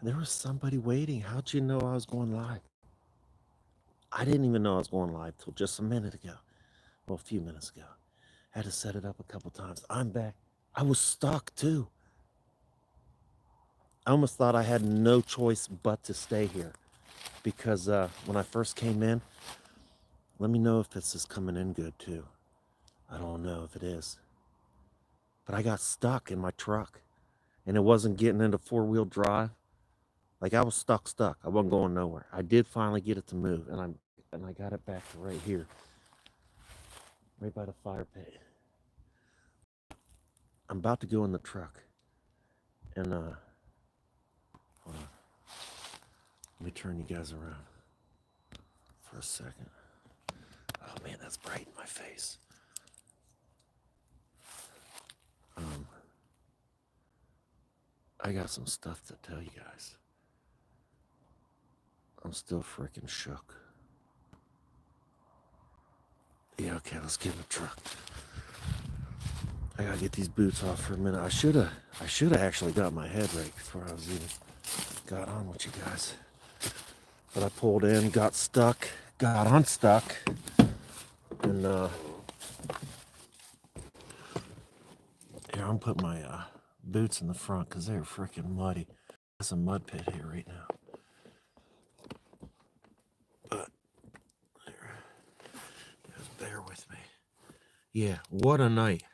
There was somebody waiting. How'd you know I was going live? I didn't even know I was going live till just a minute ago. Well, a few minutes ago. Had to set it up a couple times. I'm back. I was stuck too. I almost thought I had no choice but to stay here because when I first came in, let me know if this is coming in good too. I don't know if it is, but I got stuck in my truck and it wasn't getting into four-wheel drive. Like I was stuck. I wasn't going nowhere. I did finally get it to move, and I got it back to right here, right by the fire pit. I'm about to go in the truck, and hold on. Let me turn you guys around for a second. Oh man, that's bright in my face. Um, I got some stuff to tell you guys. I'm still freaking shook. Yeah, okay, let's get in the truck. I gotta get these boots off for a minute. I shoulda actually got my head right before I was even got on with you guys. But I pulled in, got stuck, got unstuck, and here I'm putting my boots in the front because they're freaking muddy. There's a mud pit here right now. But there, just bear with me. Yeah, what a night.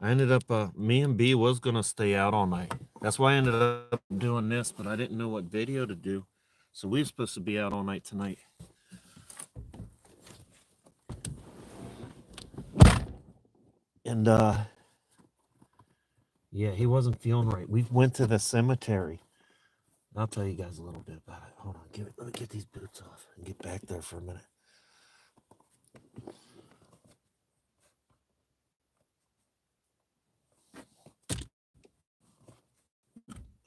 I ended up, me and B was gonna stay out all night. That's why I ended up doing this, but I didn't know what video to do. So we were supposed to be out all night tonight. And yeah, he wasn't feeling right. We went to the cemetery. I'll tell you guys a little bit about it. Hold on, let me get these boots off and get back there for a minute.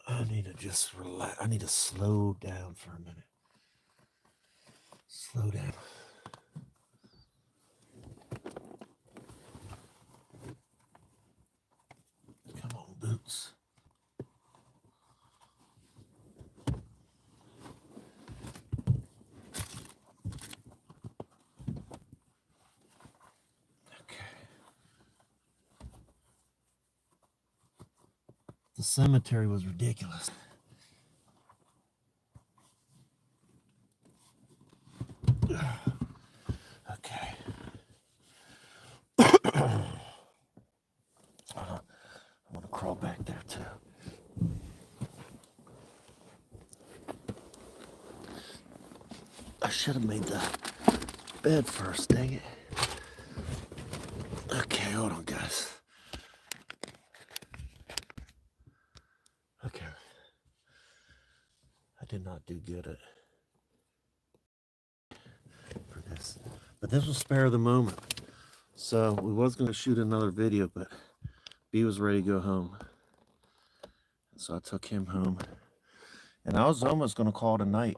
I need to just relax. I need to slow down for a minute. Slow down. Come on, boots. The cemetery was ridiculous. Okay. I'm gonna crawl back there too. I should have made the bed first, dang it. Okay, hold on, guys. Okay. I did not do good at for this. But this was spare of the moment. So we was gonna shoot another video, but B was ready to go home. So I took him home. And I was almost gonna call it a night.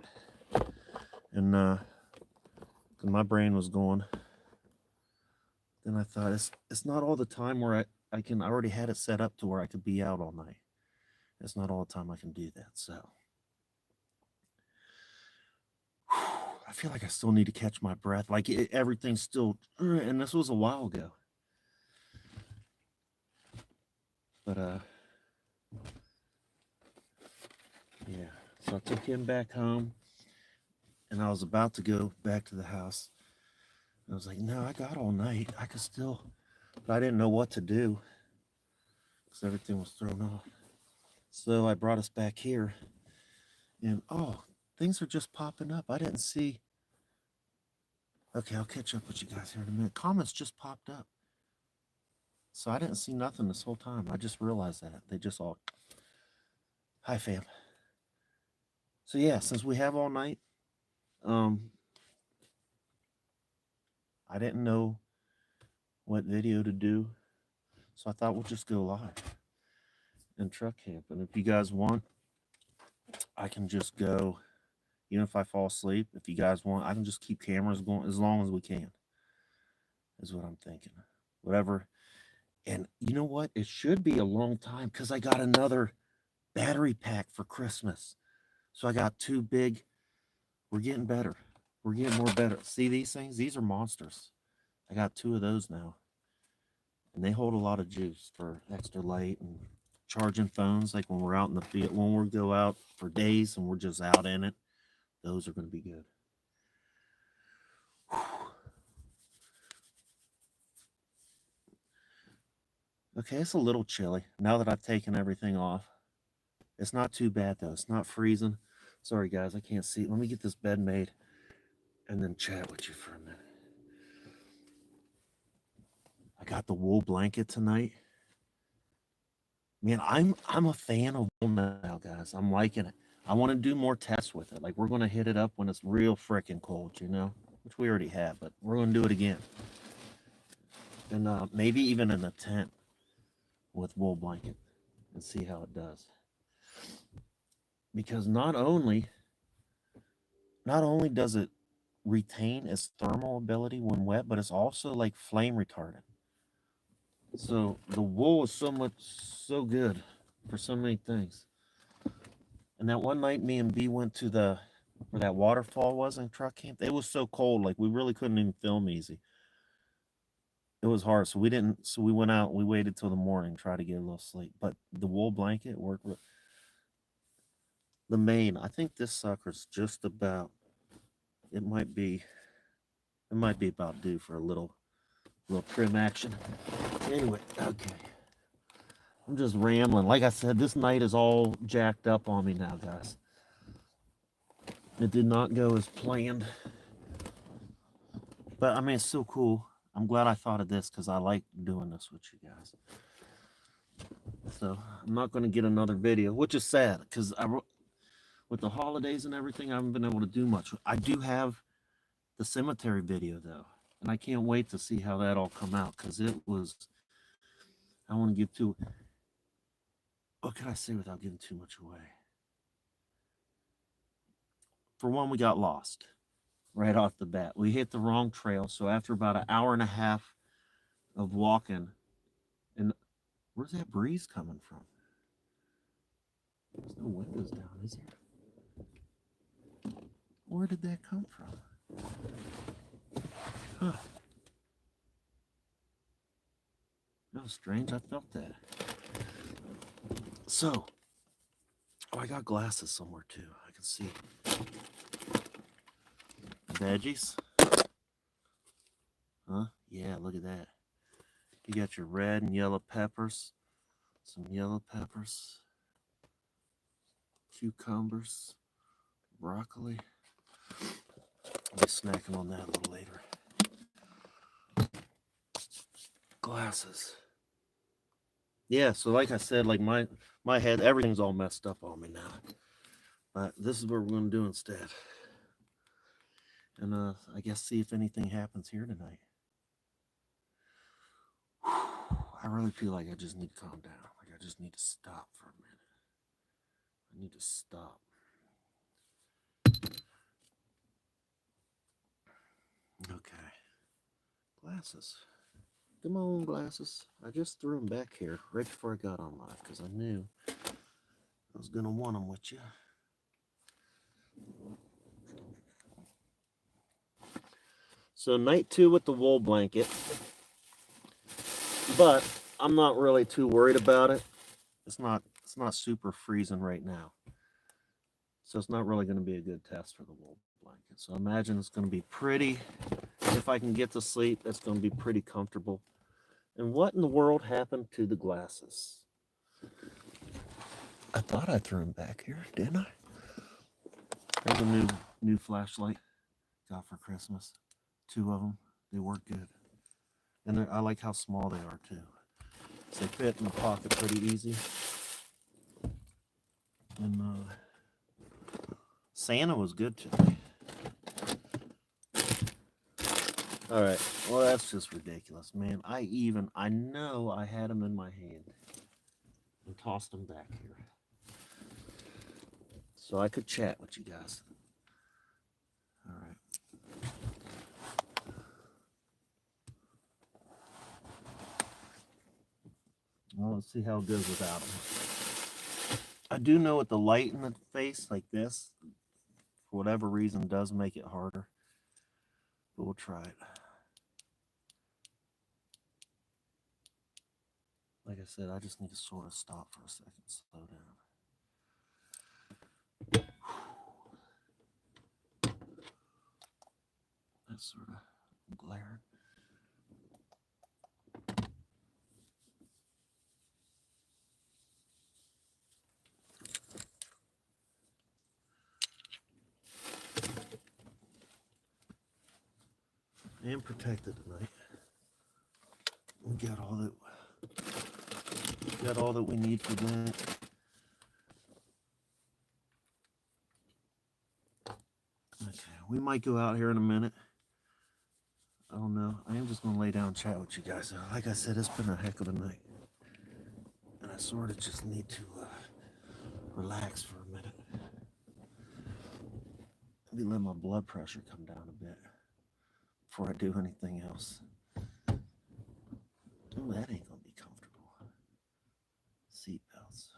And my brain was going. Then I thought it's not all the time where I already had it set up to where I could be out all night. It's not all the time I can do that. So I feel like I still need to catch my breath. Like everything's still, and this was a while ago. But yeah. So I took him back home, and I was about to go back to the house. I was like, no, I got all night. I could still, but I didn't know what to do because everything was thrown off. So I brought us back here, and oh, things are just popping up. I didn't see. Okay, I'll catch up with you guys here in a minute. Comments just popped up. So I didn't see nothing this whole time. I just realized that. They just all, hi fam. So yeah, since we have all night, um, I didn't know what video to do. So I thought we'll just go live and truck camp. And if you guys want, I can just go, even if I fall asleep, if you guys want, I can just keep cameras going as long as we can, is what I'm thinking. Whatever. And you know what? It should be a long time because I got another battery pack for Christmas. So I got two big. We're getting better. We're getting more better. See these things? These are monsters. I got two of those now. And they hold a lot of juice for extra light and charging phones. Like when we're out in the field, when we go out for days and we're just out in it, those are going to be good. Okay, it's a little chilly now that I've taken everything off. It's not too bad though. It's not freezing. Sorry guys, I can't see. Let me get this bed made and then chat with you for a minute. I got the wool blanket tonight. Man, I'm a fan of wool now, guys. I'm liking it. I want to do more tests with it. Like we're gonna hit it up when it's real freaking cold, which we already have, but we're gonna do it again. And maybe even in a tent with wool blanket and see how it does. Because not only does it retain its thermal ability when wet, but it's also like flame retardant. So the wool is so good for so many things. And that one night me and B went to where that waterfall was in truck camp. It was so cold, like we really couldn't even film easy. It was hard, so we went out, we waited till the morning, try to get a little sleep. But the wool blanket worked. The mane, I think this sucker's just about, it might be about due for a little trim action. Anyway, okay. I'm just rambling. Like I said, this night is all jacked up on me now, guys. It did not go as planned. But I mean, it's so cool. I'm glad I thought of this because I like doing this with you guys. So I'm not going to get another video, which is sad because with the holidays and everything, I haven't been able to do much. I do have the cemetery video though, and I can't wait to see how that all come out because it was. I want to give too. What can I say without giving too much away? For one, we got lost right off the bat. We hit the wrong trail, so after about an hour and a half of walking, and where's that breeze coming from? There's no windows down, is there? Where did that come from? Huh. That was strange. I felt that. So, I got glasses somewhere too. I can see. Veggies. Huh? Yeah, look at that. You got your red and yellow peppers. Some yellow peppers. Cucumbers. Broccoli. I'll be snacking on that a little later. Glasses. Yeah, so like I said, like my head, everything's all messed up on me now. But this is what we're going to do instead. And I guess see if anything happens here tonight. I really feel like I just need to calm down. Like I just need to stop for a minute. I need to stop. Okay. Glasses. Come on, glasses. I just threw them back here right before I got on live because I knew I was going to want them with you. So night 2 with the wool blanket. But I'm not really too worried about it. It's not super freezing right now. So it's not really going to be a good test for the wool blanket. So I imagine it's going to be pretty, if I can get to sleep, it's going to be pretty comfortable. And what in the world happened to the glasses? I thought I threw them back here, didn't I? There's a new flashlight got for Christmas. 2 of them. They work good. And I like how small they are too. So they fit in the pocket pretty easy. And Santa was good today. All right. Well, that's just ridiculous, man. I know I had them in my hand and tossed them back here so I could chat with you guys. All right. Well, let's see how it goes without them. I do know with the light in the face like this, for whatever reason, does make it harder. But we'll try it. Like I said, I just need to sort of stop for a second, slow down. That's sort of glaring. And protected tonight. We got all that we need for that. Okay, we might go out here in a minute. I don't know. I am just gonna lay down and chat with you guys. Like I said, it's been a heck of a night, and I sort of just need to relax for a minute. Maybe let my blood pressure come down a bit before I do anything else. Oh, that ain't gonna be comfortable. Seat belts.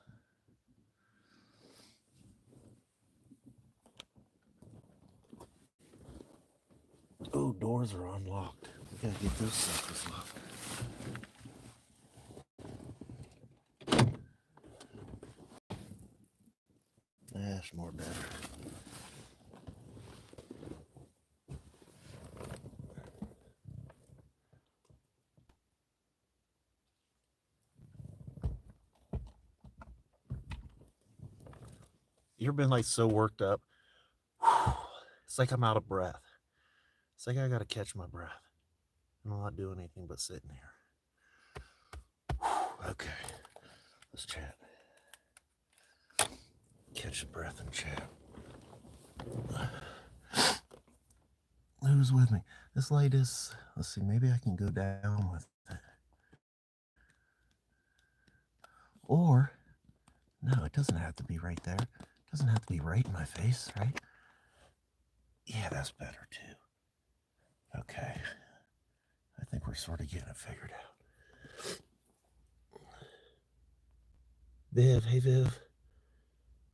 Oh, doors are unlocked. We gotta get those suckers locked. That's more better. You ever been like so worked up? It's like I'm out of breath. It's like I gotta catch my breath. I'm not doing anything but sitting here. Okay, let's chat. Catch your breath and chat. Who's with me? This light is, let's see, maybe I can go down with it. Or, no, it doesn't have to be right there. It doesn't have to be right in my face, right? Yeah, that's better too. Okay. I think we're sort of getting it figured out. Viv, hey Viv.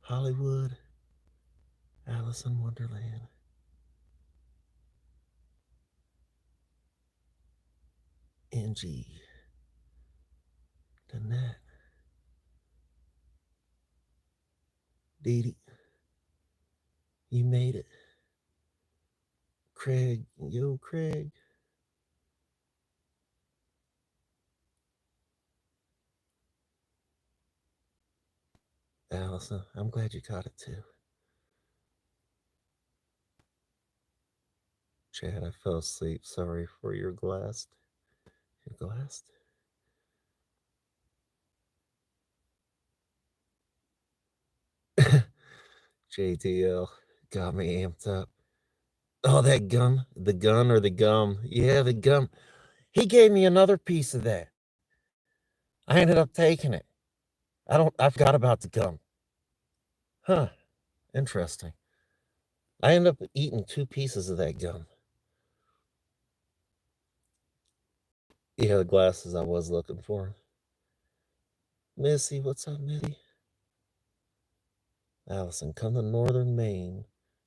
Hollywood. Alice in Wonderland. Angie. Danette. Dee Dee. You made it. Craig. Yo, Craig. Allison, I'm glad you caught it too. Chad, I fell asleep. Sorry for your glass. Your glass? JTL got me amped up. Oh, that gum. The gun or the gum. Yeah, the gum. He gave me another piece of that. I ended up taking it. I forgot about the gum. Huh. Interesting. I ended up eating 2 pieces of that gum. Yeah, the glasses I was looking for. Missy, what's up, Missy? Allison, come to northern Maine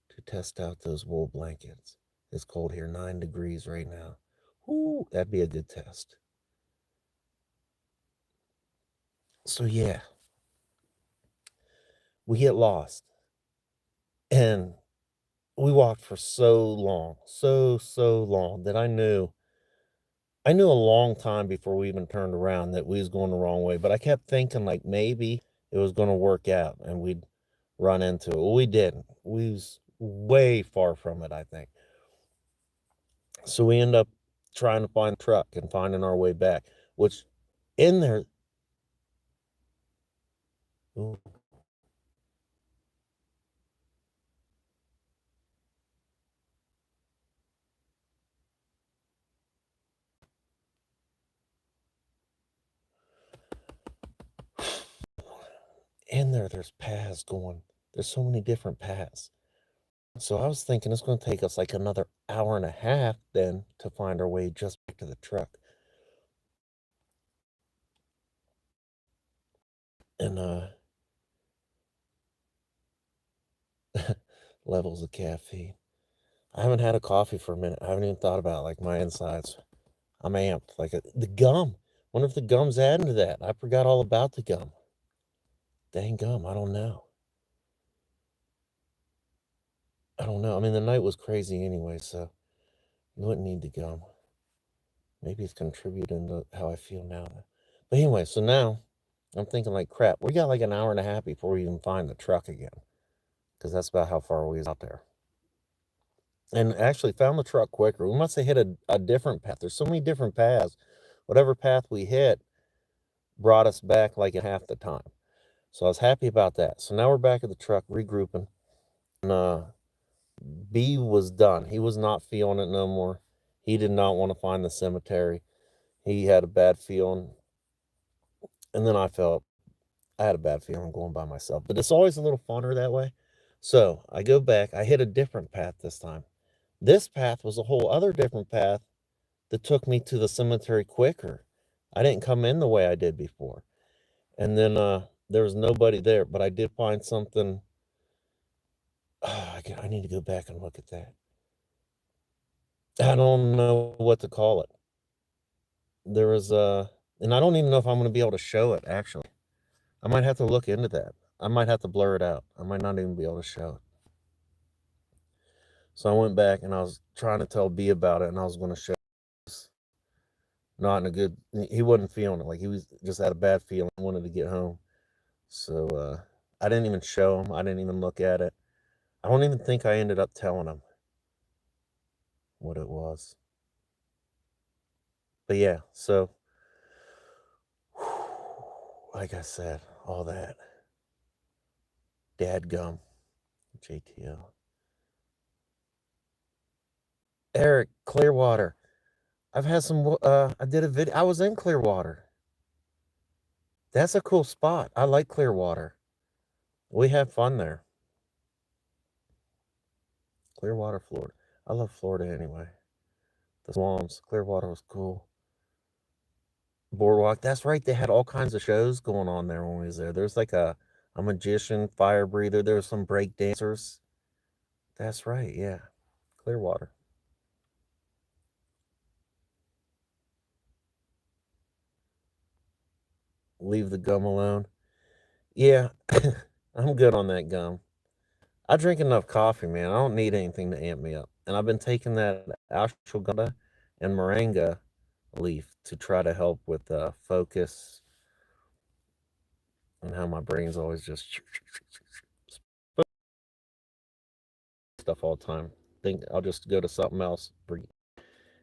to test out those wool blankets. It's cold here, 9 degrees right now. Ooh, that'd be a good test. So yeah, we get lost. And we walked for so long, so long that I knew a long time before we even turned around that we was going the wrong way. But I kept thinking like maybe it was going to work out and we'd run into it. Well, we didn't. We was way far from it, I think. So we end up trying to find the truck and finding our way back, which in there, ooh, in there's paths going. There's so many different paths. So I was thinking it's going to take us like another hour and a half then to find our way just back to the truck. And levels of caffeine. I haven't had a coffee for a minute. I haven't even thought about like my insides. I'm amped. Like the gum. Wonder if the gum's adding to that. I forgot all about the gum. Dang gum. I don't know. I don't know. I mean, the night was crazy anyway, so you wouldn't need the gum. Maybe it's contributing to how I feel now. But anyway, so now I'm thinking like, crap, we got like an hour and a half before we even find the truck again, because that's about how far we is out there. And actually found the truck quicker. We must have hit a different path. There's so many different paths. Whatever path we hit brought us back like in half the time. So I was happy about that. So now we're back at the truck regrouping. And B was done. He was not feeling it no more. He did not want to find the cemetery. He had a bad feeling. And then I had a bad feeling going by myself. But it's always a little funner that way. So I go back. I hit a different path this time. This path was a whole other different path that took me to the cemetery quicker. I didn't come in the way I did before. And then there was nobody there, but I did find something. I need to go back and look at that. I don't know what to call it. There was and I don't even know if I'm going to be able to show it actually. I might have to look into that. I might have to blur it out. I might not even be able to show it. So I went back and I was trying to tell B about it, and I was going to show it. Not in a good. He wasn't feeling it. Like he was just had a bad feeling. Wanted to get home. So I didn't even show him. I didn't even look at it. I don't even think I ended up telling him what it was. But yeah, so like I said, all that. Dadgum. JTL. Eric, Clearwater. I've had some I did a video. I was in Clearwater. That's a cool spot. I like Clearwater. We have fun there. Clearwater, Florida. I love Florida anyway. The swamps. Clearwater was cool. Boardwalk. That's right. They had all kinds of shows going on there when we was there. There's like a magician, fire breather. There was some break dancers. That's right. Yeah. Clearwater. Leave the gum alone. Yeah. I'm good on that gum. I drink enough coffee, man. I don't need anything to amp me up. And I've been taking that ashwagandha and moringa leaf to try to help with focus and how my brain's always just stuff all the time. Think I'll just go to something else.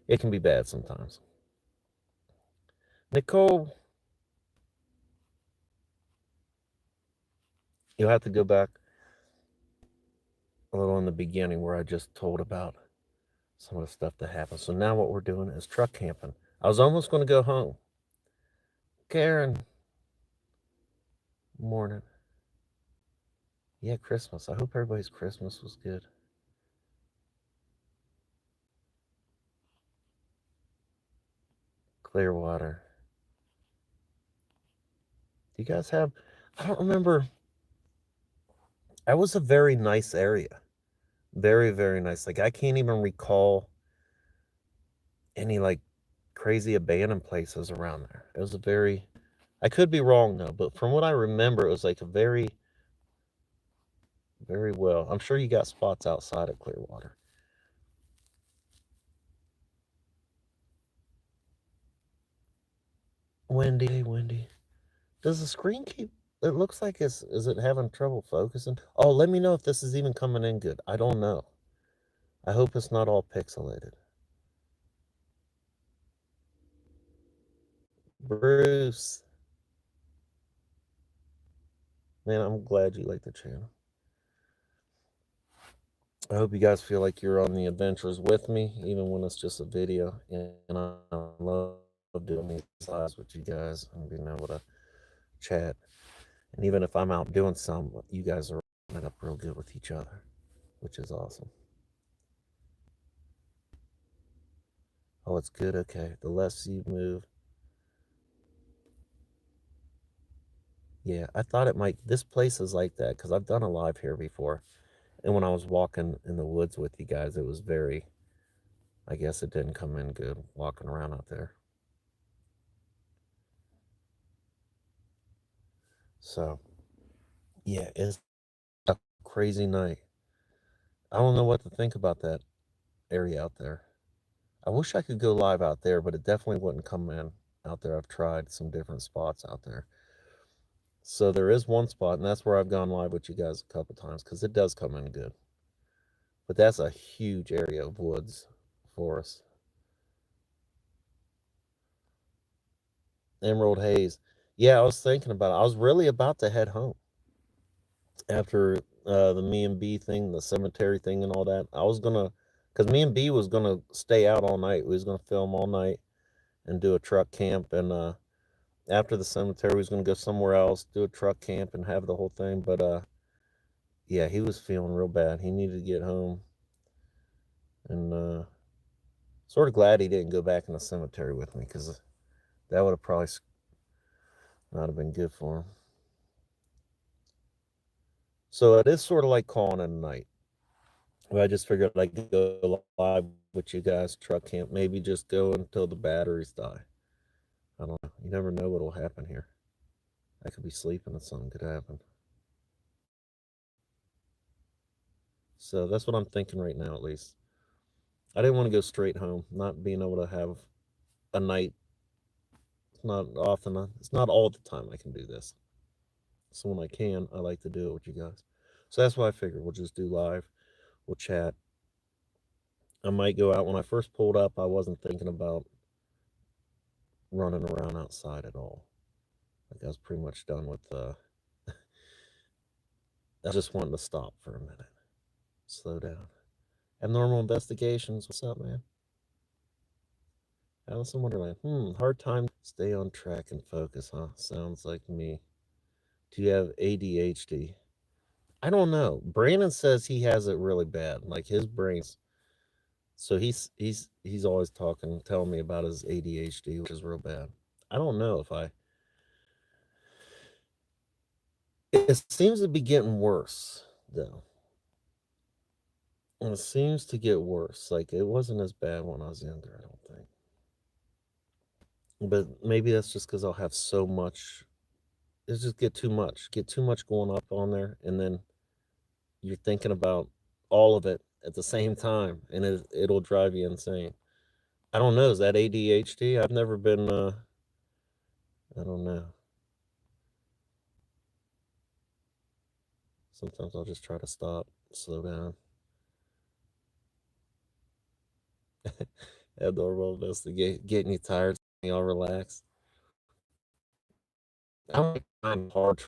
It can be bad sometimes. Nicole, you'll have to go back a little in the beginning where I just told about some of the stuff that happened. So now what we're doing is truck camping. I was almost going to go home. Karen, morning. Yeah, Christmas. I hope everybody's Christmas was good. Clearwater. Do you guys have? I don't remember. That was a very nice area. Very, very nice. Like, I can't even recall any, like, crazy abandoned places around there. It was a very. I could be wrong, though, but from what I remember, it was like a very, very well. I'm sure you got spots outside of Clearwater. Windy, windy. Does the screen keep? It looks like it's. Is it having trouble focusing? Oh, let me know if this is even coming in good. I don't know. I hope it's not all pixelated. Bruce, man, I'm glad you like the channel. I hope you guys feel like you're on the adventures with me, even when it's just a video. And I love doing these lives with you guys and being able to chat. And even if I'm out doing something, you guys are running up real good with each other, which is awesome. Oh, it's good. Okay. The less you move. Yeah, I thought it might. This place is like that because I've done a live here before. And when I was walking in the woods with you guys, it was very, I guess it didn't come in good walking around out there. So, yeah, it's a crazy night. I don't know what to think about that area out there. I wish I could go live out there, but it definitely wouldn't come in out there. I've tried some different spots out there. So there is one spot, and that's where I've gone live with you guys a couple times because it does come in good. But that's a huge area of woods forest. Emerald Haze. Yeah, I was thinking about it. I was really about to head home after the me and B thing, the cemetery thing, and all that. I was gonna, because me and B was gonna stay out all night. We was gonna film all night and do a truck camp, and after the cemetery, we was gonna go somewhere else, do a truck camp, and have the whole thing. But yeah, he was feeling real bad. He needed to get home, and sort of glad he didn't go back in the cemetery with me because that would have probably not have been good for him. So it is sort of like calling it a night. But I just figured I'd go live with you guys, truck camp, maybe just go until the batteries die. I don't know. You never know what'll happen here. I could be sleeping and something could happen. So that's what I'm thinking right now, at least. I didn't want to go straight home, not being able to have a night. It's not often, it's not all the time I can do this. So when I can, I like to do it with you guys. So that's why I figured we'll just do live, we'll chat. I might go out. When I first pulled up, I wasn't thinking about running around outside at all. Like I was pretty much done with I was just wanting to stop for a minute. Slow down. Abnormal investigations. What's up, man? Alice in Wonderland. Hard time. Stay on track and focus, huh? Sounds like me. Do you have ADHD? I don't know. Brandon says he has it really bad. Like his brain's so he's always telling me about his ADHD, which is real bad. I don't know if I it seems to be getting worse though. And it seems to get worse. Like it wasn't as bad when I was younger, I don't think. But maybe that's just because I'll have so much. It's just get too much going up on there, and then you're thinking about all of it at the same time, and it'll drive you insane. I don't know. Is that ADHD? I've never been. I don't know. Sometimes I'll just try to stop, slow down. Abnormal investigate, getting you tired, y'all relax. I'm hard.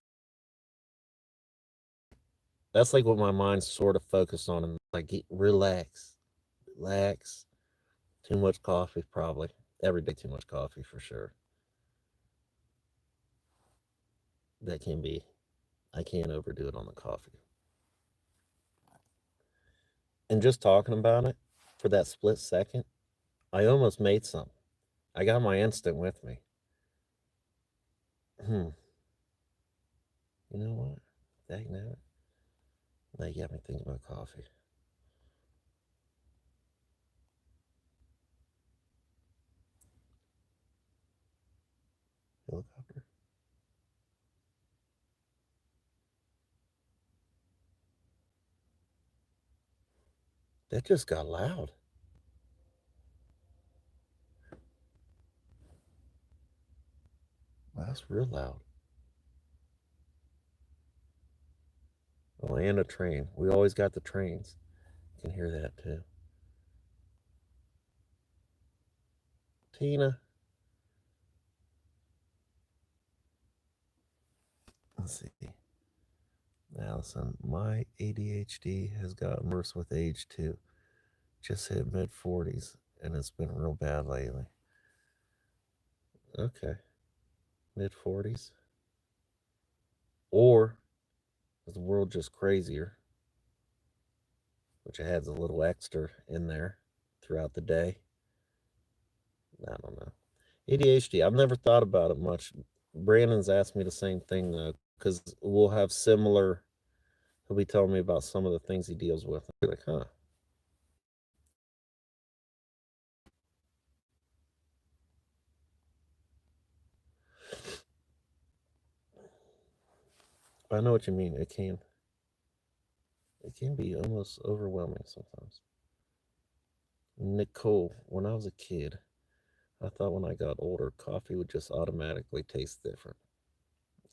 That's like what my mind's sort of focused on, and like relax, relax. Too much coffee, probably. Every day, too much coffee for sure. That can be. I can't overdo it on the coffee. And just talking about it for that split second, I almost made some. I got my instant with me. Hmm. You know what? Dang that. Now you got me thinking about coffee. Helicopter. That just got loud. Wow, that's real loud. Oh, and a train. We always got the trains. You can hear that too. Tina. Let's see. Allison, my ADHD has gotten worse with age too. Just hit mid 40s and it's been real bad lately. Okay. Mid 40s. Or is the world just crazier? Which adds a little extra in there throughout the day. I don't know. ADHD, I've never thought about it much. Brandon's asked me the same thing though, because we'll have similar He'll be telling me about some of the things he deals with. I'll be like, huh. But I know what you mean. It can be almost overwhelming sometimes. Nicole, when I was a kid, I thought when I got older, coffee would just automatically taste different.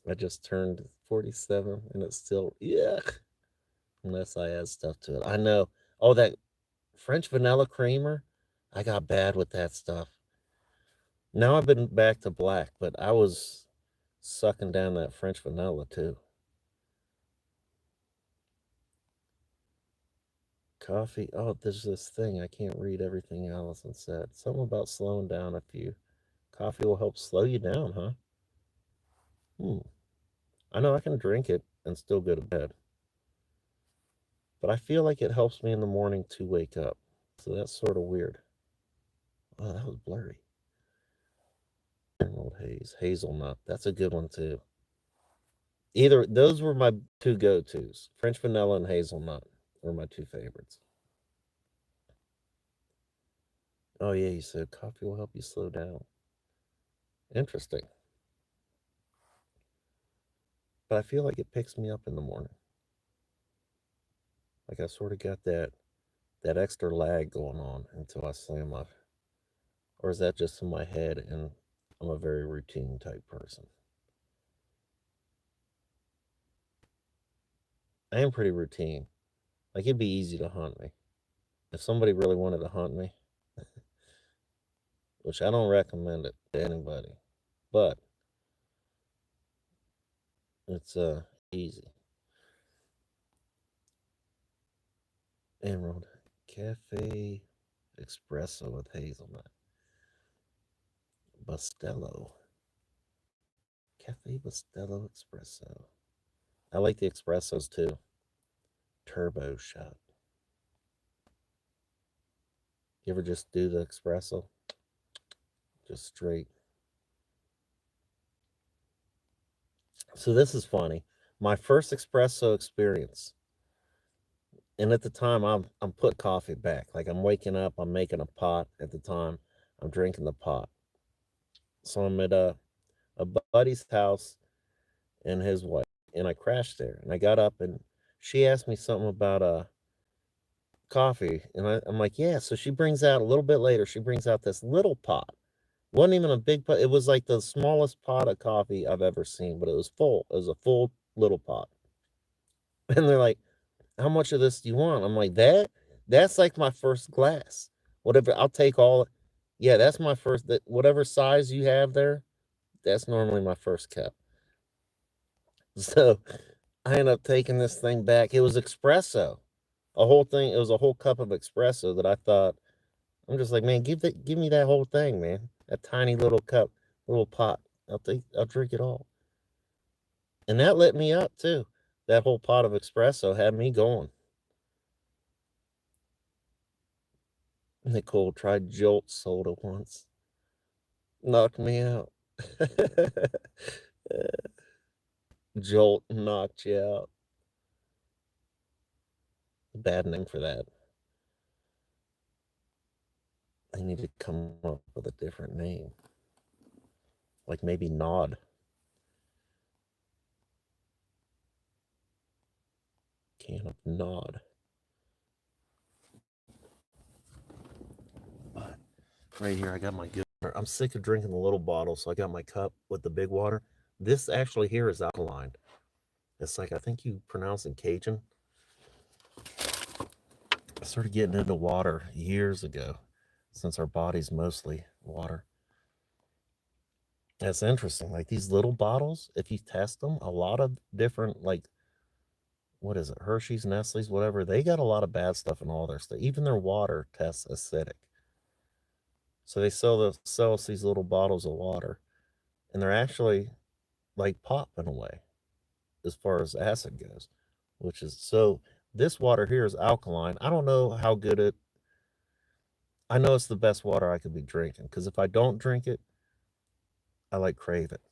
I just turned 47 and it's still, yeah, unless I add stuff to it. I know. Oh, that French vanilla creamer, I got bad with that stuff. Now I've been back to black, but I was sucking down that French vanilla too. Coffee. Oh, there's this thing. I can't read everything Allison said. Something about slowing down a few. Coffee will help slow you down, huh? Hmm. I know I can drink it and still go to bed, but I feel like it helps me in the morning to wake up. So that's sort of weird. Oh, that was blurry. Emerald haze, hazelnut. That's a good one too. Either those were my two go-tos. French vanilla and hazelnut were my two favorites. Oh yeah, you said coffee will help you slow down. Interesting. But I feel like it picks me up in the morning. Like I sort of got that extra lag going on until I slam my, or is that just in my head and I'm a very routine type person? I am pretty routine. Like it'd be easy to hunt me. If somebody really wanted to hunt me, which I don't recommend it to anybody, but it's easy. Emerald Cafe Espresso with hazelnut. Bustelo. Cafe Bustelo Espresso. I like the espressos too. Turbo shot. You ever just do the espresso? Just straight. So this is funny. My first espresso experience, and at the time I'm putting coffee back. Like I'm waking up, I'm making a pot at the time. I'm drinking the pot. So I'm at a buddy's house and his wife, and I crashed there. And I got up and she asked me something about coffee, and I'm like, yeah. So she brings out a little bit later. She brings out this little pot. Wasn't even a big pot. It was like the smallest pot of coffee I've ever seen, but it was full. It was a full little pot. And they're like, how much of this do you want? I'm like, that's like my first glass. Whatever, I'll take all. Yeah, that's my first. That whatever size you have there, that's normally my first cup. So I ended up taking this thing back. It was espresso, a whole thing. It was a whole cup of espresso that I thought. I'm just like, man, give me that whole thing, man. That tiny little cup, little pot. I'll drink it all. And that lit me up too. That whole pot of espresso had me going. Nicole tried Jolt soda once. Knocked me out. Jolt knocked you out. Bad name for that. I need to come up with a different name. Like maybe Nod. Can of Nod. But right here, I got my good water. I'm sick of drinking the little bottle, so I got my cup with the big water. This actually here is alkaline. It's like, I think you pronounce it Cajun. I started getting into water years ago, since our body's mostly water. That's interesting. Like these little bottles, if you test them, a lot of different, like, what is it, Hershey's, Nestle's, whatever, they got a lot of bad stuff in all their stuff. Even their water tests acidic. So they sell us these little bottles of water, and they're actually like pop in a way as far as acid goes, which is so. This water here is alkaline. I don't know how good it. I know it's the best water I could be drinking because if I don't drink it, I like crave it.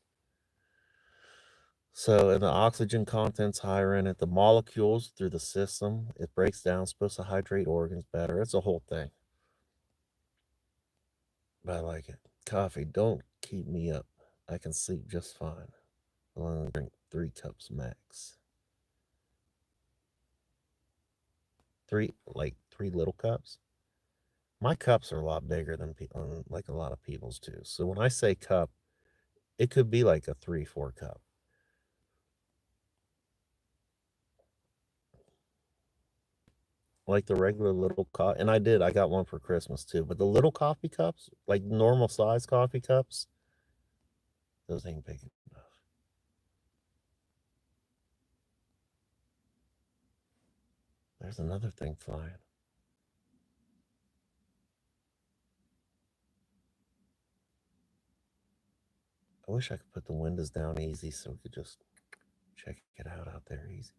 So, and the oxygen content's higher in it. The molecules through the system, it breaks down, supposed to hydrate organs better. It's a whole thing. But I like it. Coffee, don't keep me up. I can sleep just fine. I'll only drink 3 cups max. Three little cups. My cups are a lot bigger than like a lot of people's too. So when I say cup, it could be like a 3, 4 cup. Like the regular little cup. And I got one for Christmas too. But the little coffee cups, like normal size coffee cups, those ain't big enough. There's another thing flying. I wish I could put the windows down easy so we could just check it out there easy.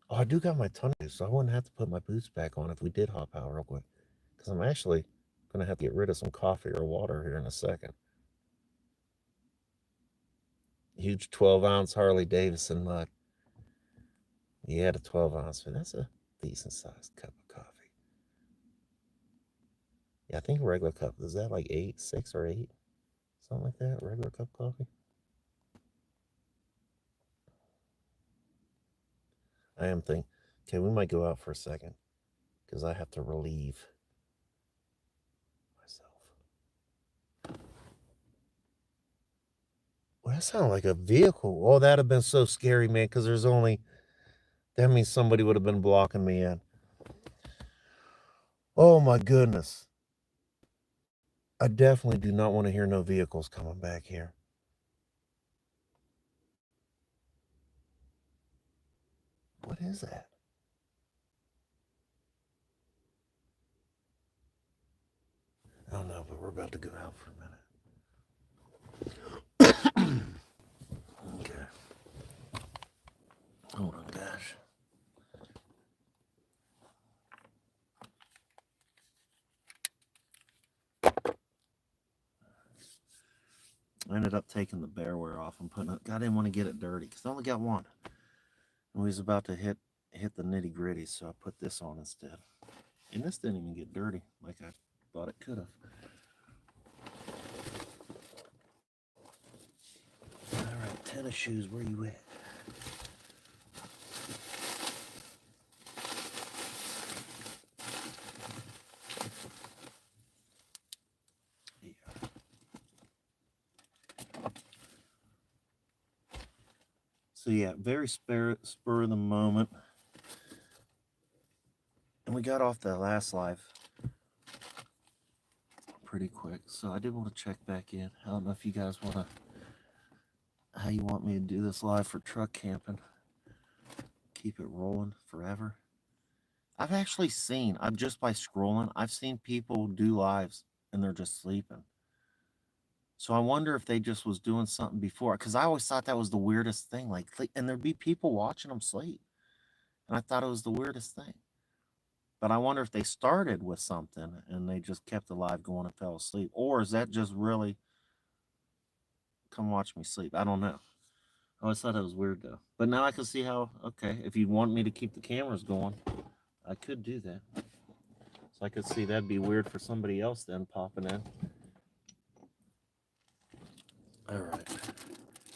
Oh, I do got my tunnel, so I wouldn't have to put my boots back on if we did hop out real quick. Because I'm actually going to have to get rid of some coffee or water here in a second. Huge 12-ounce Harley Davidson mug. Yeah, the 12-ounce. That's a decent sized cup of coffee. Yeah, I think a regular cup. Is that like 8, 6 or 8? Something like that? Regular cup coffee? I am thinking, okay, we might go out for a second because I have to relieve myself. Well, that sounded like a vehicle. Oh, that'd have been so scary, man, because that means somebody would have been blocking me in. Oh, my goodness. I definitely do not want to hear no vehicles coming back here. What is that? I don't know, but we're about to go out for a minute. Okay. Hold on, gosh. I ended up taking the bearware off and putting it. I didn't want to get it dirty because I only got one. And we was about to hit the nitty gritty, so I put this on instead. And this didn't even get dirty like I thought it could have. All right, tennis shoes, where you at? Yeah. So yeah, very spur of the moment. And we got off that last live pretty quick. So I did want to check back in. I don't know if you guys want to, how you want me to do this live for truck camping. Keep it rolling forever. I've actually seen, I'm just by scrolling, I've seen people do lives and they're just sleeping. So I wonder if they just was doing something before, because I always thought that was the weirdest thing. Like, and there'd be people watching them sleep, and I thought it was the weirdest thing. But I wonder if they started with something and they just kept the live going and fell asleep, or is that just really come watch me sleep? I don't know. I always thought it was weird though. But now I can see how. Okay, if you want me to keep the cameras going, I could do that. So I could see that'd be weird for somebody else then popping in. All right.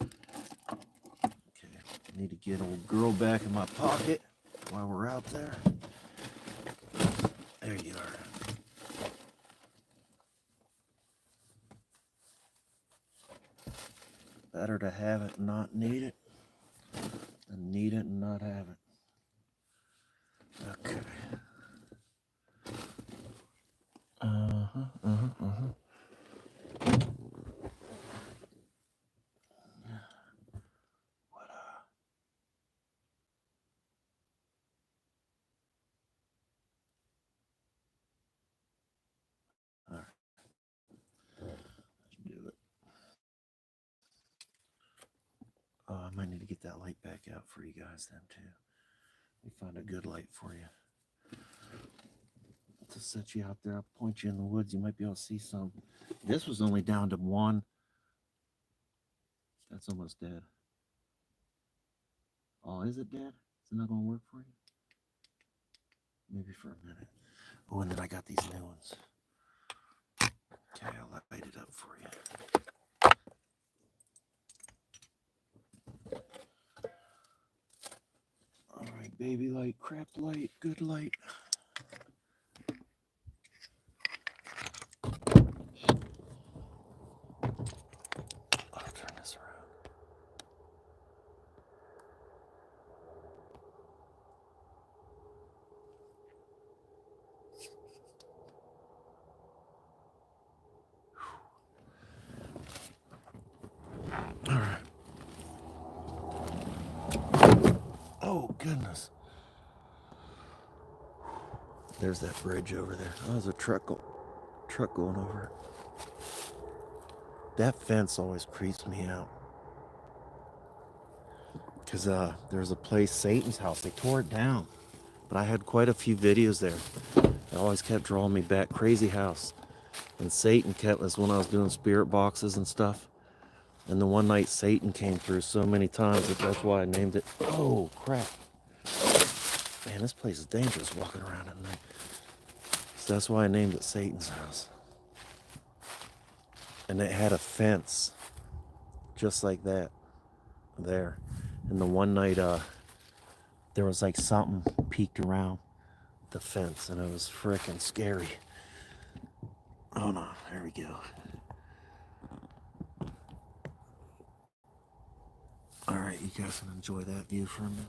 Okay. Need to get old girl back in my pocket while we're out there. There you are. Better to have it and not need it than need it and not have it. Okay. Uh-huh, uh-huh, uh-huh. What, all right. Let's do it. I might need to get that light back out for you guys then too. Let me find a good light for you. To set you out there, I'll point you in the woods. You might be able to see some. This was only down to one. That's almost dead. Oh, is it dead? Is it not gonna work for you? Maybe for a minute. Oh, and then I got these new ones. Okay, I'll light it up for you. All right, baby light, crap light, good light. I'll turn this around. All right. Oh, goodness. There's that bridge over there. Oh, there's a truck going over it. That fence always creeps me out. Because there's a place, Satan's house. They tore it down. But I had quite a few videos there. It always kept drawing me back. Crazy house. And Satan kept us when I was doing spirit boxes and stuff. And the one night Satan came through so many times that that's why I named it. Oh, crap. Man, this place is dangerous walking around at night. So that's why I named it Satan's house. And it had a fence just like that there. And the one night there was like something peeked around the fence and it was freaking scary. Oh no, there we go. All right, you guys can enjoy that view for a minute.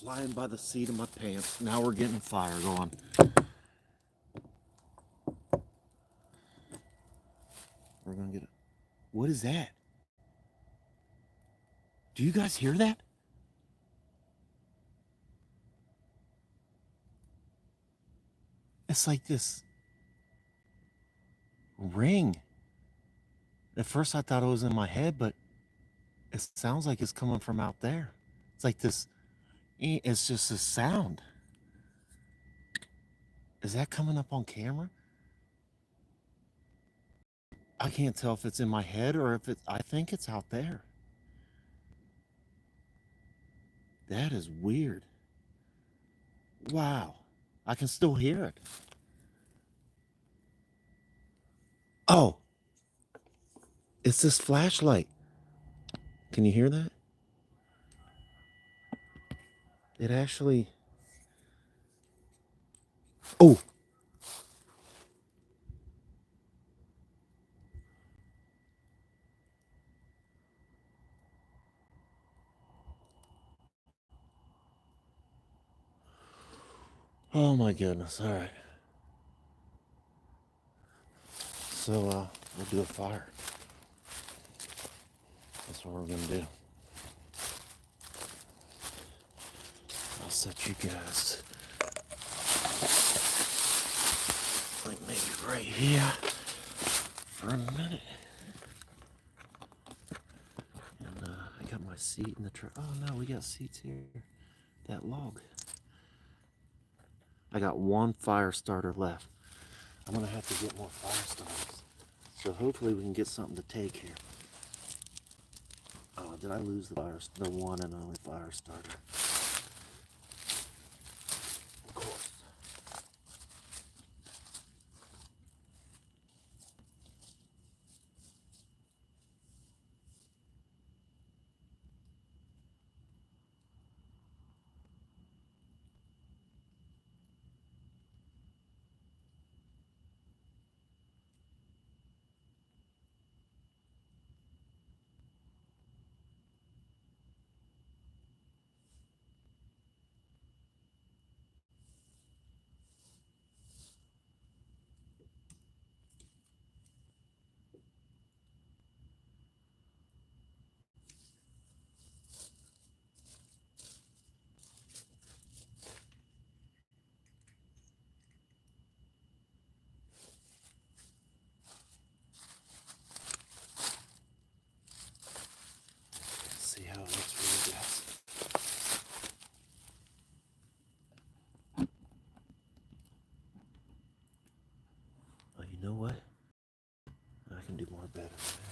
flying by the seat of my pants. Now we're getting fire going. We're gonna get it. What is that? Do you guys hear that? It's like this ring. At first I thought it was in my head, but it sounds like it's coming from out there. It's like this, it's just a sound. Is that coming up on camera? I can't tell if it's in my head or if I think it's out there. That is weird. Wow. I can still hear it. Oh, it's this flashlight. Can you hear that? It actually. Oh. Oh my goodness. All right. So we'll do a fire. That's what we're gonna do. I'll set you guys like maybe right here for a minute. And I got my seat in the truck. Oh no, we got seats here. That log. I got one fire starter left. I'm gonna have to get more fire starters. So hopefully we can get something to take here. Oh, did I lose the one and only fire starter? Of course. See how it looks for you guys. Oh, you know what? I can do more better than that.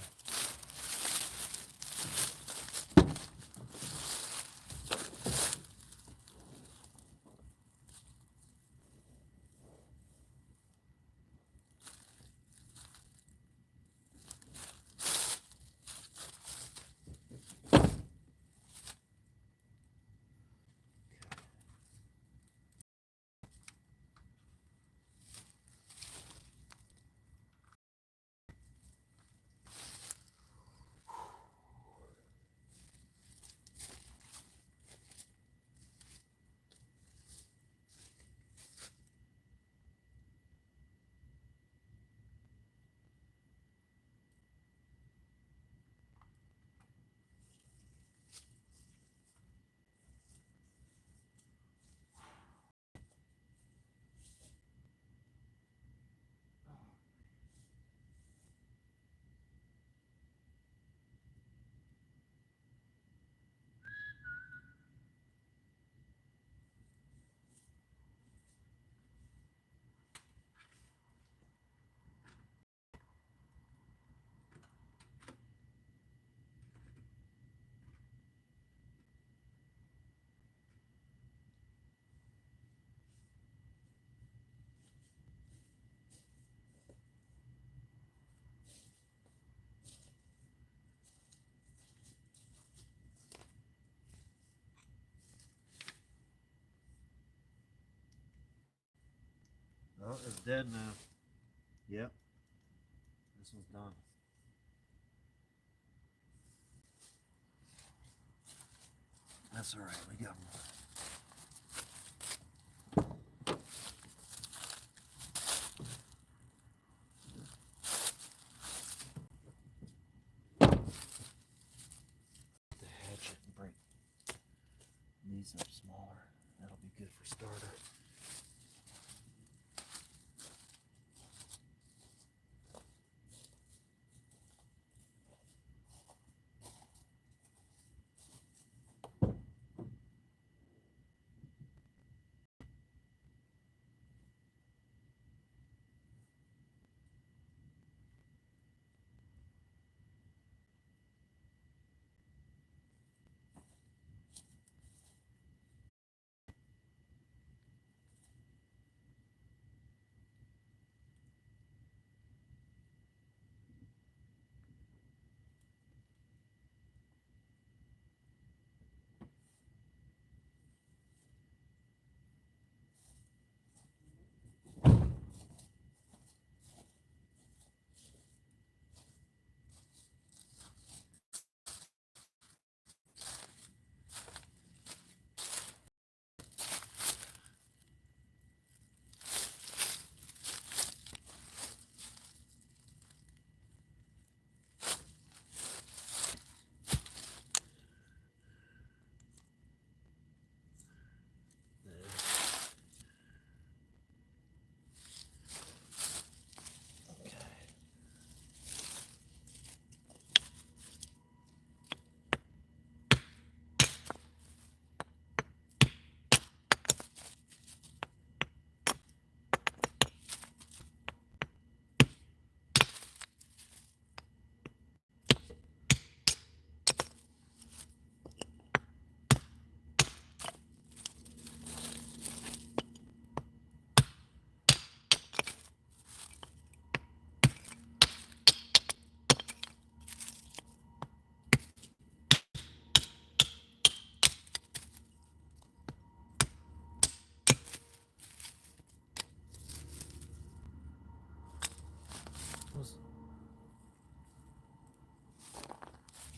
Oh, it's dead now. Yep. This one's done. That's all right. We got more. these are smaller. That'll be good for starter.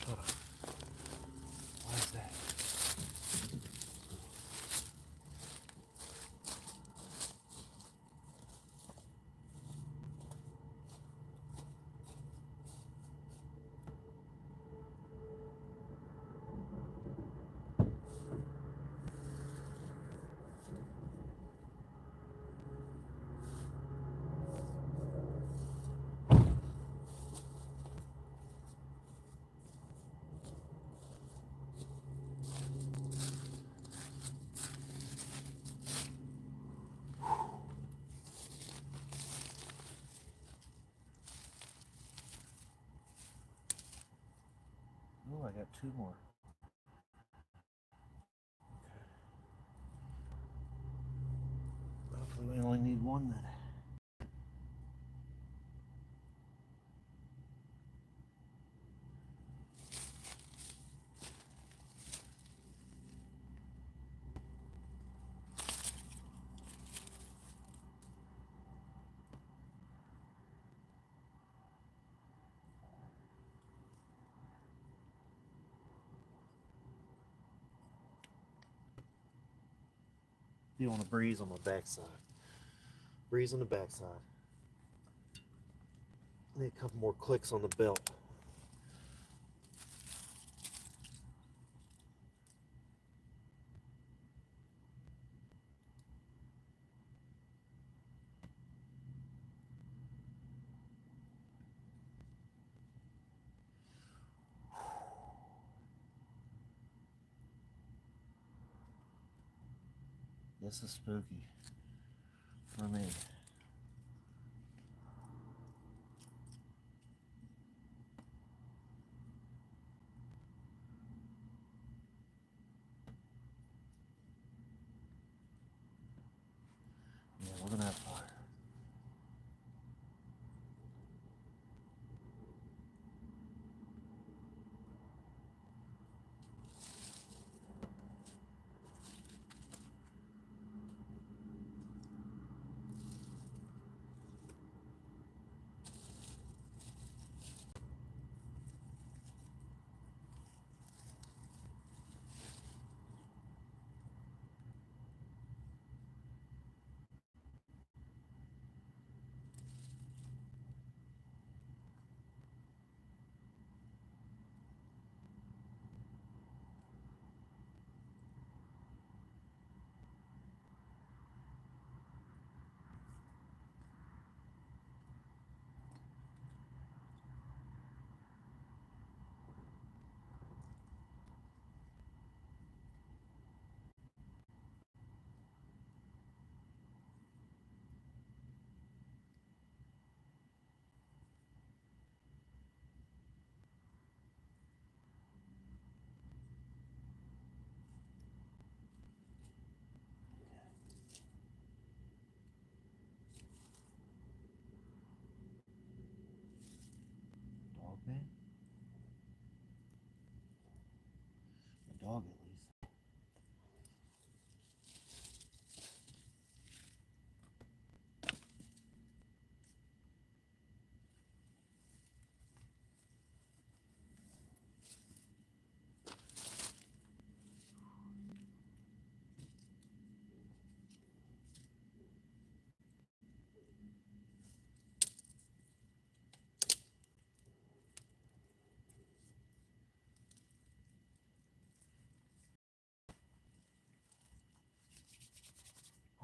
Hold on. Why is that? Oh, I got two more. Hopefully we only need one then. You want to breeze on the backside. Breeze on the backside. Need a couple more clicks on the belt. This is spooky for me. Yeah, we're gonna have fire. dog at least.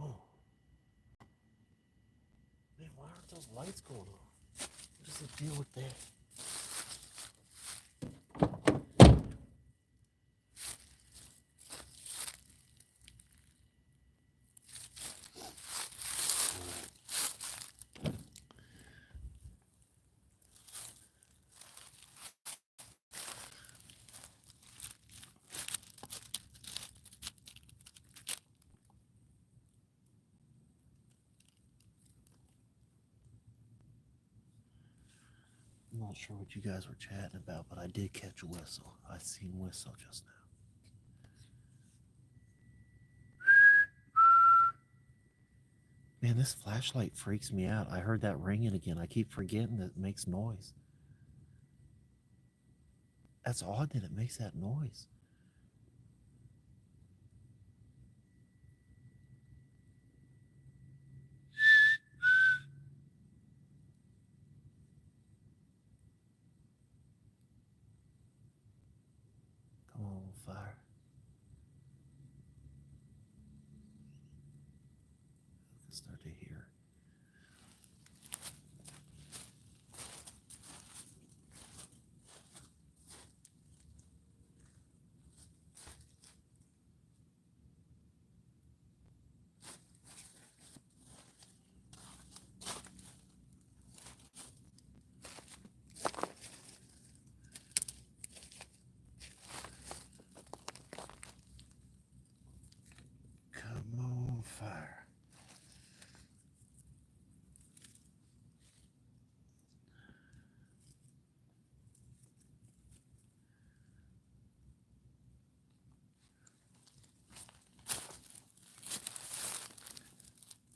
Oh. Man, why aren't those lights going on? What is the deal with that? I'm not sure what you guys were chatting about, but I did catch a whistle. I seen whistle just now. Man, this flashlight freaks me out. I heard that ringing again. I keep forgetting that it makes noise. That's odd that it makes that noise. Come on, fire. I can start to hear. Come on, fire.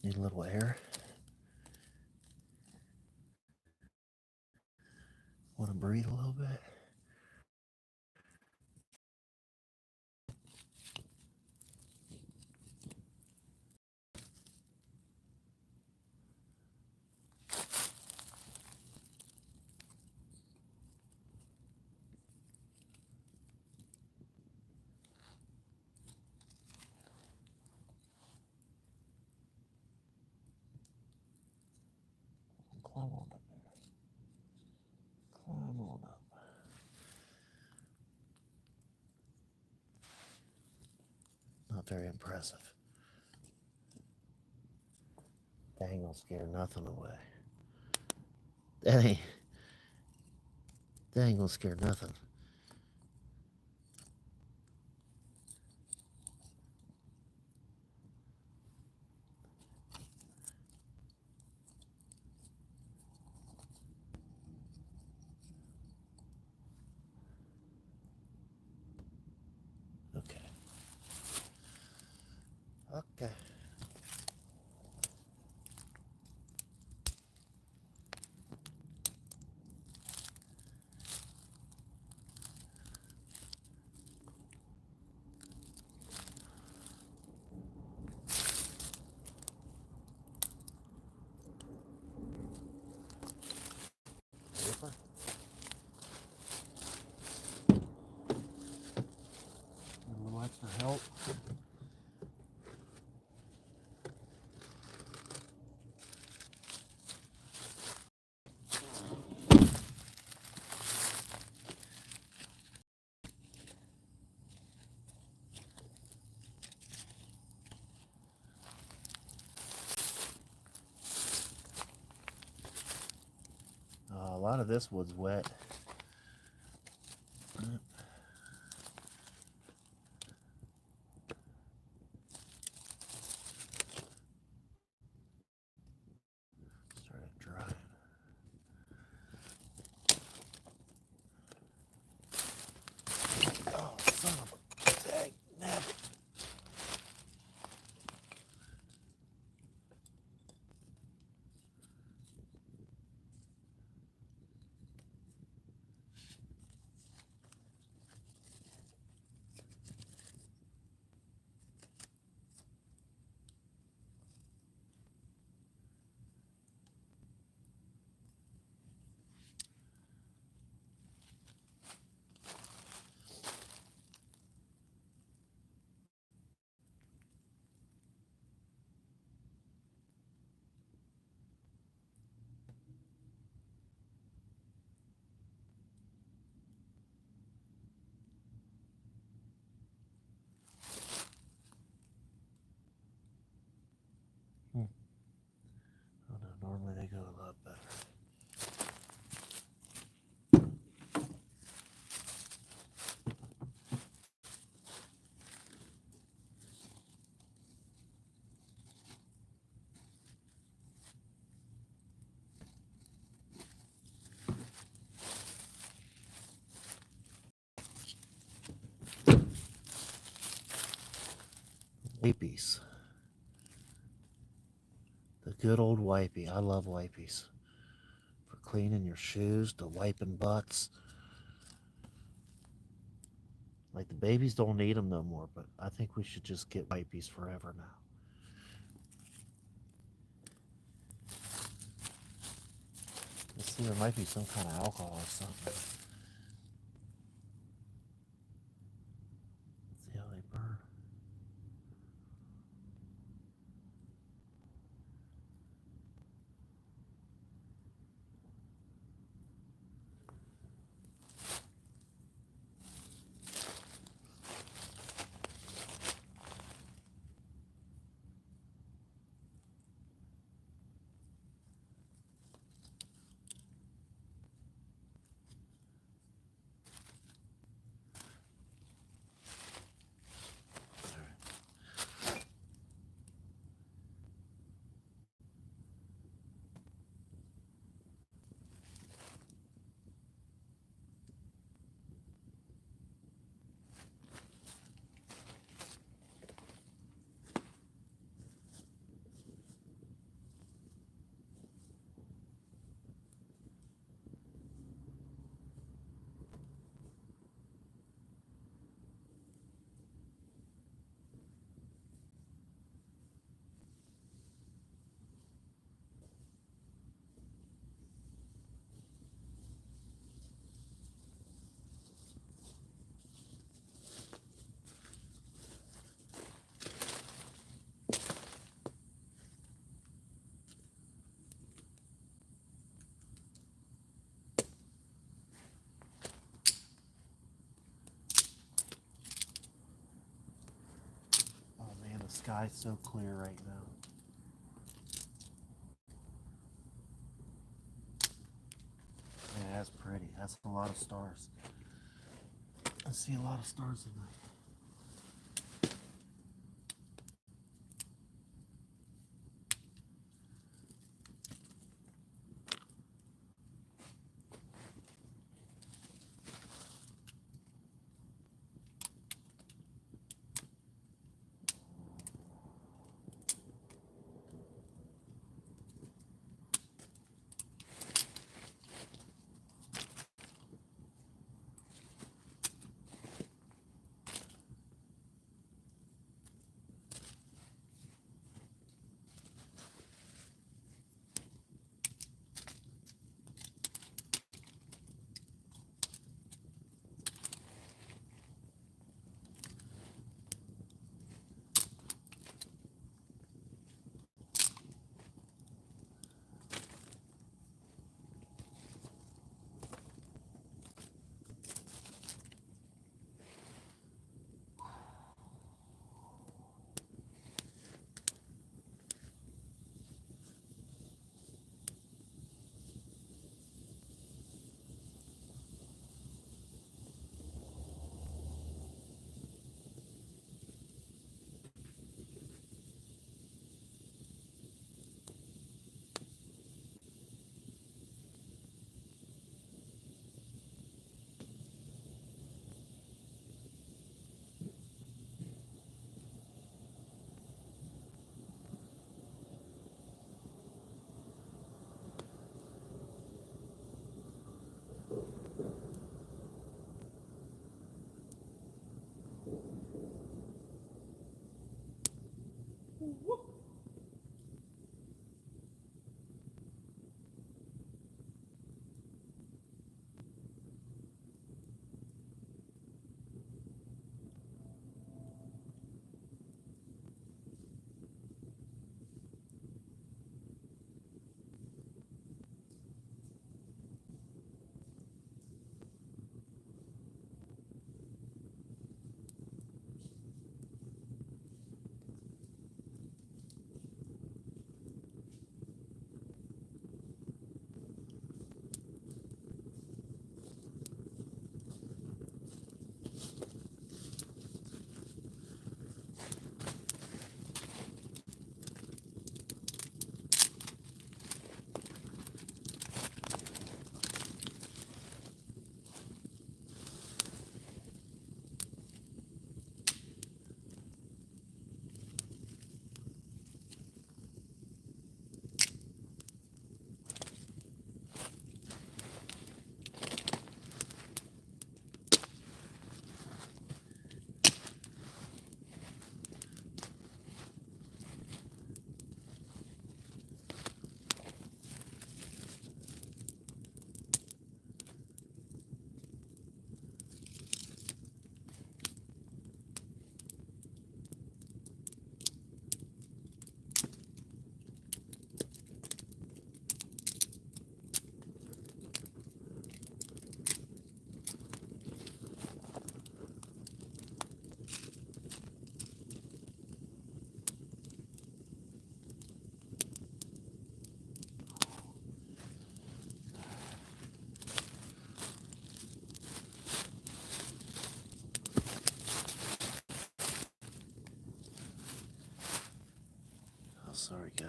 Need a little air. Want to breathe a little bit? Climb on up there. Climb on up. Not very impressive. That ain't gonna scare nothing away. That ain't gonna scare nothing. Okay. Okay. Paper. A little extra help. A lot of this wood's wet. Started drying. Oh, son of a... Normally they go a lot better. Wipies. The good old wipey. I love wipies. For cleaning your shoes, to wiping butts. Like the babies don't need them no more, but I think we should just get wipies forever now. Let's see, there might be some kind of alcohol or something. Let's see how they burn. Oh man, the sky's so clear right now. Yeah, that's pretty. That's a lot of stars. I see a lot of stars tonight.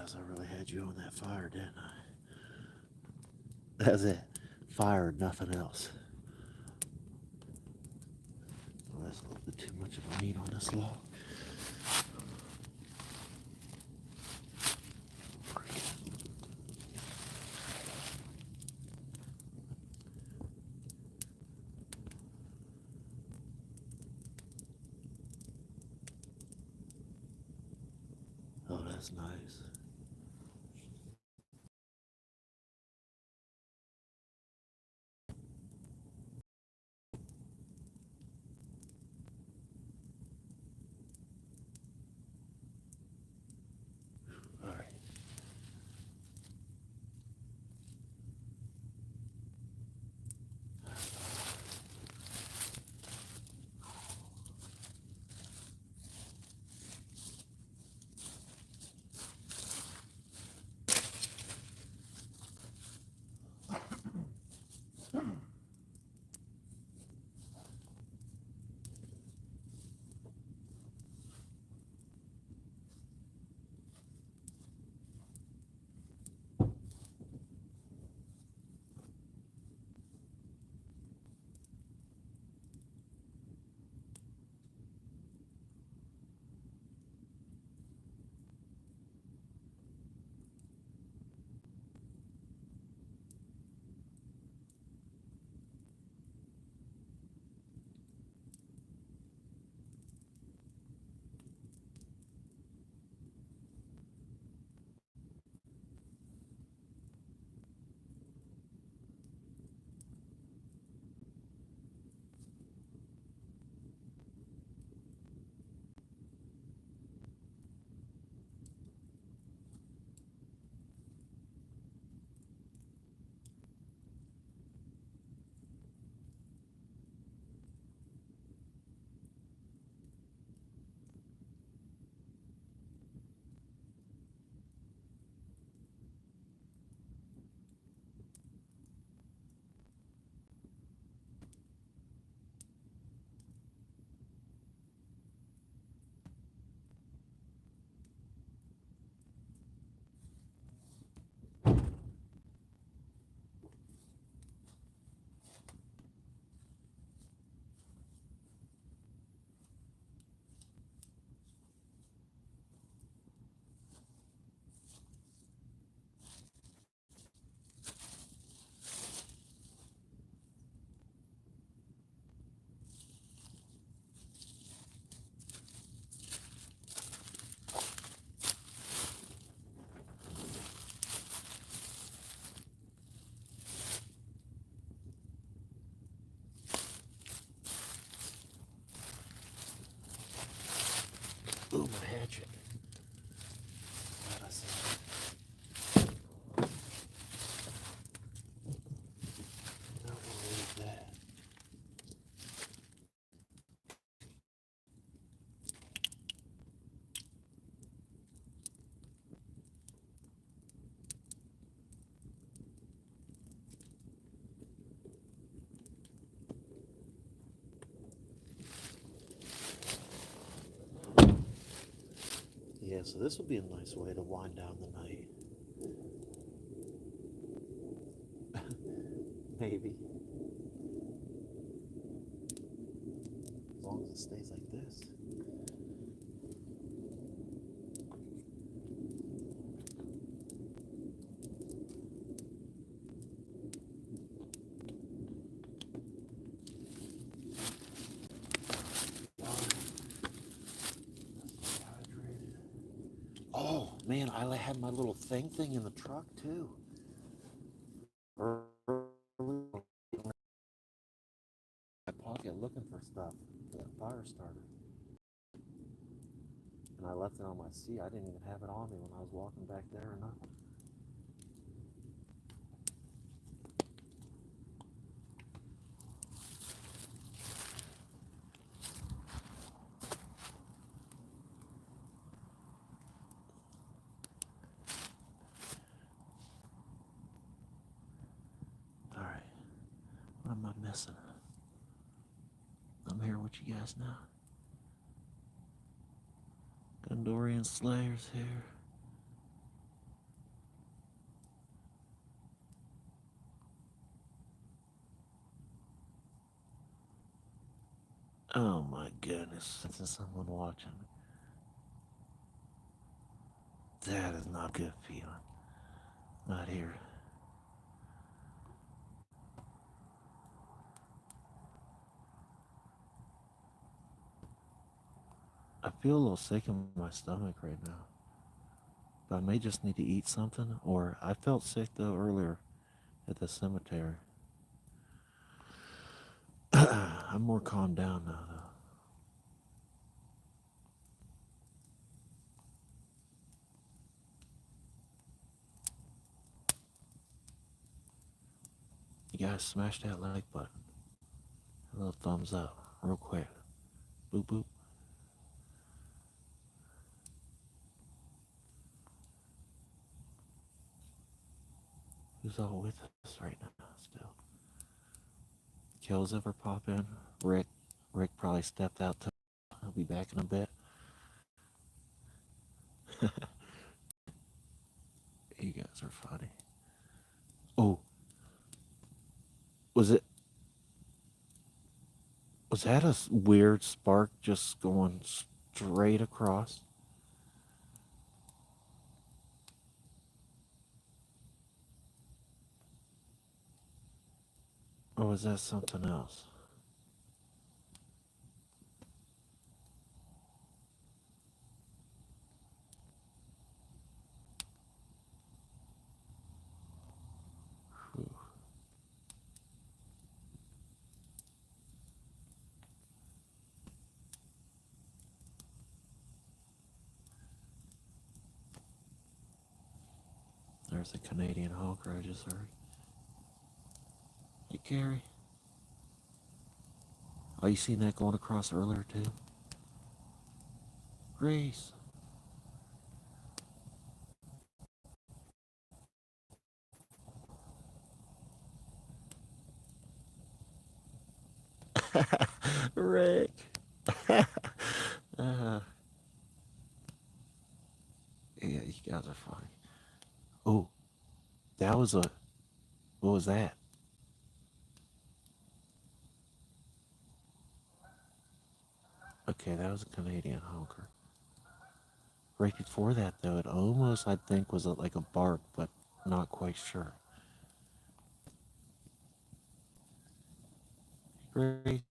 guess I really had you on that fire, didn't I? That's it. Fire, nothing else. Well, that's a little bit too much of a meat on this log. Oh, that's nice. All right. Ooh, my hatchet. Glad I saw it. Now we'll leave that. Yeah, so this would be a nice way to wind down the night. Maybe. As long as it stays like this. Oh, man, I had my little thing in the truck, too. Early in my pocket looking for stuff for that fire starter. And I left it on my seat. I didn't even have it on me when I was walking back there or nothing. All right. What am I missing? I'm here with you guys now. Gondorian Slayer's here. Oh my goodness, there's someone watching. That is not a good feeling. Not here. I feel a little sick in my stomach right now. But I may just need to eat something, or I felt sick though earlier at the cemetery. I'm more calmed down now though. You guys smash that like button. A little thumbs up, real quick. Boop boop. Who's all with us right now still? Kills ever pop in? Rick. Rick probably stepped out to. I'll be back in a bit. You guys are funny. Oh, was it? Was that a weird spark just going straight across? Or was that something else? Whew. There's a Canadian honker I just heard. Hey, Gary. Oh, you seen that going across earlier too? Grace. Rick. uh, yeah, you guys are funny. Oh, that was a. What was that? Okay, that was a Canadian honker. Right before that, though, it almost, I think, was like a bark, but not quite sure. Grace.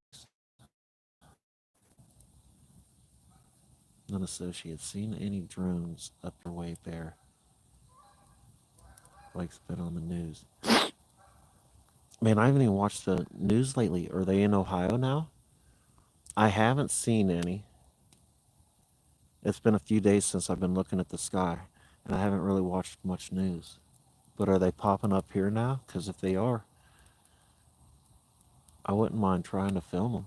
None associates seen any drones up your way, Bear, like it's been on the news. Man, I haven't even watched the news lately. Are they in Ohio now? I haven't seen any. It's been a few days since I've been looking at the sky, and I haven't really watched much news. But are they popping up here now? Because if they are, I wouldn't mind trying to film them.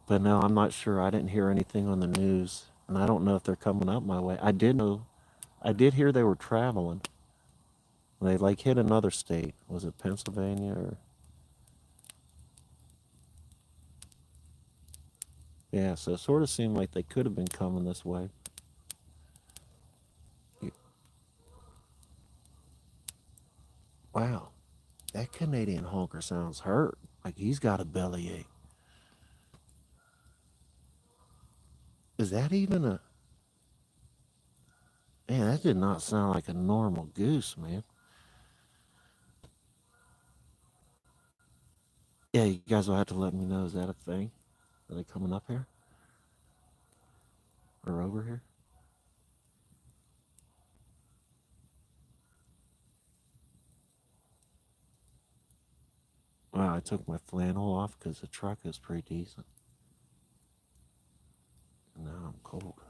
But no, I'm not sure. I didn't hear anything on the news, and I don't know if they're coming up my way. I did hear they were traveling. They like hit another state. Was it Pennsylvania or? Yeah, so it sort of seemed like they could have been coming this way. Wow, that Canadian honker sounds hurt. Like he's got a bellyache. Is that even a? Man, that did not sound like a normal goose, man. Yeah, you guys will have to let me know. Is that a thing? Are they coming up here or over here? Wow, I took my flannel off because the truck is pretty decent. And now I'm cold.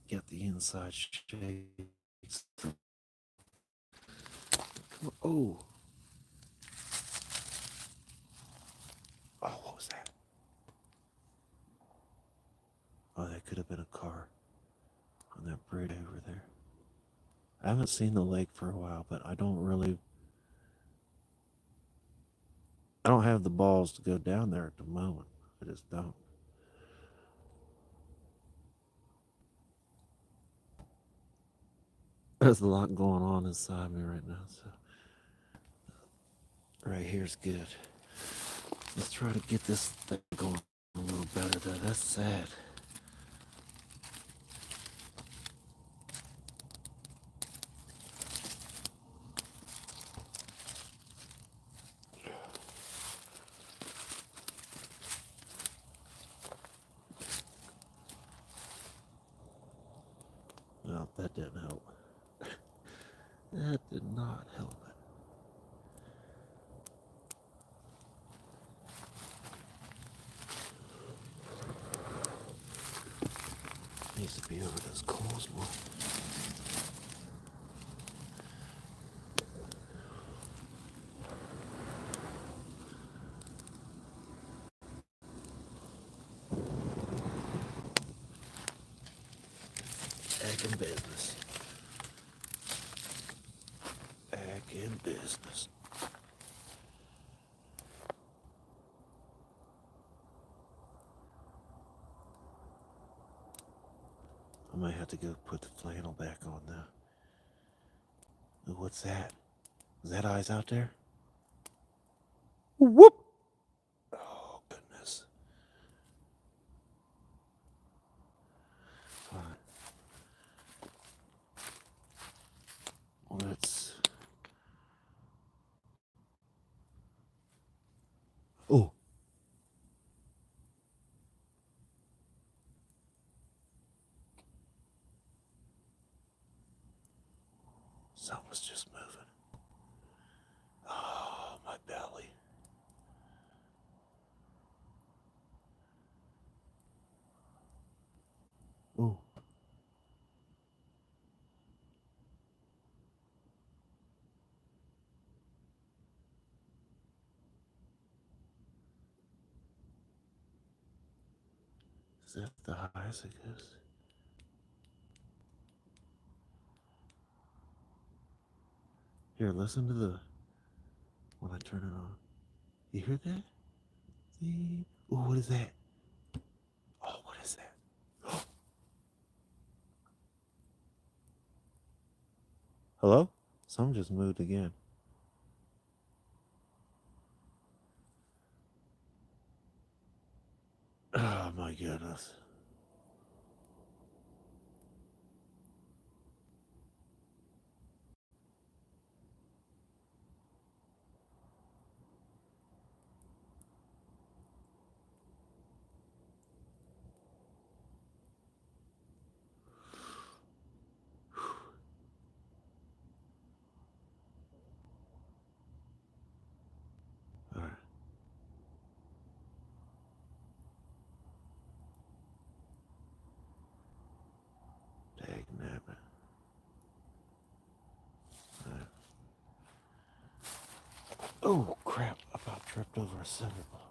Get the inside shakes. Oh, oh, what was that? Oh, that could have been a car on that bridge over there. I haven't seen the lake for a while, but I don't have the balls to go down there at the moment. I just don't. There's a lot going on inside me right now, so right here's good. Let's try to get this thing going a little better though. That's sad. Well, that didn't help. That did not help it. Needs to be over those coals more. Back in business. Back in business. I might have to go put the flannel back on now. Ooh, what's that? Is that eyes out there? Whoop! Oh, goodness. Fine. Let's... Oh! Something's just moving. Oh, my belly. Ooh. Is that the highest it goes? Here, listen to the... when I turn it on. You hear that? Ooh, what is that? Oh, what is that? Hello? Something just moved again. Oh my goodness. Alright. Dag nabbit. Alright. Oh crap, I about tripped over a cinder block.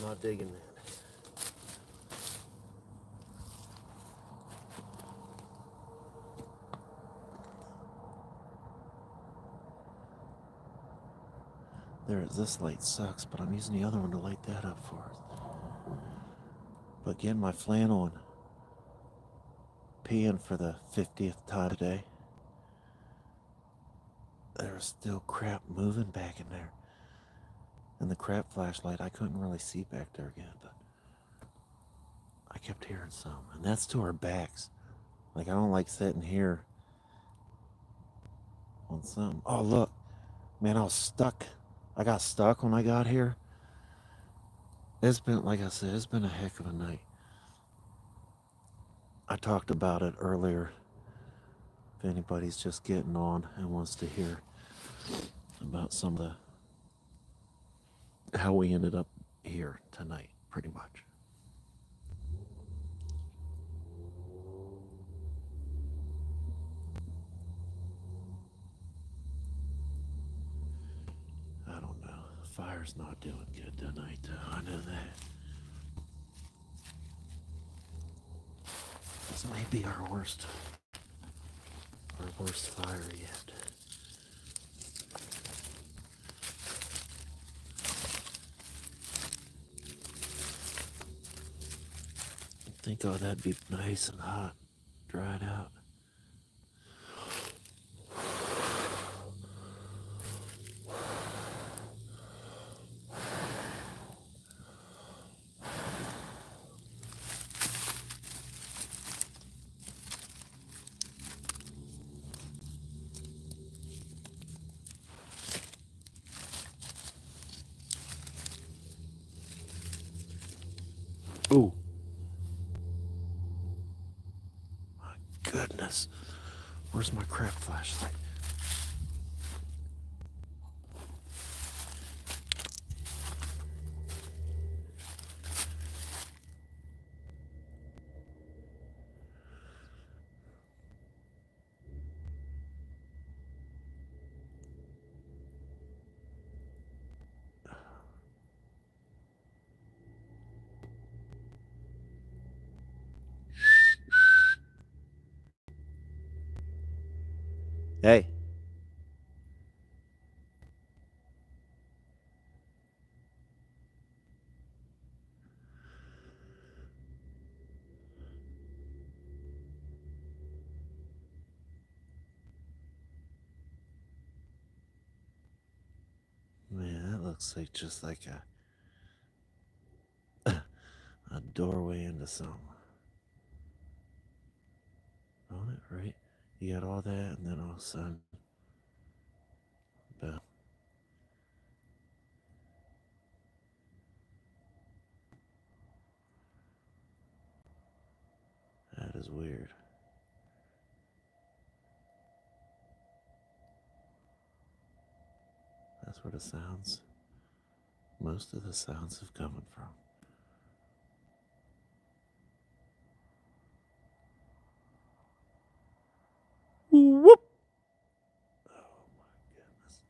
Not digging that. This light sucks, but I'm using the other one to light that up for us. But getting my flannel and peeing for the 50th time today, there's still crap moving back in there. And the crap flashlight, I couldn't really see back there again, but I kept hearing some. And that's to our backs. Like, I don't like sitting here on something. Oh, look. Man, I was stuck. I got stuck when I got here. It's been, like I said, it's been a heck of a night. I talked about it earlier. If anybody's just getting on and wants to hear about some of how we ended up here tonight, pretty much. I don't know. Fire's not doing good tonight, though. I know that. This may be our worst fire yet. Think, oh, that'd be nice and hot, dried out. Ooh. My goodness. Where's my crap flashlight? Hey. Man, that looks like just like a doorway into something. On it, right? You got all that, and then all of a sudden, boom. That is weird. That's where most of the sounds have come from. Whoop! Oh my goodness.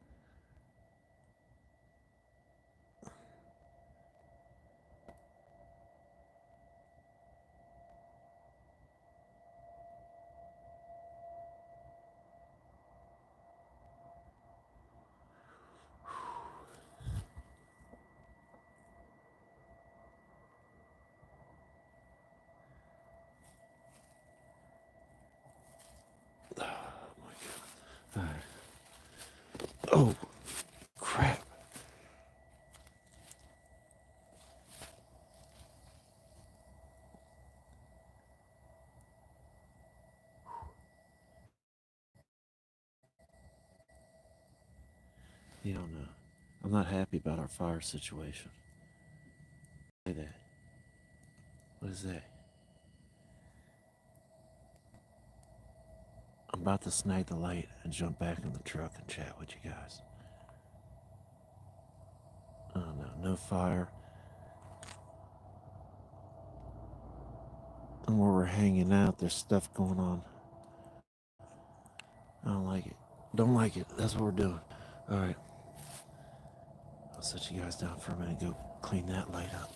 Oh my goodness. All right. Oh, crap. You don't know. I'm not happy about our fire situation. Say that. What is that? I'm about to snag the light and jump back in the truck and chat with you guys. Oh no, no fire. And where we're hanging out, there's stuff going on. I don't like it. Don't like it. That's what we're doing. All right. I'll set you guys down for a minute. Go clean that light up.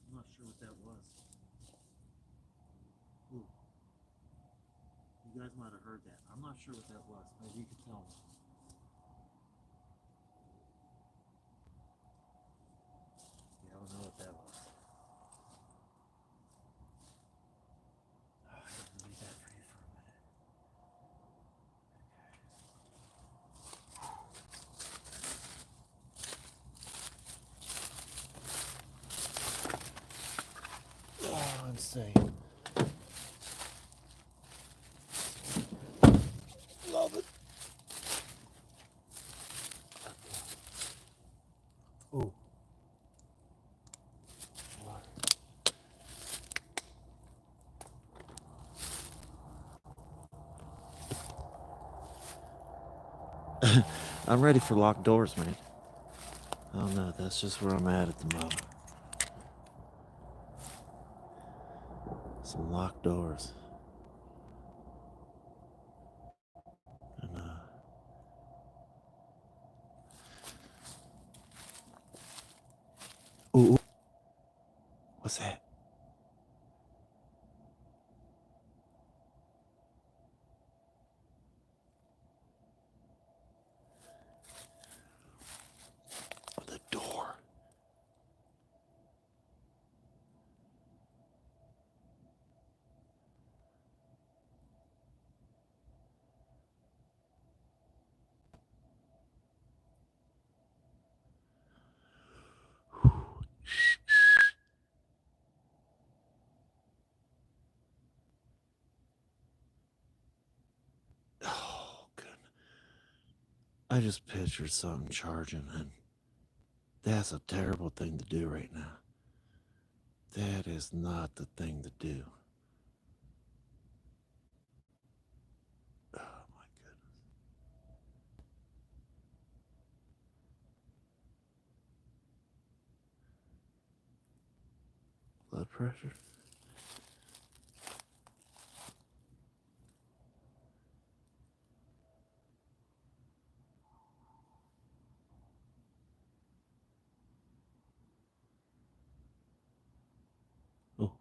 I'm not sure what that was. Ooh. You guys might have heard that. I'm not sure what that was. Maybe you could tell me. Yeah, I don't know what that was. I can leave that for you for a minute. Oh, insane. Love it. Ooh. I'm ready for locked doors, man. I don't know. That's just where I'm at the moment. Some locked doors. And, ooh. What's that? Oh, the door. Oh, goodness. I just pictured something charging, and that's a terrible thing to do right now. That is not the thing to do. Oh, my goodness. Blood pressure? Oh.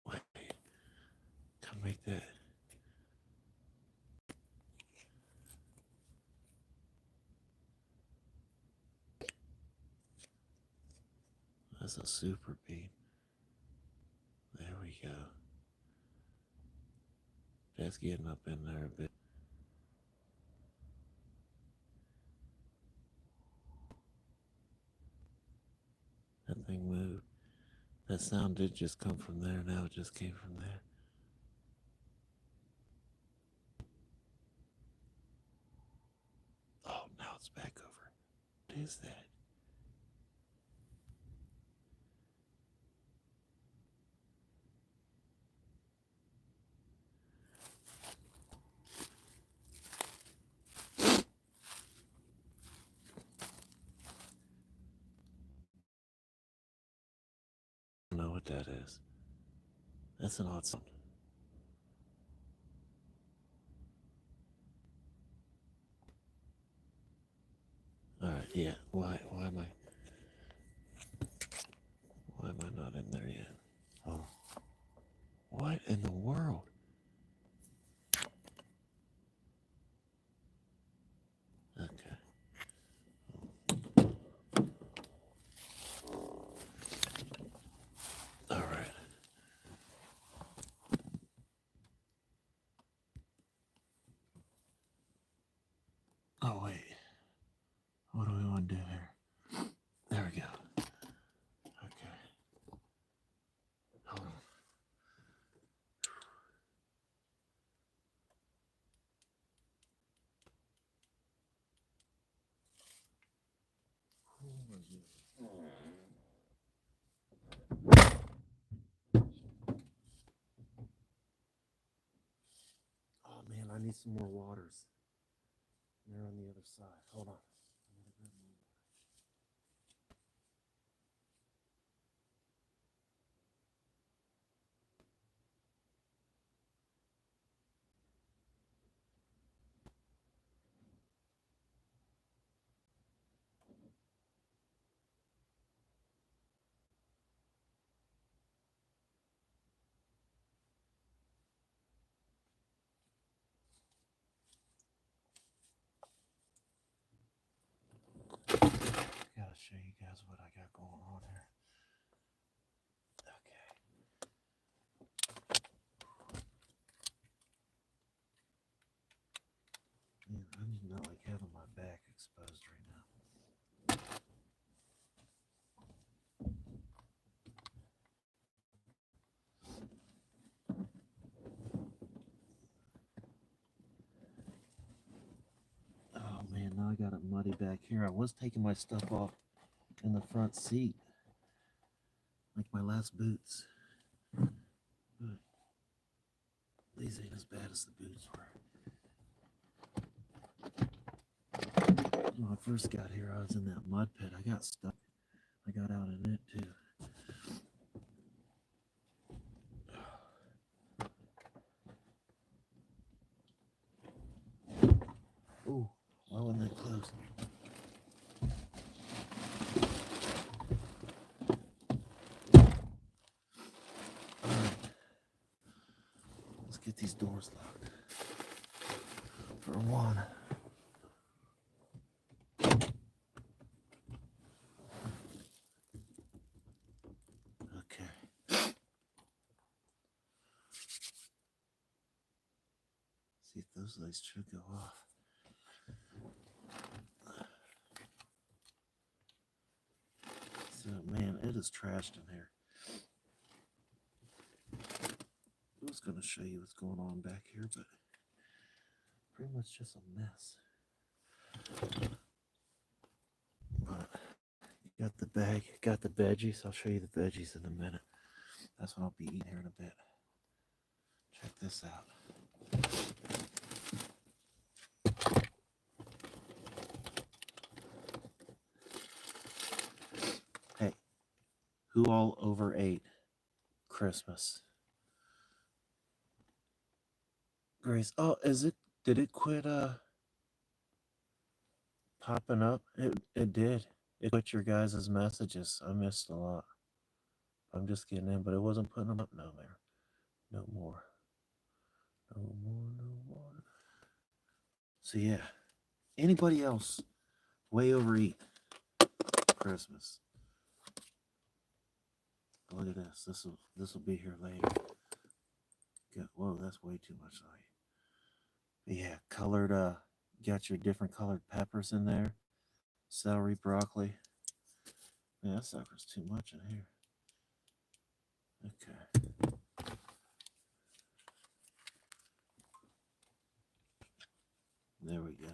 Wait. Come make that. That's a super beat. There we go. That's getting up in there a bit. That thing moved. That sound did just come from there. Now it just came from there. is that? I don't know what that is. That's an odd sound. All right, yeah. Why am I not in there yet? Oh, what in the world? Okay. All right. Oh wait. What do we want to do here? There we go. Okay. Hold on. Oh man, I need some more waters. They're on the other side. Hold on. I gotta show you guys what I got going on here. Okay. Man, I do not like having my back exposed right now. Oh man, now I got it muddy back here. I was taking my stuff off in the front seat, like my last boots. But these ain't as bad as the boots were. When I first got here, I was in that mud pit. I got stuck. I got out in it too. Ooh, why wasn't that close? Alright. Let's get these doors locked. For one. Okay. See if those lights should go off. So, man, it is trashed in here. I was going to show you what's going on back here, but pretty much just a mess. But got the bag, got the veggies. I'll show you the veggies in a minute. That's what I'll be eating here in a bit. Check this out. Hey, who all over ate Christmas? Grace, oh, did it quit popping up? It did. It quit your guys' messages. I missed a lot. I'm just getting in, but it wasn't putting them up no more. No more. No more, no more. So yeah. Anybody else way overeat Christmas? Look at this. This will be here later. Whoa, that's way too much light. But yeah, colored got your different colored peppers in there. Celery, broccoli. Man, that sucker's too much in here. Okay. There we go.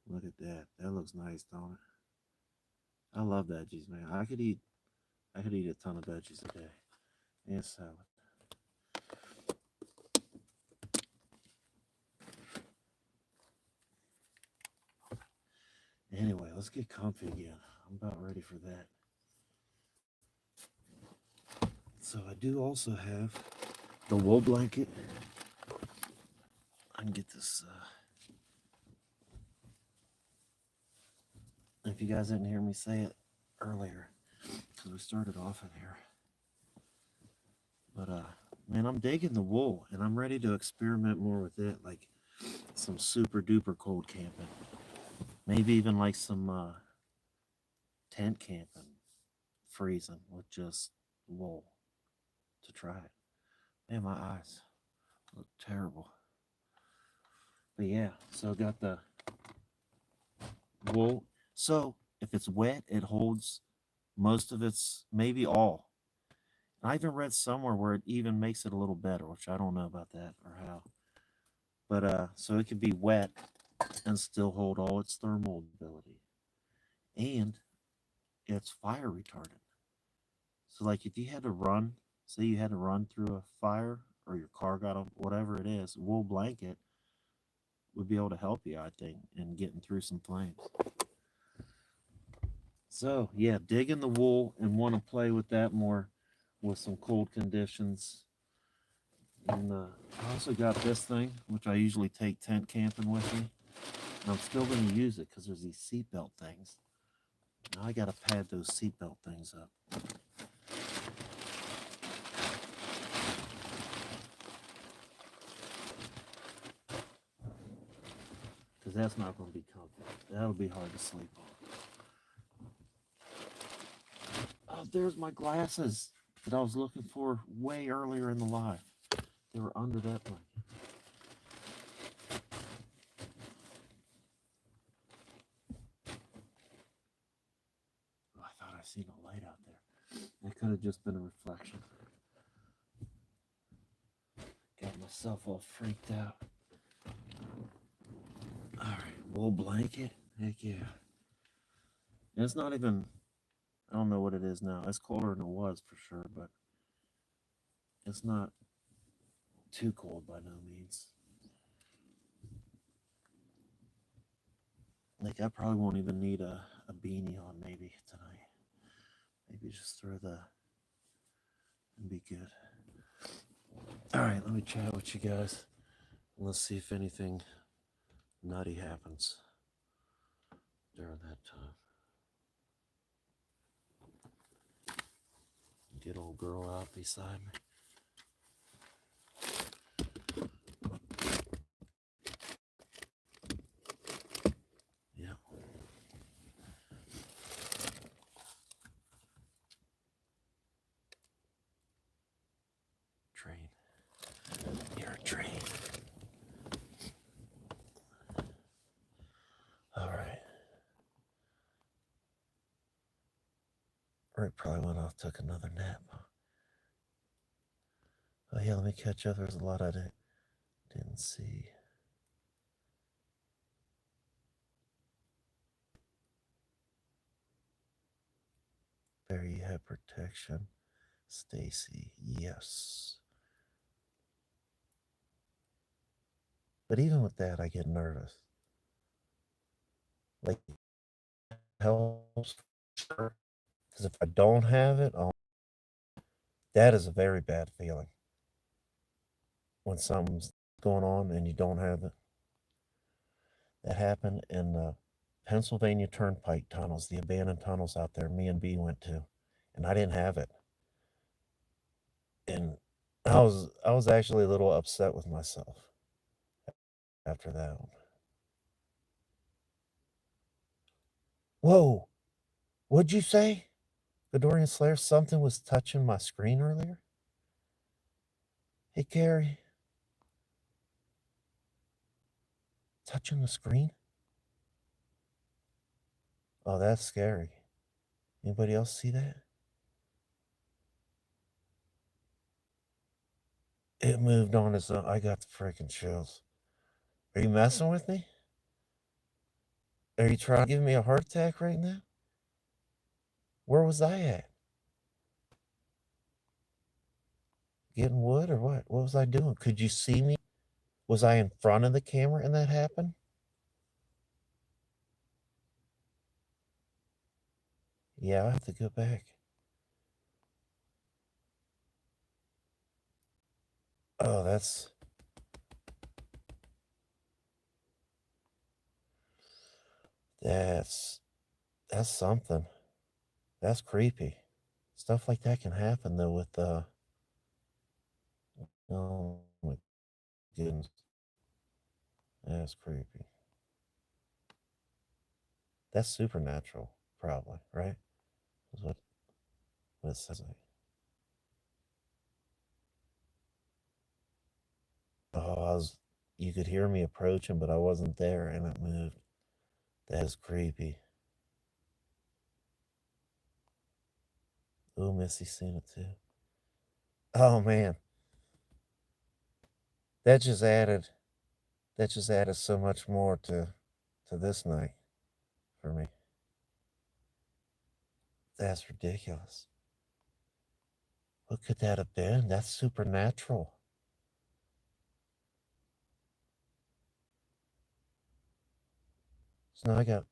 Look at that. that. That looks nice, don't it? I love veggies, man. I could eat a ton of veggies a day and salad. Anyway, let's get comfy again. I'm about ready for that. So I do also have the wool blanket. I can get this. If you guys didn't hear me say it earlier, because we started off in here, but man, I'm digging the wool, and I'm ready to experiment more with it, like some super duper cold camping, maybe even like some tent camping, freezing with just wool to try it. Man, my eyes look terrible. But yeah, so I got the wool. So if it's wet, it holds most of its, maybe all. And I even read somewhere where it even makes it a little better, which I don't know about that or how. But so it can be wet and still hold all its thermal ability. And it's fire retardant. So like if you had to run, say you had to run through a fire or your car got a whatever it is, wool blanket would be able to help you, I think, in getting through some flames. So yeah, dig in the wool and want to play with that more with some cold conditions. And I also got this thing, which I usually take tent camping with me. And I'm still going to use it because there's these seatbelt things. Now I got to pad those seatbelt things up. Because that's not going to be comfy. That'll be hard to sleep on. Oh, there's my glasses that I was looking for way earlier in the live. They were under that blanket. Oh, I thought I seen a light out there. It could have just been a reflection. Got myself all freaked out. All right, wool blanket. Heck yeah. And it's not even, I don't know what it is now. It's colder than it was for sure, but it's not too cold by no means. Like, I probably won't even need a beanie on maybe tonight. Maybe just throw the, and be good. All right, let me chat with you guys. Let's see if anything nutty happens during that time. Get old girl out beside me. Yeah. Train. You're a train. All right. Rick probably went off, took another nap. Oh yeah, let me catch up. There's a lot I didn't see. Barry, you have protection. Stacy, yes. But even with that, I get nervous. Like, helps because if I don't have it, that is a very bad feeling. When something's going on and you don't have it. That happened in the Pennsylvania Turnpike tunnels, the abandoned tunnels out there. Me and B went to, and I didn't have it, and I was actually a little upset with myself after that one. Whoa, what'd you say? Fedorian Slayer, something was touching my screen earlier? Hey, Carrie. Touching the screen? Oh, that's scary. Anybody else see that? It moved on its own. I got the freaking chills. Are you messing with me? Are you trying to give me a heart attack right now? Where was I at? Getting wood or what? What was I doing? Could you see me? Was I in front of the camera and that happened? Yeah, I have to go back. Oh, that's that's something. That's creepy. Stuff like that can happen though with oh my goodness. That's creepy. That's supernatural, probably, right? Is what it says like. Oh, you could hear me approaching, but I wasn't there and it moved. That is creepy. Ooh, Missy's seen it too. Oh man. That just added that just added so much more to this night for me. That's ridiculous. What could that have been? That's supernatural. So now I got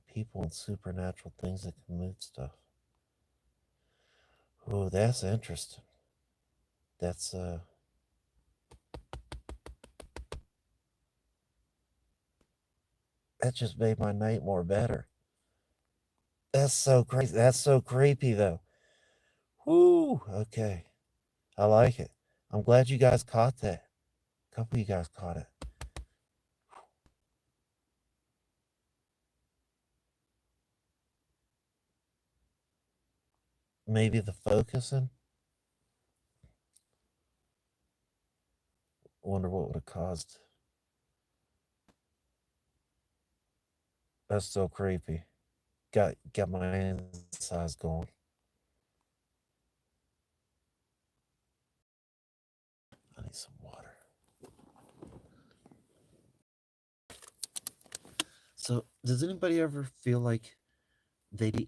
people and supernatural things that can move stuff. Oh, that's interesting. That's that just made my night more better. That's so crazy. That's so creepy though. Whoo. Okay. I like it. I'm glad you guys caught that. A couple of you guys caught it. Maybe the focusing. Wonder what would have caused. That's so creepy. Got my insides going. I need some water. So, does anybody ever feel like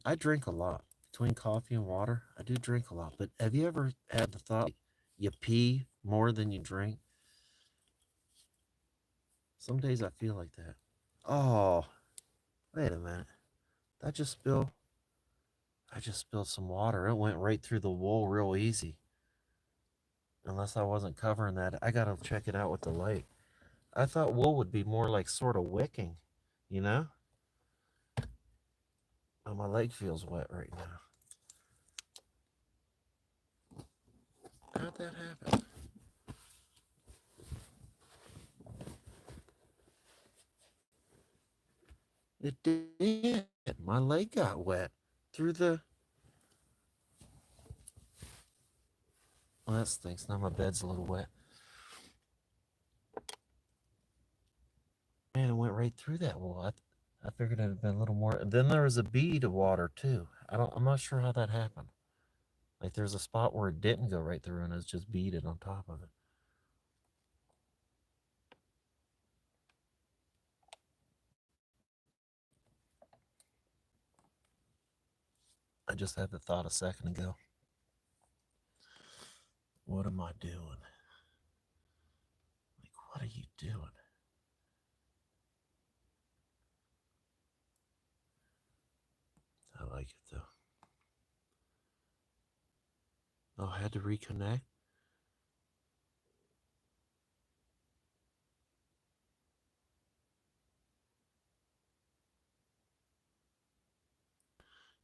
I drink a lot between coffee and water? I do drink a lot, but have you ever had the thought like, you pee more than you drink? Some days I feel like that. Oh, wait a minute. I just spilled. I just spilled some water. It went right through the wool real easy. Unless I wasn't covering that, I gotta check it out with the light. I thought wool would be more like sort of wicking, you know? Oh, my leg feels wet right now. How'd that happen? It did. My leg got wet through the. Oh, that stinks. Now my bed's a little wet. Man, it went right through that wool. I figured it'd been a little more. Then there was a bead of water too. I'm not sure how that happened. Like there's a spot where it didn't go right through and it's just beaded on top of it. I just had the thought a second ago. What am I doing? Like, what are you doing? I like it though. Oh, I had to reconnect.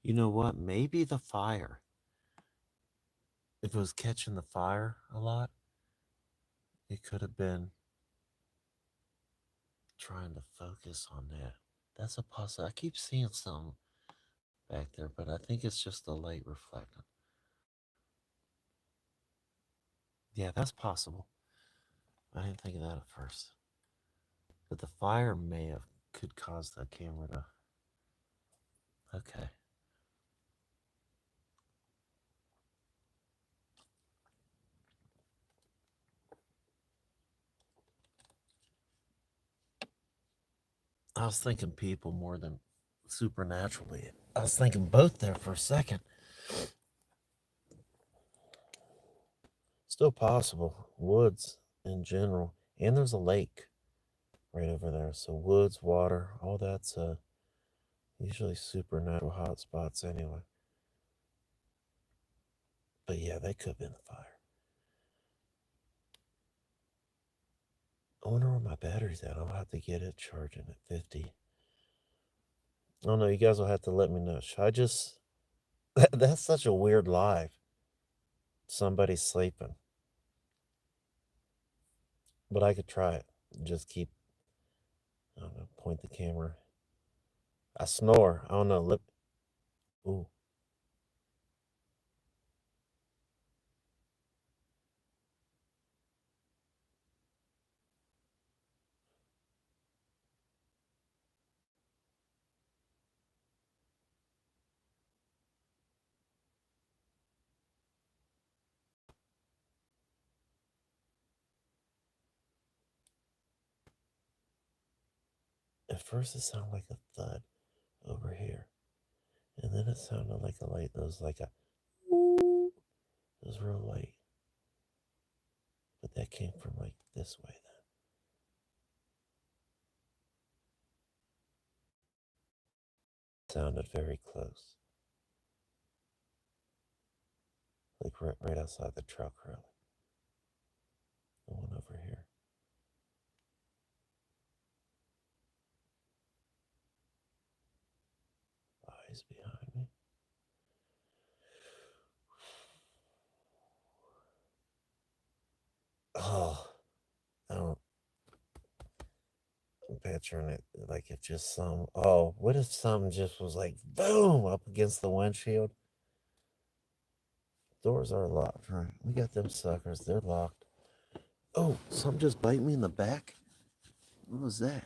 You know what? Maybe the fire. If it was catching the fire a lot, it could have been trying to focus on that. That's a possibility. I keep seeing some back there, but I think it's just the light reflecting. Yeah, that's possible. I didn't think of that at first. But the fire may have could cause the camera to. Okay. I was thinking people more than supernaturally. I was thinking both there for a second. Still possible. Woods in general. And there's a lake right over there. So woods, water, all that's usually supernatural hot spots anyway. But yeah, they could have been a fire. I wonder where my battery's at. I'll have to get it charging at 50. I don't know. You guys will have to let me know. Should I just. That's such a weird live. Somebody's sleeping. But I could try it. Just keep. I don't know. Point the camera. I snore. I don't know. Ooh. At first, it sounded like a thud over here. And then it sounded like a light. It was like a. Ooh. It was real light. But that came from like this way then. Sounded very close. Like right outside the truck, really. The one over here. Eyes behind me. Oh, I don't. I'm picturing it like if just some. Oh, what if something just was like boom up against the windshield? Doors are locked, right? We got them suckers. They're locked. Oh, something just bite me in the back. What was that?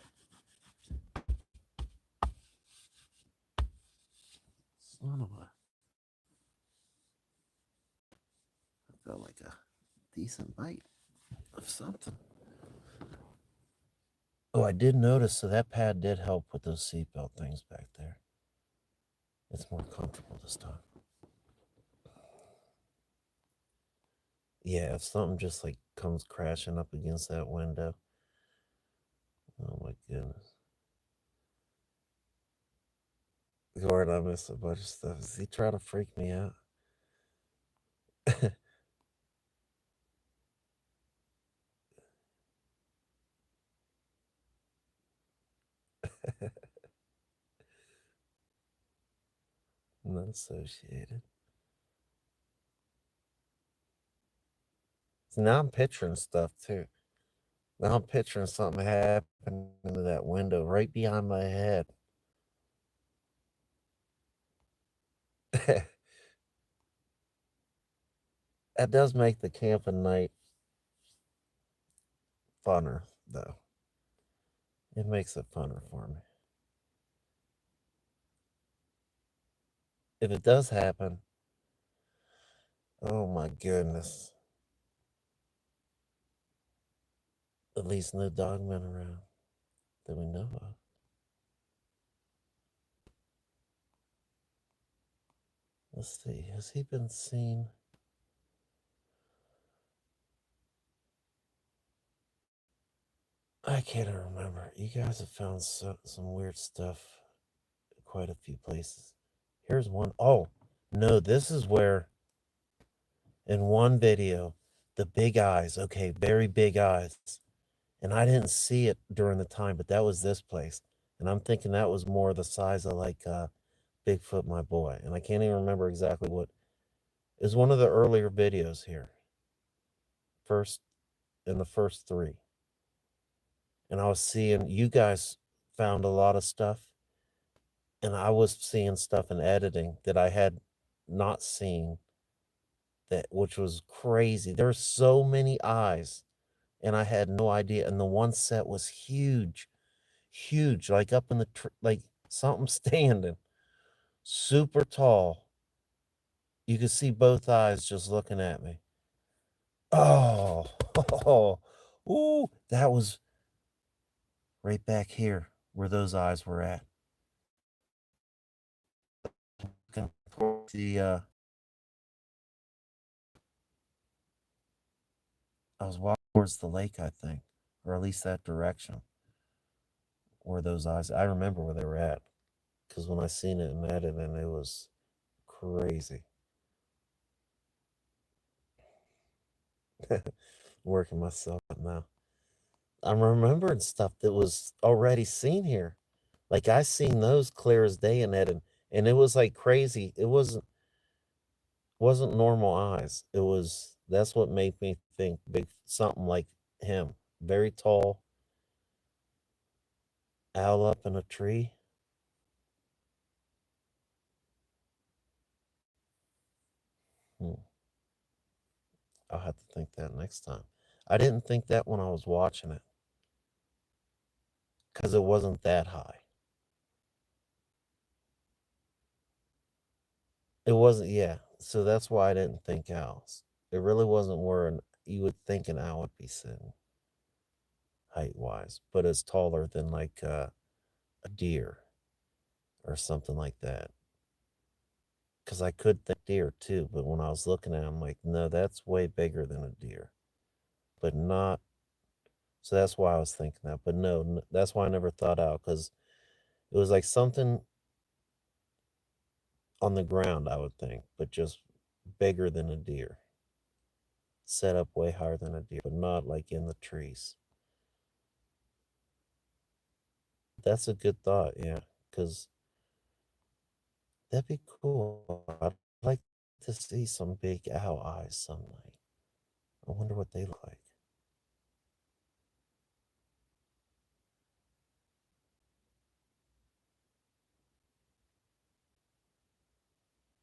Son of a. I felt like a decent bite of something. Oh, I did notice. So that pad did help with those seatbelt things back there. It's more comfortable this time. Yeah, if something just like comes crashing up against that window. Oh my goodness. Gordon, I missed a bunch of stuff. Is he trying to freak me out? Not associated. So now I'm picturing stuff too. Now I'm picturing something happening to that window right behind my head. That does make the camping night funner, though. It makes it funner for me. If it does happen, oh my goodness. At least no dogmen around that we know of. Let's see. Has he been seen? I can't remember. You guys have found some weird stuff quite a few places. Here's one. Oh, no, this is where in one video, the big eyes, okay, very big eyes. And I didn't see it during the time, but that was this place. And I'm thinking that was more the size of like Bigfoot, my boy. And I can't even remember exactly what. It was one of the earlier videos here. First, in the first three. And I was seeing you guys found a lot of stuff. And I was seeing stuff in editing that I had not seen, that which was crazy. There's so many eyes, and I had no idea. And the one set was huge, huge, like up in the like something standing, super tall. You could see both eyes just looking at me. Oh, oh, ooh, that was right back here. where those eyes were at. Looking toward I was walking towards the lake, I think, or at least that direction where those eyes. I remember where they were at because when I seen it in editing, it was crazy. Working myself up now. I'm remembering stuff that was already seen here. Like I seen those clear as day in editing, and it was like crazy. It wasn't normal eyes. It was that's what made me think big something like him. Very tall, owl up in a tree. Hmm. I'll have to think that next time. I didn't think that when I was watching it because it wasn't that high. It wasn't, yeah. So that's why I didn't think owls. It really wasn't where you would think an owl would be sitting height wise, but it's taller than like a deer or something like that. Because I could think deer too, but when I was looking at it, I'm like, no, that's way bigger than a deer, but not. So that's why I was thinking that. But no, that's why I never thought out because it was like something on the ground, I would think, but just bigger than a deer, set up way higher than a deer, but not like in the trees. That's a good thought, yeah, because that'd be cool. I'd like to see some big owl eyes some night. I wonder what they look like.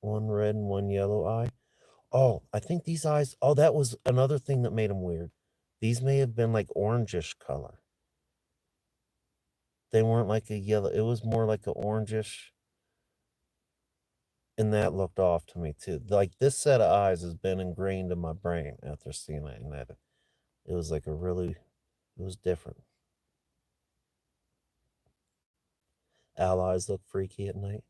One red and one yellow eye. Oh, I think these eyes. Oh, that was another thing that made them weird. These may have been like orangish color. They weren't like a yellow. It was more like a orangish, and that looked off to me too. Like this set of eyes has been ingrained in my brain after seeing it, and that it was like a really, it was different. Owl eyes look freaky at night.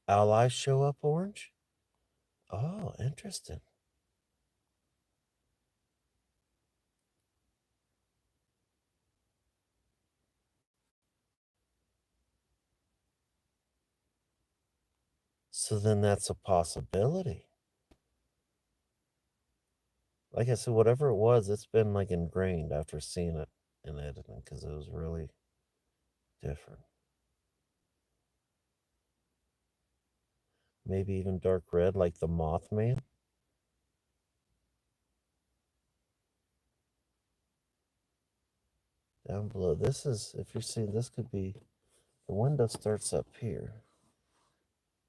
Owl eyes show up orange. Oh, interesting. So then that's a possibility. Like I said, whatever it was, it's been like ingrained after seeing it in editing because it was really different. Maybe even dark red, like the Mothman down below. This is, if you're seeing, this could be the window starts up here.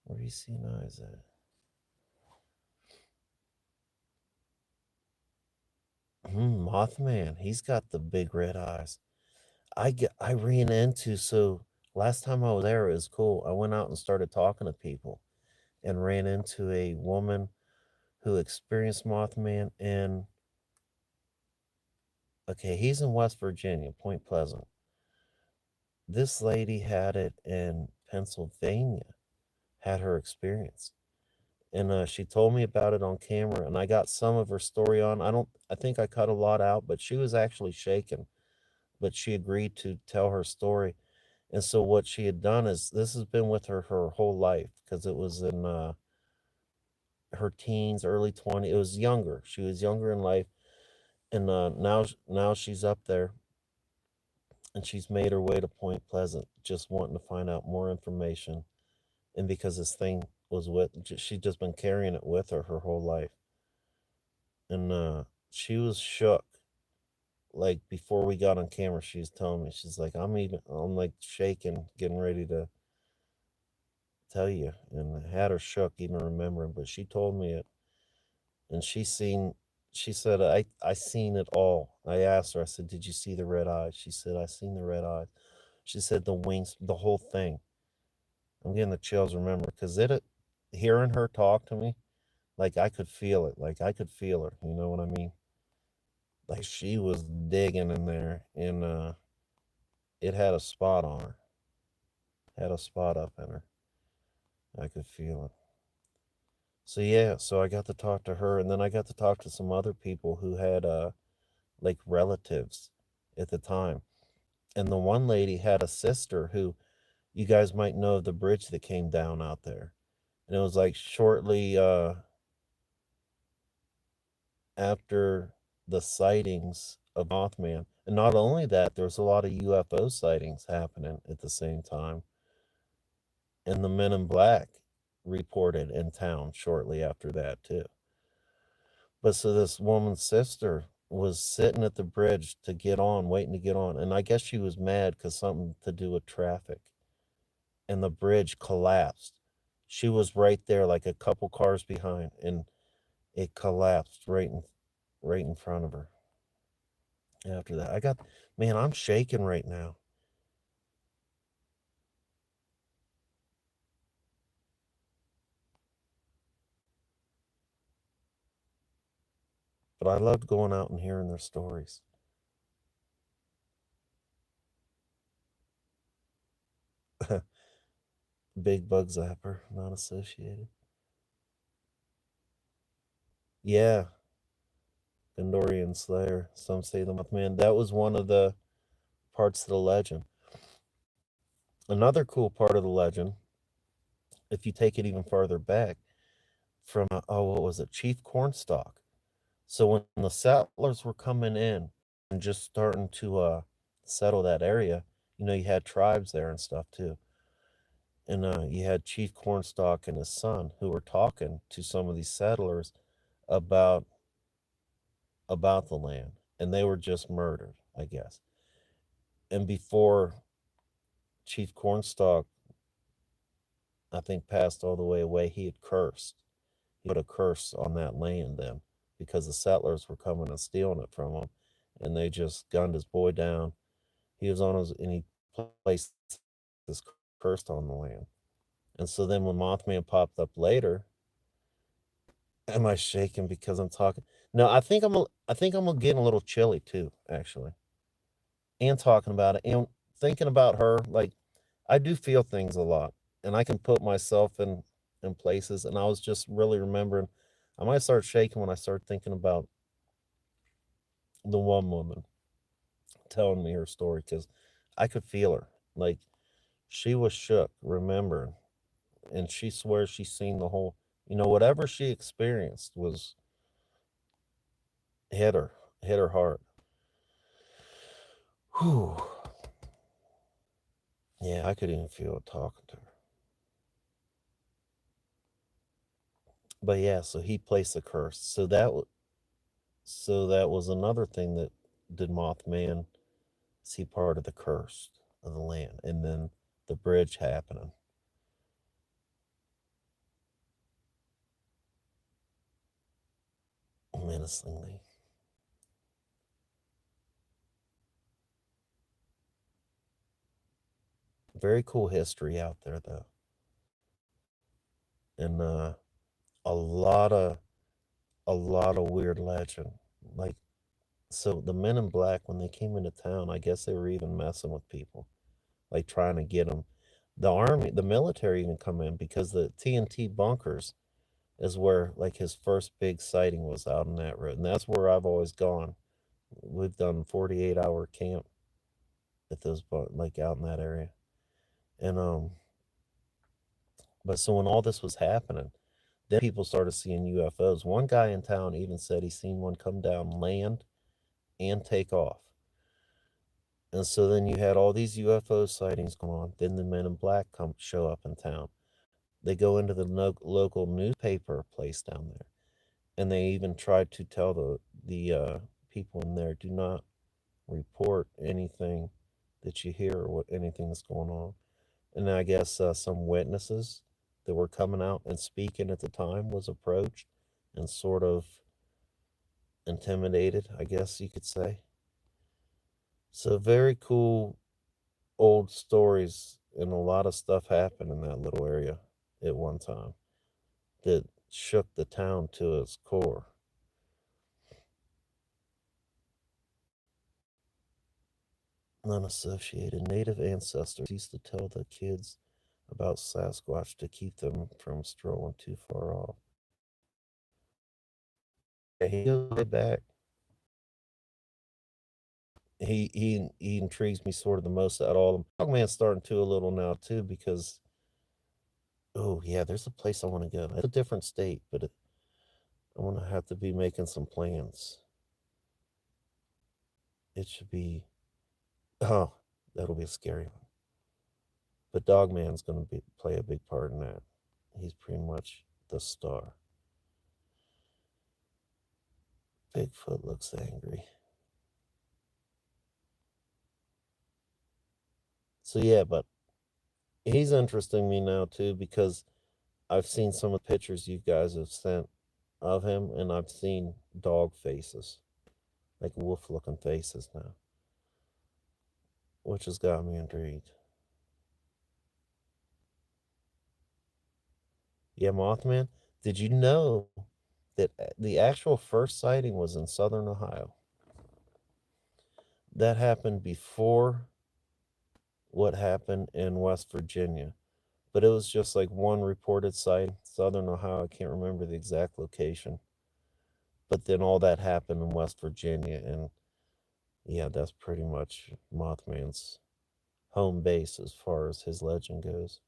Where do you see eyes at? Mothman. He's got the big red eyes. I ran into so last time I was there it was cool. I went out and started talking to people and ran into a woman who experienced Mothman in okay, he's in West Virginia, Point Pleasant. This lady had it in Pennsylvania, had her experience. And she told me about it on camera, and I got some of her story on. I think I cut a lot out, but she was actually shaken. But she agreed to tell her story. And so what she had done is this has been with her whole life because it was in her teens, early 20s. It was younger. She was younger in life, and now she's up there and she's made her way to Point Pleasant, just wanting to find out more information. And because this thing was with, she'd just been carrying it with her whole life, and she was shook. Like before we got on camera, she was telling me, she's like, I'm like shaking, getting ready to tell you, and had her shook even remembering. But she told me it, and She said, I seen it all. I asked her, I said, did you see the red eyes? She said, I seen the red eyes. She said the wings, the whole thing. I'm getting the chills, remember, because hearing her talk to me, like I could feel it. Like I could feel her. You know what I mean? Like she was digging in there, and it had a spot on her. Had a spot up in her. I could feel it. So yeah, so I got to talk to her, and then I got to talk to some other people who had like relatives at the time. And the one lady had a sister who you guys might know of the bridge that came down out there. And it was like shortly after the sightings of Mothman. And not only that, there was a lot of UFO sightings happening at the same time. And the Men in Black reported in town shortly after that, too. But so this woman's sister was sitting at the bridge to get on, waiting to get on. And I guess she was mad because something to do with traffic. And the bridge collapsed. She was right there, like a couple cars behind, and it collapsed right in front of her. After that, man, I'm shaking right now. But I loved going out and hearing their stories. Big bug zapper, not associated. Yeah, Gondorian Slayer. Some say the Mothman. That was one of the parts of the legend. Another cool part of the legend, if you take it even farther back, from what was it, Chief Cornstalk. So when the settlers were coming in and just starting to settle that area, you had tribes there and stuff too. And you had Chief Cornstalk and his son who were talking to some of these settlers about the land, and they were just murdered, I guess. And before Chief Cornstalk, I think, passed all the way away, he had cursed. He put a curse on that land then because the settlers were coming and stealing it from him, and they just gunned his boy down. He was on his, and he placed this curse on the land. And so then when Mothman popped up later, am I shaking because I'm talking? No, I think I'm getting a little chilly too, actually. And talking about it and thinking about her, like I do feel things a lot, and I can put myself in places. And I was just really remembering, I might start shaking when I start thinking about the one woman telling me her story because I could feel her, like she was shook, remembering, and she swears she's seen the whole, whatever she experienced was hit her, hit her heart. Whew. Yeah, I could even feel it talking to her. But yeah, so he placed a curse. So that was another thing that did Mothman see part of the curse of the land, and then the bridge happening menacingly. Very cool history out there though, and a lot of a lot of weird legend. Like, so the Men in Black, when they came into town, I guess they were even messing with people, like trying to get them. The army, the military even come in because the TNT bunkers is where like his first big sighting was out on that road, and that's where I've always gone. We've done 48-hour camp at those like out in that area, and but so when all this was happening, then people started seeing UFOs. One guy in town even said he seen one come down, land, and take off. And so then you had all these UFO sightings going on. Then the Men in Black come show up in town. They go into the local newspaper place down there, and they even tried to tell the people in there, do not report anything that you hear or anything that's going on. And I guess some witnesses that were coming out and speaking at the time was approached and sort of intimidated, I guess you could say. So very cool old stories And a lot of stuff happened in that little area at one time that shook the town to its core. Unassociated Native ancestors used to tell the kids about Sasquatch to keep them from strolling too far off. Yeah, he goes way back. He intrigues me sort of the most out of all of them. Dogman's starting to a little now too because oh yeah, there's a place I want to go. It's a different state, but I'm gonna have to be making some plans. It should be oh, that'll be a scary one. But Dogman's gonna play a big part in that. He's pretty much the star. Bigfoot looks angry. So yeah, but he's interesting me now too because I've seen some of the pictures you guys have sent of him, and I've seen dog faces, like wolf looking faces now, which has got me intrigued. Yeah, Mothman, did you know that the actual first sighting was in southern Ohio? That happened before what happened in West Virginia, but it was just like one reported sighting, southern Ohio. I can't remember the exact location, but then all that happened in West Virginia, and yeah, that's pretty much Mothman's home base as far as his legend goes.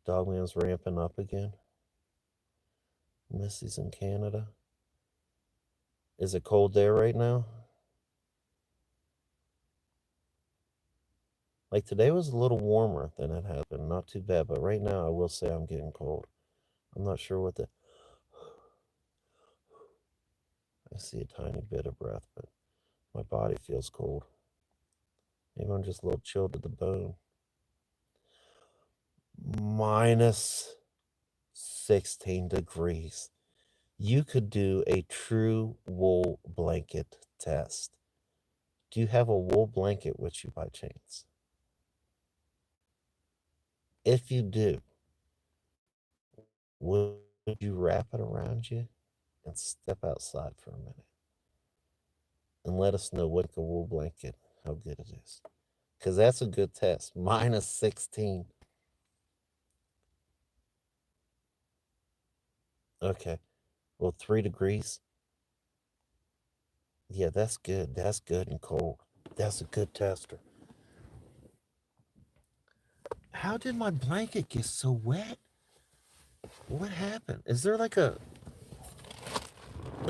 Dogman's ramping up again. Missy's in Canada. Is it cold there right now? Like today was a little warmer than it has been. Not too bad, but right now I will say I'm getting cold. I'm not sure what the. I see a tiny bit of breath, but my body feels cold. Maybe I'm just a little chilled to the bone. Minus 16 degrees. You could do a true wool blanket test. Do you have a wool blanket with you by chance? If you do, would you wrap it around you and step outside for a minute and let us know what a wool blanket, how good it is? Because that's a good test. Minus 16. Okay. Well, 3 degrees. Yeah, that's good. That's good and cold. That's a good tester. How did my blanket get so wet? What happened? Is there like a.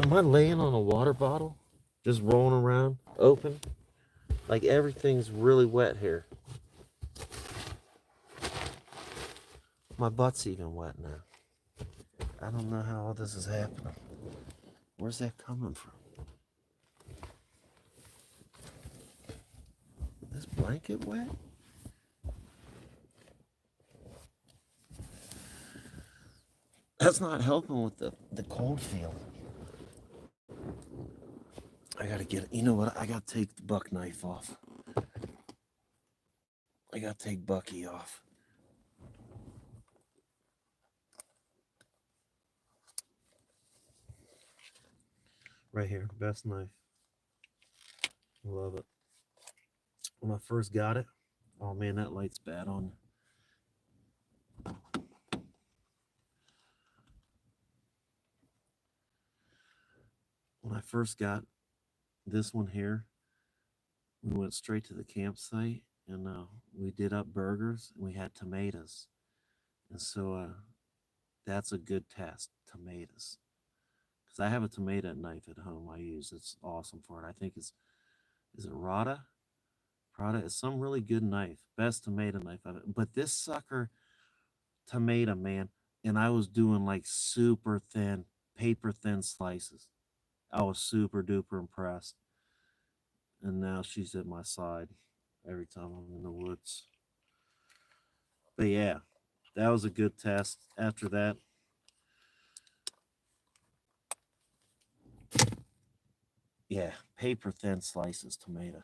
Am I laying on a water bottle? Just rolling around, open? Like everything's really wet here. My butt's even wet now. I don't know how all this is happening. Where's that coming from? This blanket wet? That's not helping with the cold feeling. I gotta get it. You know what? I gotta take the buck knife off. I gotta take Bucky off. Right here, best knife. Love it. When I first got it, oh man, that light's bad on. When I first got this one here, we went straight to the campsite and we did up burgers and we had tomatoes. And so that's a good test, tomatoes. Because I have a tomato knife at home I use. It's awesome for it. I think is it Rada? Prada is some really good knife. Best tomato knife I've. But this sucker tomato, man, and I was doing like super thin, paper thin slices. I was super duper impressed. And now she's at my side every time I'm in the woods. But yeah, that was a good test. After that, yeah, paper thin slices tomato.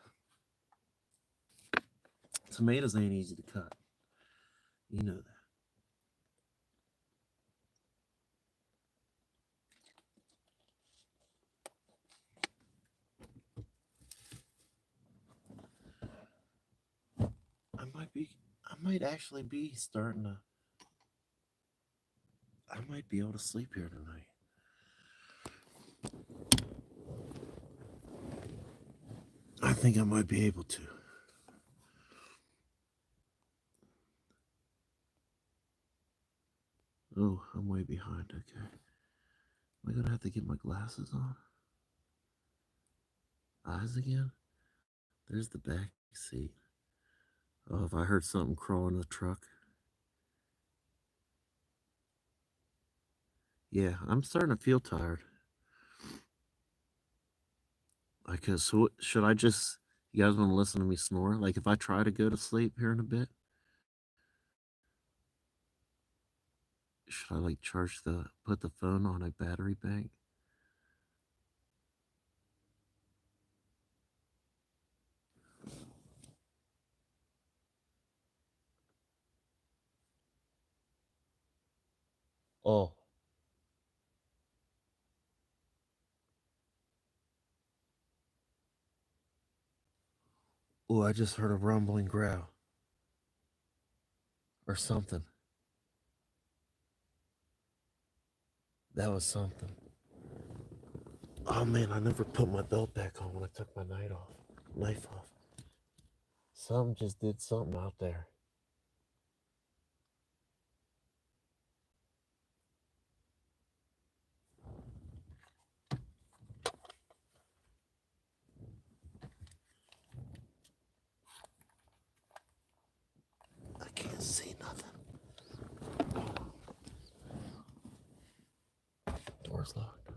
tomatoes ain't easy to cut. You know that. I might actually be starting to, I might be able to sleep here tonight. I think I might be able to. Oh, I'm way behind. Okay. Am I going to have to get my glasses on? Eyes again? There's the back seat. Oh, if I heard something crawl in the truck. Yeah, I'm starting to feel tired. Like, so should I just, you guys want to listen to me snore? Like, if I try to go to sleep here in a bit, should I like put the phone on a battery bank? Oh. Oh, I just heard a rumbling growl. Or something. That was something. Oh man, I never put my belt back on when I took my knife off. Something just did something out there. I can't see nothing. Door's locked.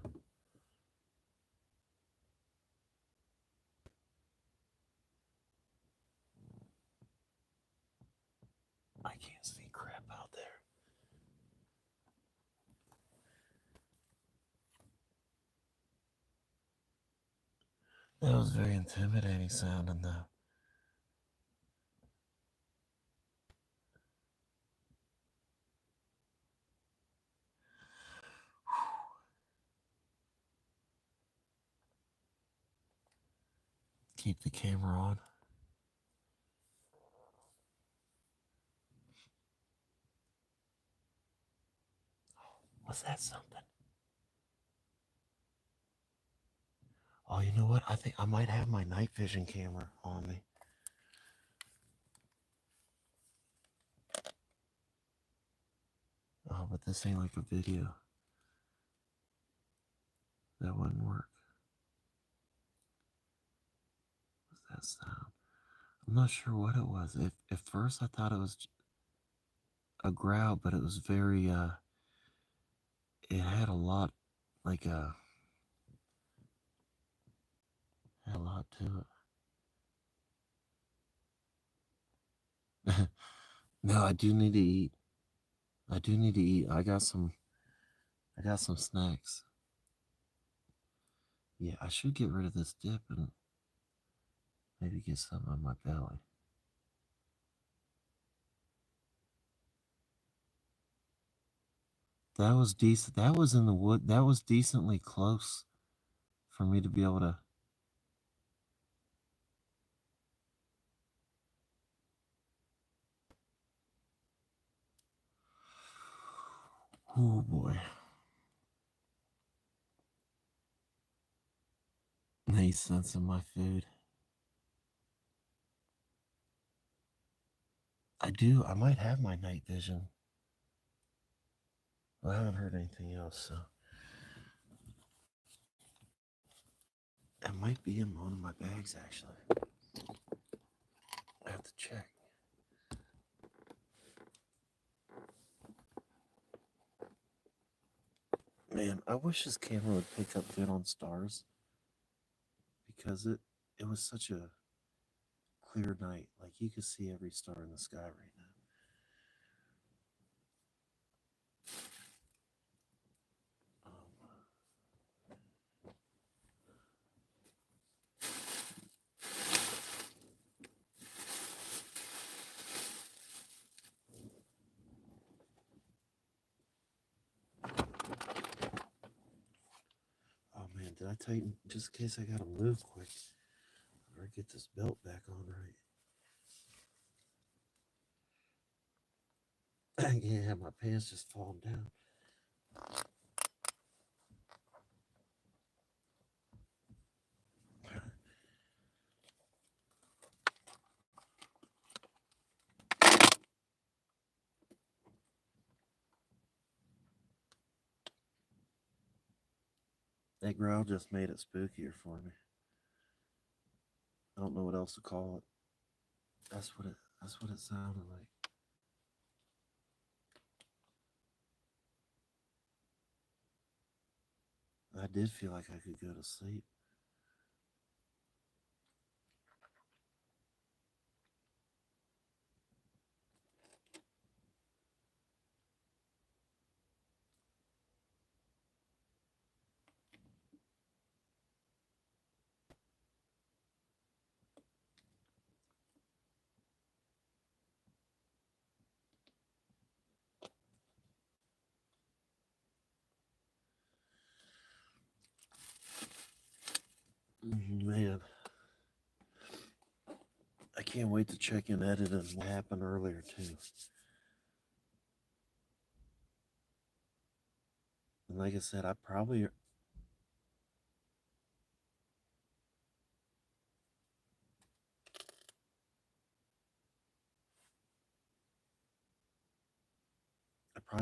I can't see crap out there. That was very intimidating sounding though. Keep the camera on. Was that something? Oh, you know what? I think I might have my night vision camera on me. Oh, but this ain't like a video. That wouldn't work. What's that sound? I'm not sure what it was. At first I thought it was a growl, but it was very it had a lot like had a lot to it. No, I do need to eat. I do need to eat. I got some snacks. Yeah, I should get rid of this dip and maybe get something on my belly. That was decent. That was in the wood. That was decently close for me to be able to. Oh boy. Nice sense of my food. I do. I might have my night vision. Well, I haven't heard anything else, so it might be in one of my bags actually. I have to check. Man, I wish this camera would pick up good on stars because it was such a clear night. Like you could see every star in the sky right now. man, did I tighten just in case I gotta move quick? Or get this belt back on right. I can't have my pants just falling down. That growl just made it spookier for me. I don't know what else to call it. That's what it sounded like. I did feel like I could go to sleep. Man, I can't wait to check in editing what happened earlier too. And like I said, I probably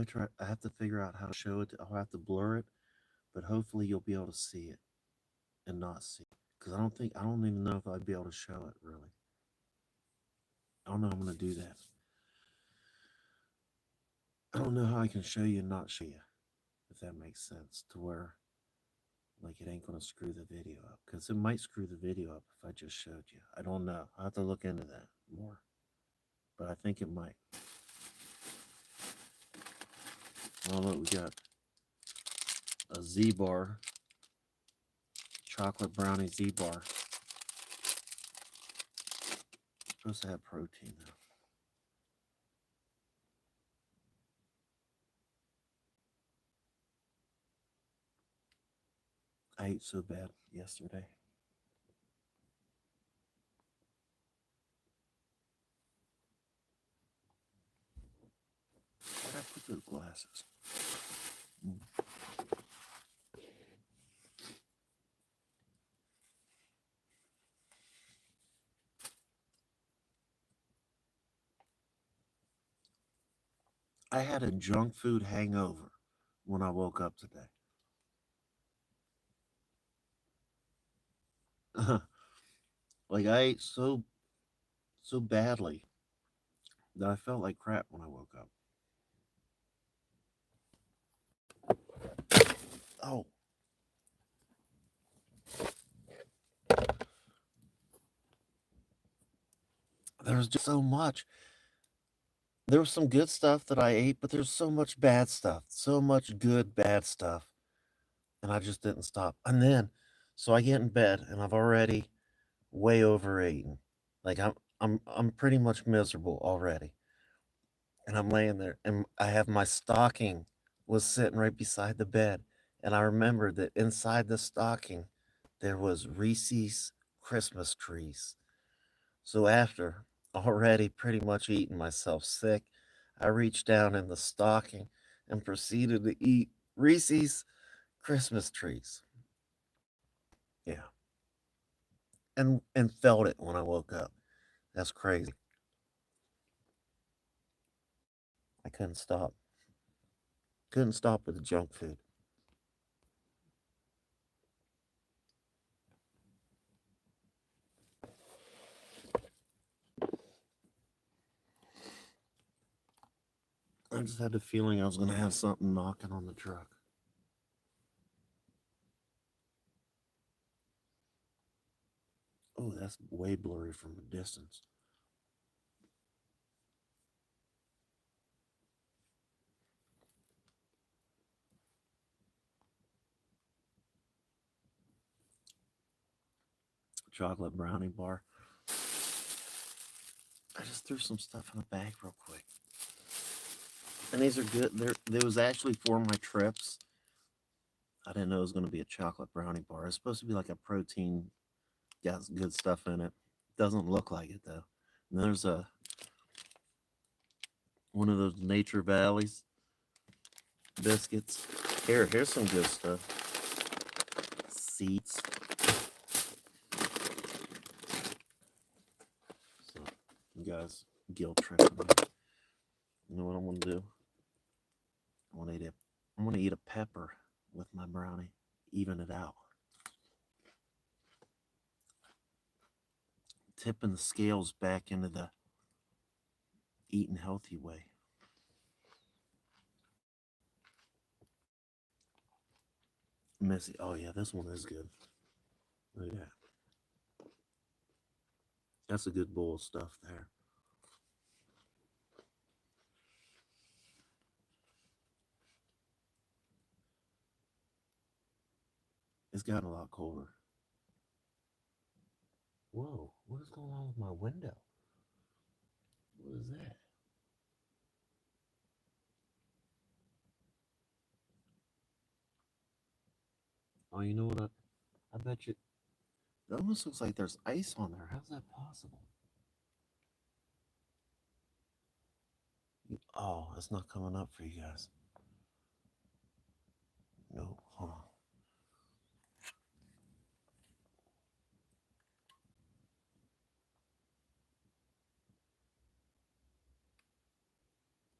try. I have to figure out how to show it. I'll have to blur it, but hopefully you'll be able to see it and not see it. Because I don't even know if I'd be able to show it really. I don't know how I'm gonna do that. I don't know how I can show you and not show you, if that makes sense. To where like it ain't gonna screw the video up, because it might screw the video up if I just showed you. I don't know. I will have to look into that more, but I think it might. Oh look, we got a Z bar, chocolate brownie Z bar. Supposed to have protein though. I ate so bad yesterday. Where'd I put those glasses? I had a junk food hangover when I woke up today. Like I ate so badly that I felt like crap when I woke up. Oh, there was just so much. There was some good stuff that I ate, but there's so much bad stuff, so much good bad stuff, and I just didn't stop. And then, so I get in bed and I've already way overeaten. Like I'm pretty much miserable already. And I'm laying there and I have my stocking was sitting right beside the bed. And I remembered that inside the stocking there was Reese's Christmas trees. So after already pretty much eating myself sick, I reached down in the stocking and proceeded to eat Reese's Christmas trees. Yeah. And felt it when I woke up. That's crazy. I couldn't stop. Couldn't stop with the junk food. I just had the feeling I was going to have something knocking on the truck. Oh, that's way blurry from a distance. Chocolate brownie bar. I just threw some stuff in a bag real quick. And these are good. They was actually for my trips. I didn't know it was going to be a chocolate brownie bar. It's supposed to be like a protein, got good stuff in it. Doesn't look like it though. And there's a one of those Nature Valleys biscuits. Here's some good stuff. Seeds. So you guys guilt tripping me. You know what I'm gonna do? I'm gonna eat a pepper with my brownie. Even it out. Tipping the scales back into the eating healthy way. Messy. Oh yeah, this one is good. Look at that. That's a good bowl of stuff there. It's gotten a lot colder. Whoa, what is going on with my window? What is that? Oh, you know what? I bet you. It almost looks like there's ice on there. How's that possible? Oh, it's not coming up for you guys. No, hold on.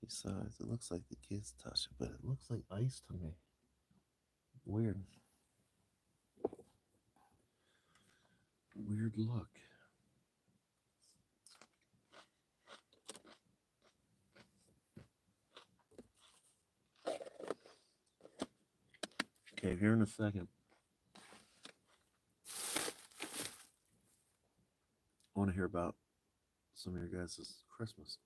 Besides, it looks like the kids touched it, but it looks like ice to me. Weird. Weird look. Okay, here in a second, I want to hear about some of your guys' Christmas.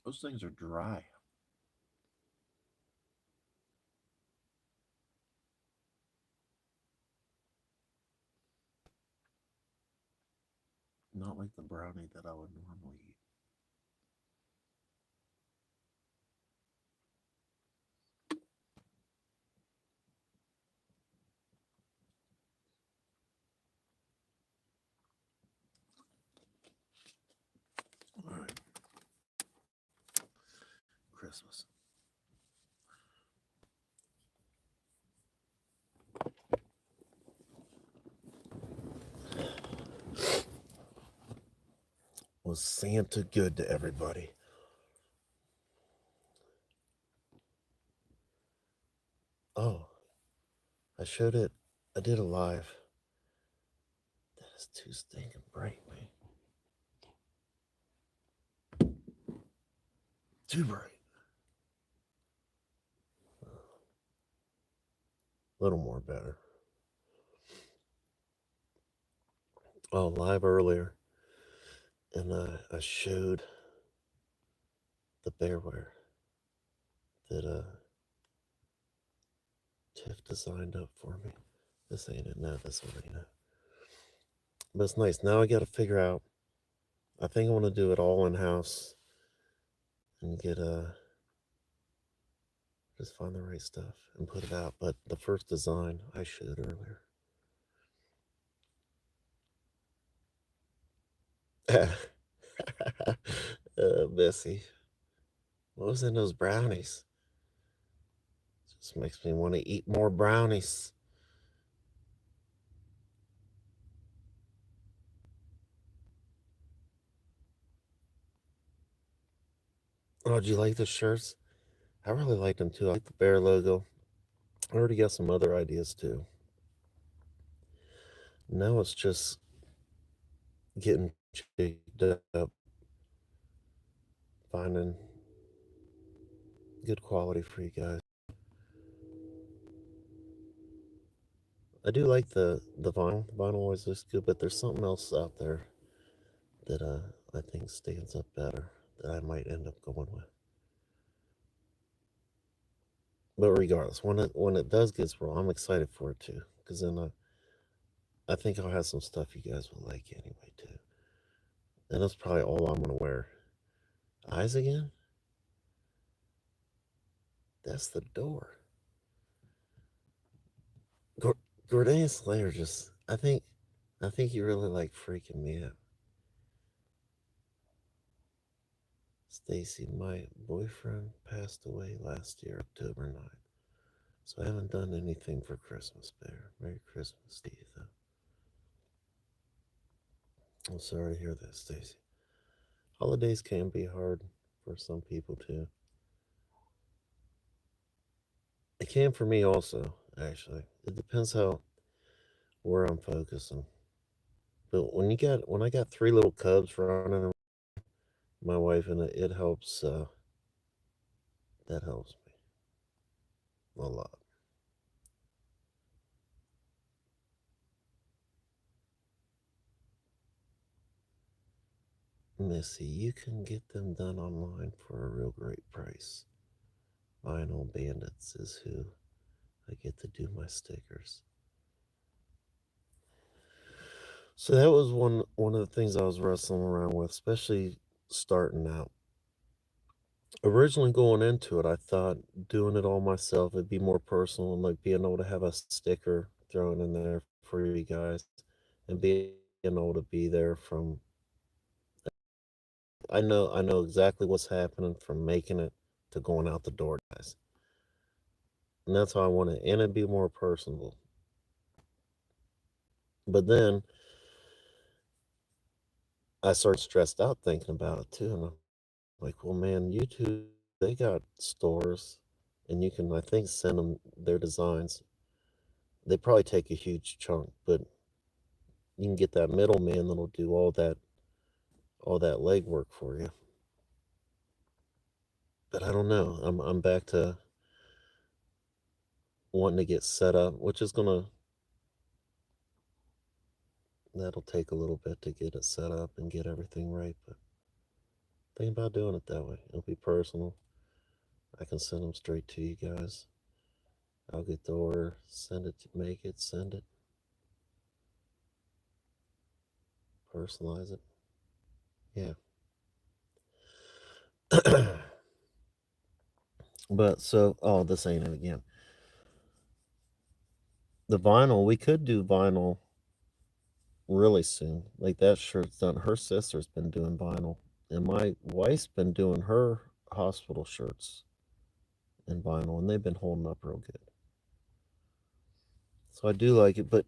Those things are dry. Not like the brownie that I would normally eat. All right, Christmas. Was Santa good to everybody? Oh, I showed it. I did a live. That is too stinking bright, man. Too bright. A little more better. Oh, live earlier. And I showed the bearware that Tiff designed up for me. This ain't it. No, this one ain't it. But it's nice. Now I got to figure out. I think I want to do it all in house and get just find the right stuff and put it out. But the first design I showed earlier. Missy. What was in those brownies? Just makes me want to eat more brownies. Oh, do you like the shirts? I really like them too. I like the bear logo. I already got some other ideas too. Now it's just getting shaped up, finding good quality for you guys. I do like the vinyl. The vinyl always looks good, but there's something else out there that I think stands up better that I might end up going with. But regardless, when it does get rolled, I'm excited for it too. because then I think I'll have some stuff you guys will like anyway too. And that's probably all I'm gonna wear. Eyes again? That's the door. Gor- Gordian Slayer just I think you really like freaking me out. Stacy, my boyfriend passed away last year, October 9th. So I haven't done anything for Christmas, Bear. Merry Christmas to you, though. I'm sorry to hear that, Stacy. Holidays can be hard for some people, too. It can for me also, actually. It depends how where I'm focusing. But when I got three little cubs running around, my wife and it helps. That helps me a lot. Missy, you can get them done online for a real great price. Vinyl Bandits is who I get to do my stickers. So that was one of the things I was wrestling around with, especially starting out. Originally going into it, I thought doing it all myself it'd be more personal and like being able to have a sticker thrown in there for you guys and being able to be there from I know exactly what's happening from making it to going out the door, guys. And that's how I want it. And it'd be more personable. But then I started stressed out thinking about it too. And I'm like, well, man, YouTube, they got stores and you can, I think, send them their designs. They probably take a huge chunk, but you can get that middleman that'll do all that legwork for you. But I don't know. I'm back to wanting to get set up, which is gonna that'll take a little bit to get it set up and get everything right. But think about doing it that way. It'll be personal. I can send them straight to you guys. I'll get the order, send it, make it, send it, personalize it. Yeah. But so, oh, this ain't it again. The vinyl, we could do vinyl really soon. Like that shirt's done. Her sister's been doing vinyl, and my wife's been doing her hospital shirts in vinyl, and they've been holding up real good. So I do like it, but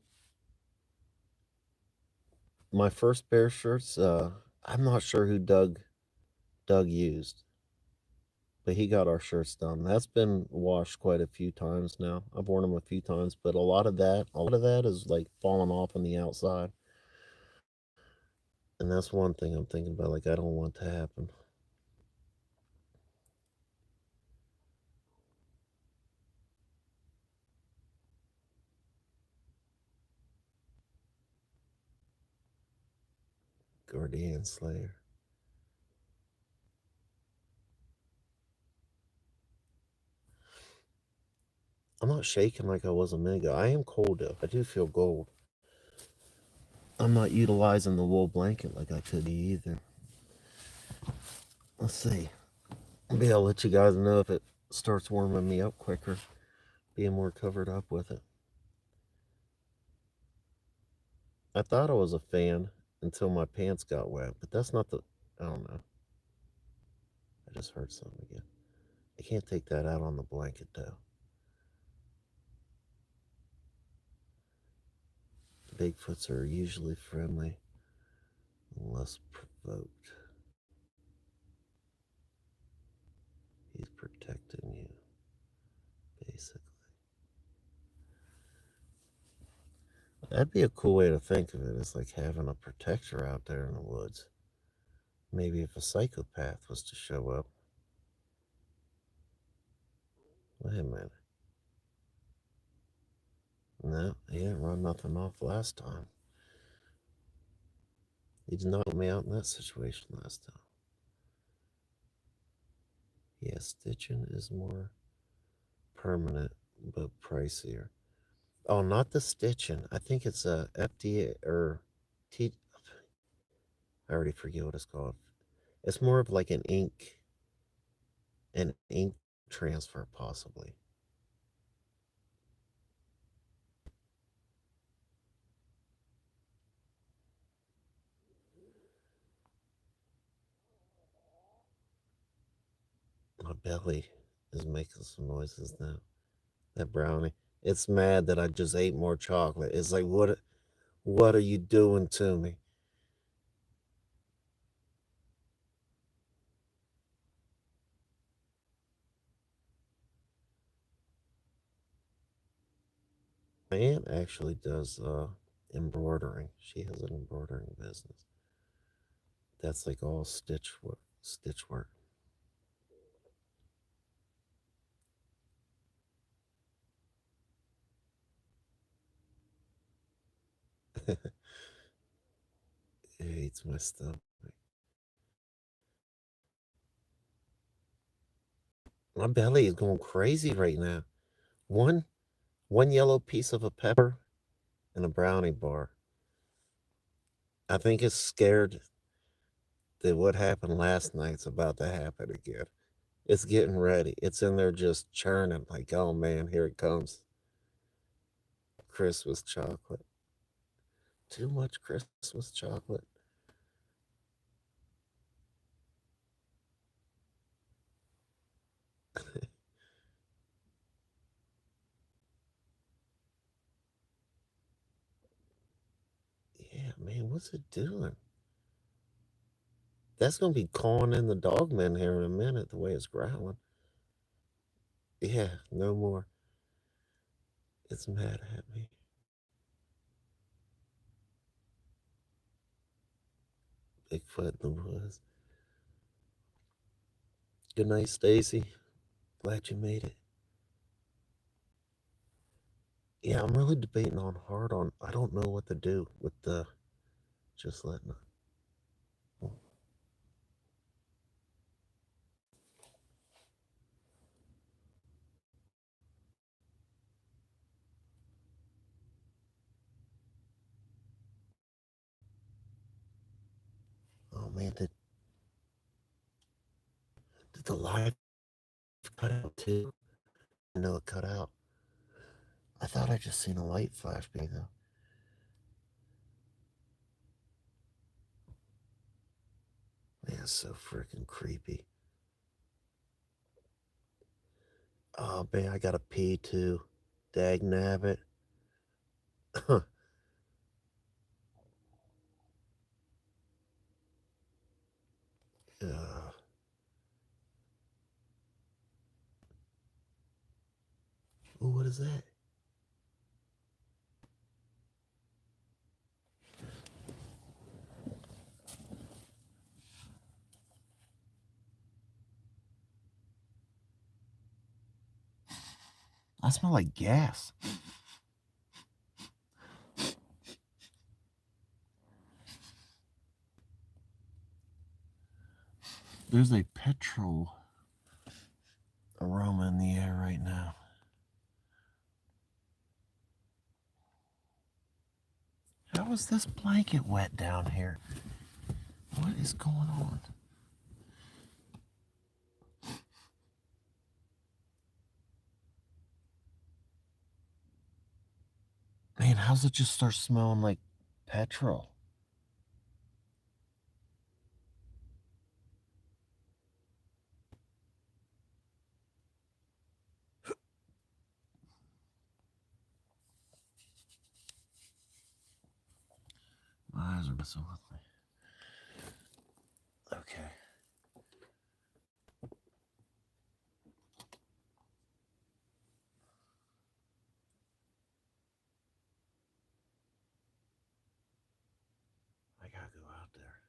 my first pair of shirts, I'm not sure who Doug used, but he got our shirts done. That's been washed quite a few times now. I've worn them a few times, but a lot of that is like falling off on the outside, and that's one thing I'm thinking about. Like I don't want to happen. Guardian Slayer. I'm not shaking like I was a minute ago. I am cold though. I do feel cold. I'm not utilizing the wool blanket like I could be either. Let's see. Maybe I'll let you guys know if it starts warming me up quicker, being more covered up with it. I thought I was a fan until my pants got wet, but that's not the. I don't know. I just heard something again. I can't take that out on the blanket though. Bigfoots are usually friendly unless provoked. He's protecting you, basically. That'd be a cool way to think of it. It's like having a protector out there in the woods. Maybe if a psychopath was to show up. Wait a minute. No, he didn't run nothing off last time. He did not help me out in that situation last time. Yeah, stitching is more permanent but pricier. Oh, not the stitching. I think it's a FDA or T. I already forget what it's called. It's more of like an ink transfer, possibly. My belly is making some noises now. That brownie. It's mad that I just ate more chocolate. It's like, what are you doing to me? My aunt actually does embroidering. She has an embroidering business. That's like all stitch work. Stitch work. It hates my stomach. My belly is going crazy right now. One one yellow piece of a pepper and a brownie bar. I think it's scared that what happened last night's about to happen again. It's getting ready. It's in there just churning like, oh man, here it comes. Christmas chocolate. Too much Christmas chocolate. Yeah, man, what's it doing? That's gonna be calling in the dogman here in a minute, the way it's growling. Yeah, no more. It's mad at me. Bigfoot in the woods. Good night, Stacy. Glad you made it. Yeah, I'm really debating on hard on. I don't know what to do with the just letting it. Oh man, did the live cut out too? No, it cut out. I thought I just seen a light flash by though. Man, it's so freaking creepy. Oh man, I gotta pee too. Dag nabbit. uh, ooh, what is that? I smell like gas. There's a petrol aroma in the air right now. How is this blanket wet down here? What is going on? Man, how's it just start smelling like petrol? My eyes are messing with me. Okay. I gotta go out there.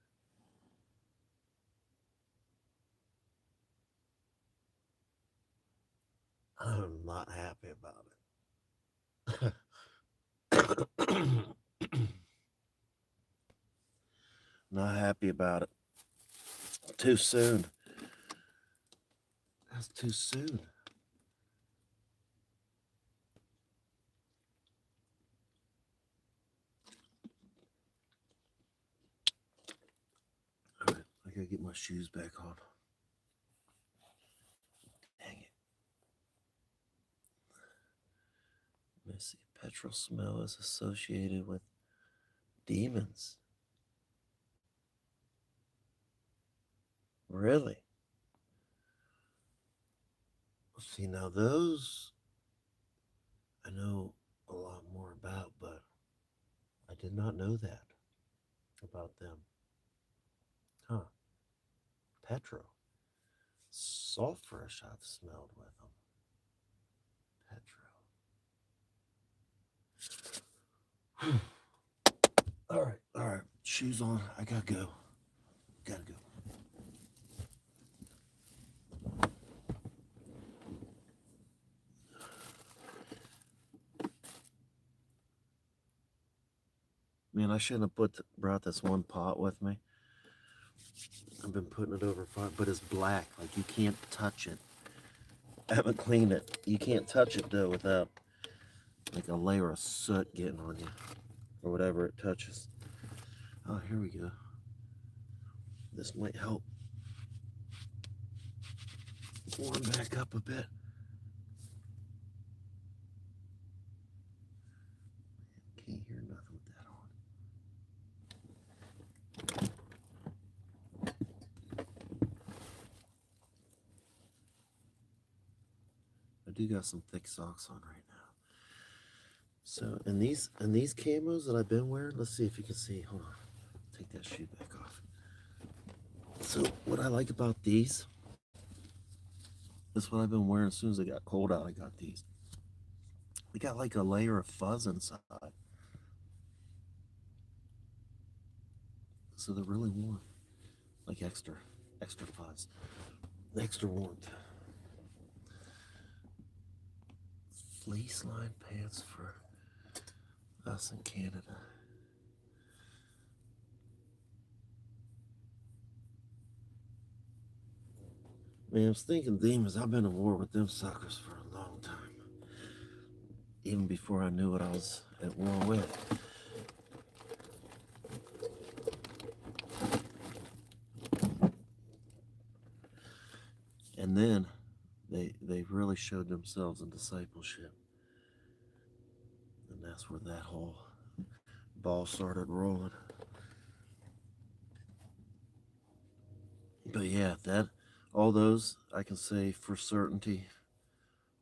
I'm not happy about it. Not happy about it. Too soon. That's too soon. gotta get my shoes back on. Dang it. Let me see. Petrol smell is associated with demons. Really? See, now those I know a lot more about, but I did not know that about them. Huh. Petro. Sulfurish I've smelled with them. Petro. All right. Shoes on. I gotta go. Gotta go. Man, I shouldn't have brought this one pot with me. I've been putting it over fire, but it's black. Like, you can't touch it. I haven't cleaned it. You can't touch it, though, without, like, a layer of soot getting on you. Or whatever it touches. Oh, here we go. This might help warm back up a bit. Can't hear nothing with that on. I do got some thick socks on right now. So, and these camos that I've been wearing, let's see if you can see. Hold on. Take that shoe back off. So, what I like about these, that's what I've been wearing as soon as it got cold out. I got these. They got like a layer of fuzz inside. So they're really warm. Like extra fuzz. Extra warmth. Fleece lined pants for us in Canada. Man, I was thinking demons. I've been at war with them suckers for a long time. Even before I knew what I was at war with. And then they really showed themselves in discipleship. And that's where that whole ball started rolling. But yeah, all those I can say for certainty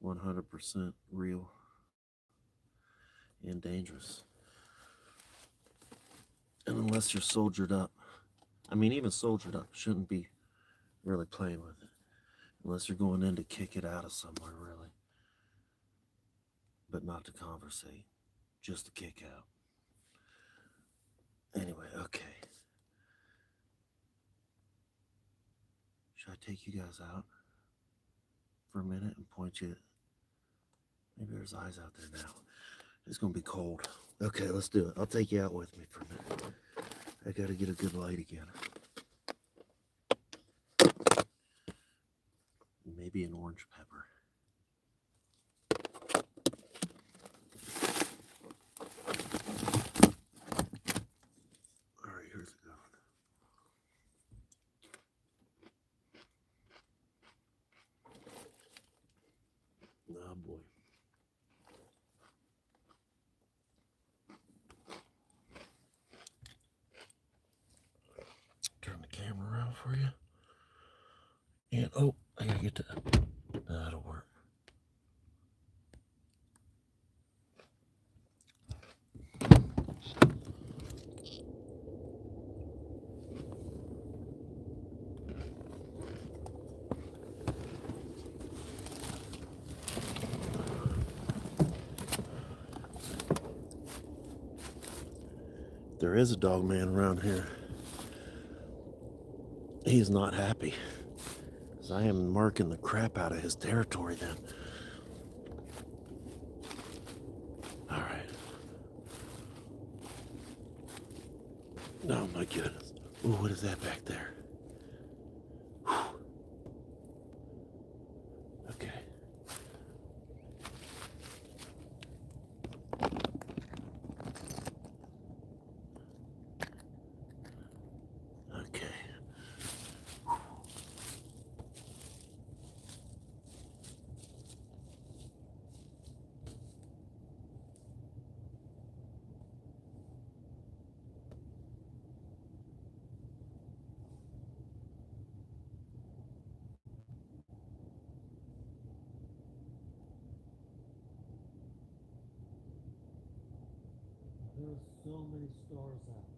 100% real and dangerous. And unless you're soldiered up, I mean, even soldiered up shouldn't be really playing with it. Unless you're going in to kick it out of somewhere, really. But not to conversate, just to kick out. Anyway, okay. Should I take you guys out for a minute and point you? Maybe there's eyes out there now. It's going to be cold. Okay, let's do it. I'll take you out with me for a minute. I got to get a good light again. Maybe an orange pepper. All right, here's it going. Oh boy. Turn the camera around for you. And oh, I gotta get to that'll work. There is a dog man around here. He's not happy. Because I am marking the crap out of his territory then. Alright. Oh my goodness. Ooh, what is that back there? Whew. Okay. Okay. was so many stars out.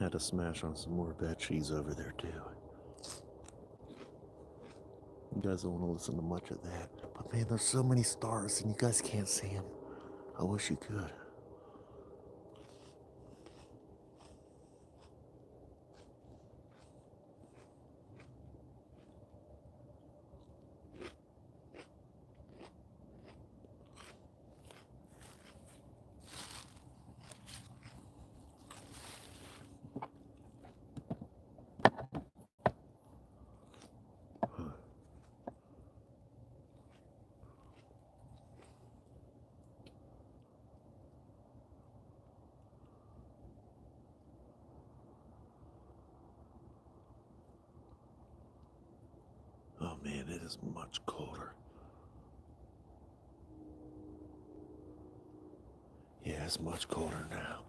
Had to smash on some more bed sheets over there too. You guys don't want to listen to much of that. But man, there's so many stars and you guys can't see them. I wish you could. Oh man, it is much colder. Yeah, it's much colder now.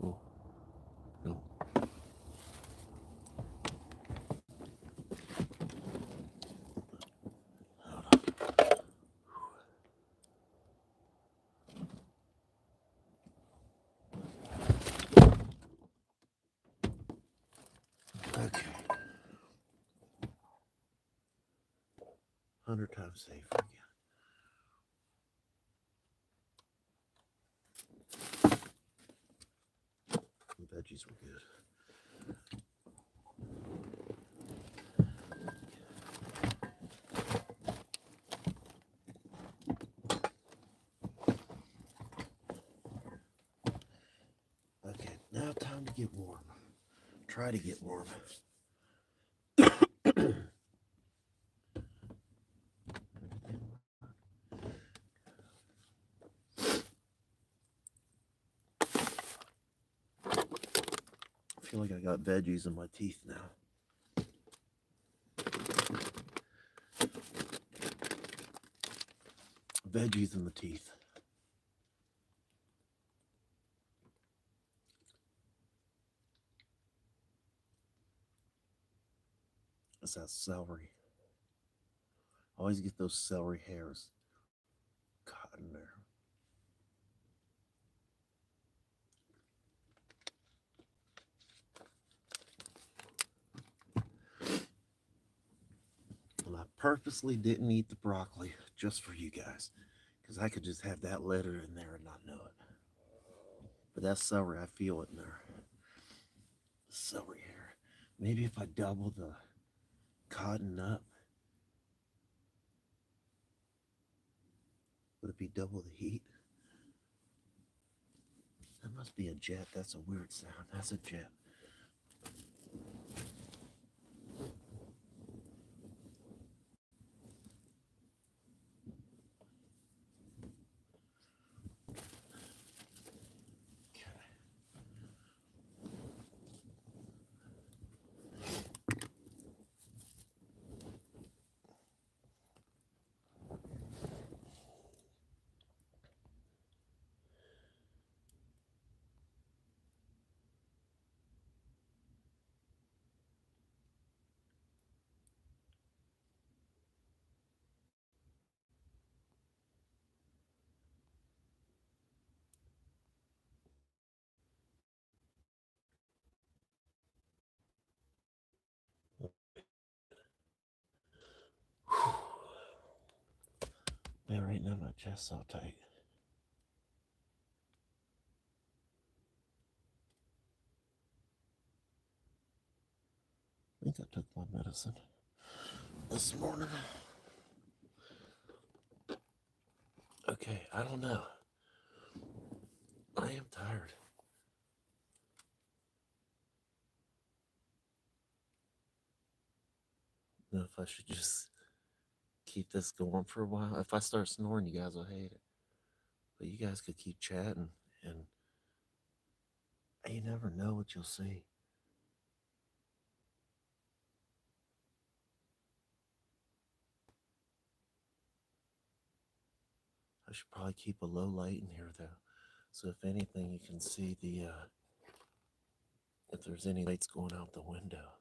Oh, no. Hold on. Okay. 100 times safer again. The veggies were good. Okay, now time to get warm. Try to get warm. I feel like I got veggies in my teeth now. Veggies in the teeth. It's that celery. I always get those celery hairs caught in there. And I purposely didn't eat the broccoli just for you guys, because I could just have that letter in there and not know it. But that celery, I feel it in there. The celery hair. Maybe if I double the cotton up, would it be double the heat? That must be a jet. That's a weird sound. That's a jet. Man, right now my chest's so tight. I think I took my medicine this morning. Okay, I don't know. I am tired. I don't know if I should just keep this going for a while. If I start snoring, you guys will hate it. But you guys could keep chatting, and you never know what you'll see. I should probably keep a low light in here, though. So if anything, you can see the if there's any lights going out the window.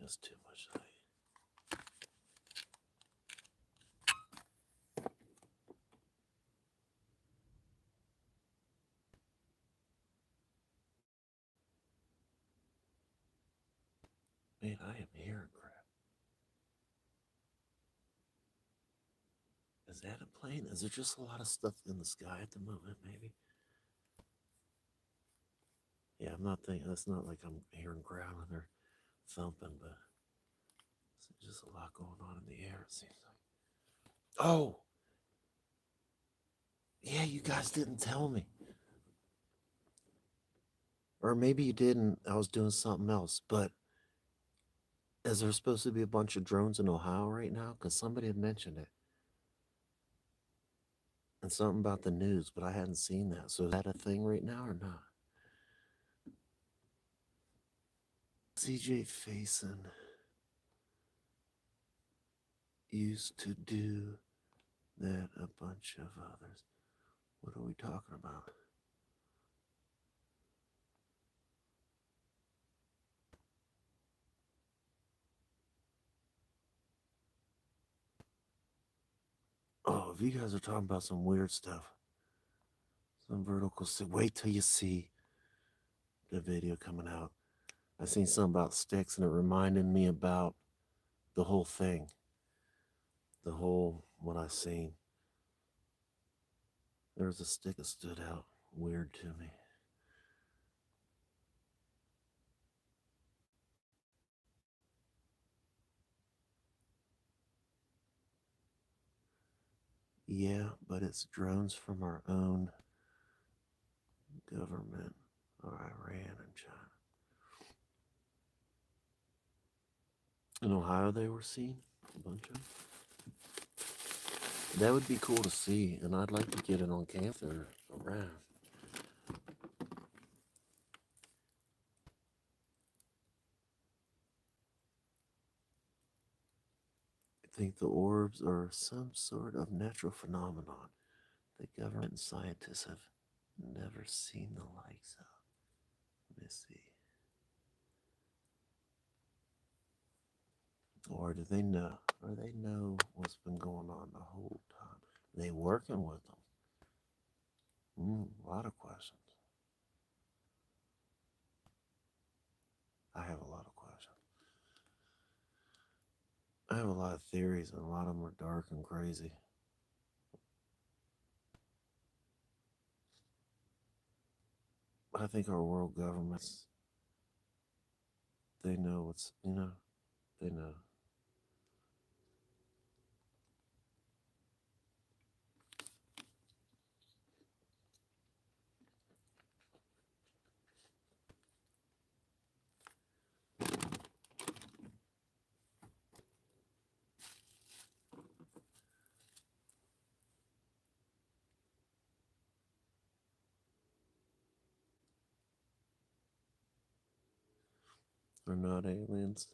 Just too much light. Man, I am hearing crap. Is that a plane? Is there just a lot of stuff in the sky at the moment, maybe? Yeah, I'm not thinking, it's not like I'm hearing growling or thumping, but there's just a lot going on in the air, it seems like. Oh! Yeah, you guys didn't tell me. Or maybe you didn't. I was doing something else, but is there supposed to be a bunch of drones in Ohio right now? Because somebody had mentioned it. And something about the news, but I hadn't seen that. So is that a thing right now or not? CJ Faison used to do that, a bunch of others. What are we talking about? Oh, if you guys are talking about some weird stuff, some vertical, wait till you see the video coming out. I seen something about sticks and it reminded me about the whole thing. The whole, what I seen. There was a stick that stood out weird to me. Yeah, but it's drones from our own government, or Iran and China. In Ohio, they were seen, a bunch of. That would be cool to see, and I'd like to get it on camera if they're around. I think the orbs are some sort of natural phenomenon that government and scientists have never seen the likes of. Let me see. Or do they know? Or they know what's been going on the whole time? Are they working with them? A lot of questions. I have a lot of questions. I have a lot of theories, and a lot of them are dark and crazy. I think our world governments, they know what's, they know. They're not aliens.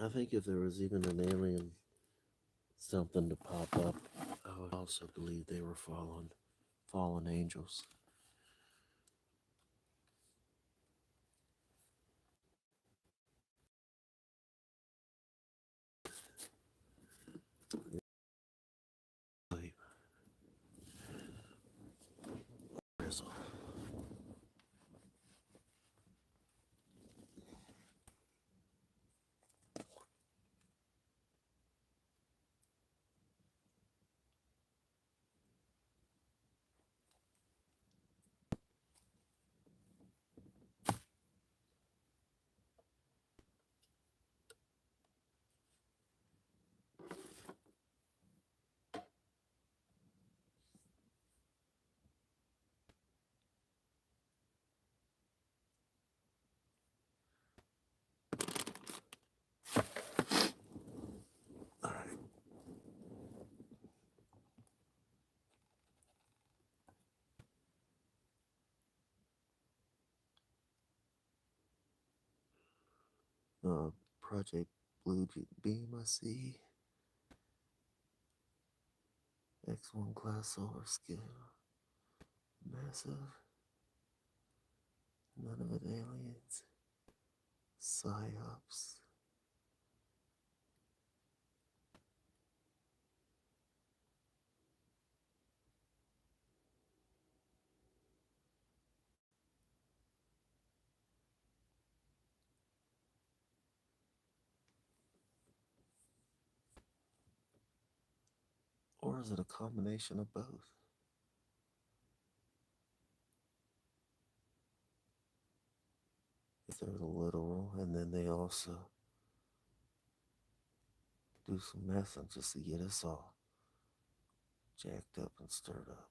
I think if there was even an alien, something to pop up, I would also believe they were fallen angels. Grizzle. Uh, Project Blue Beam, I see. X1 class solar scale. Massive. None of it aliens. Psyops. Or is it a combination of both? If they're literal, and then they also do some messing just to get us all jacked up and stirred up.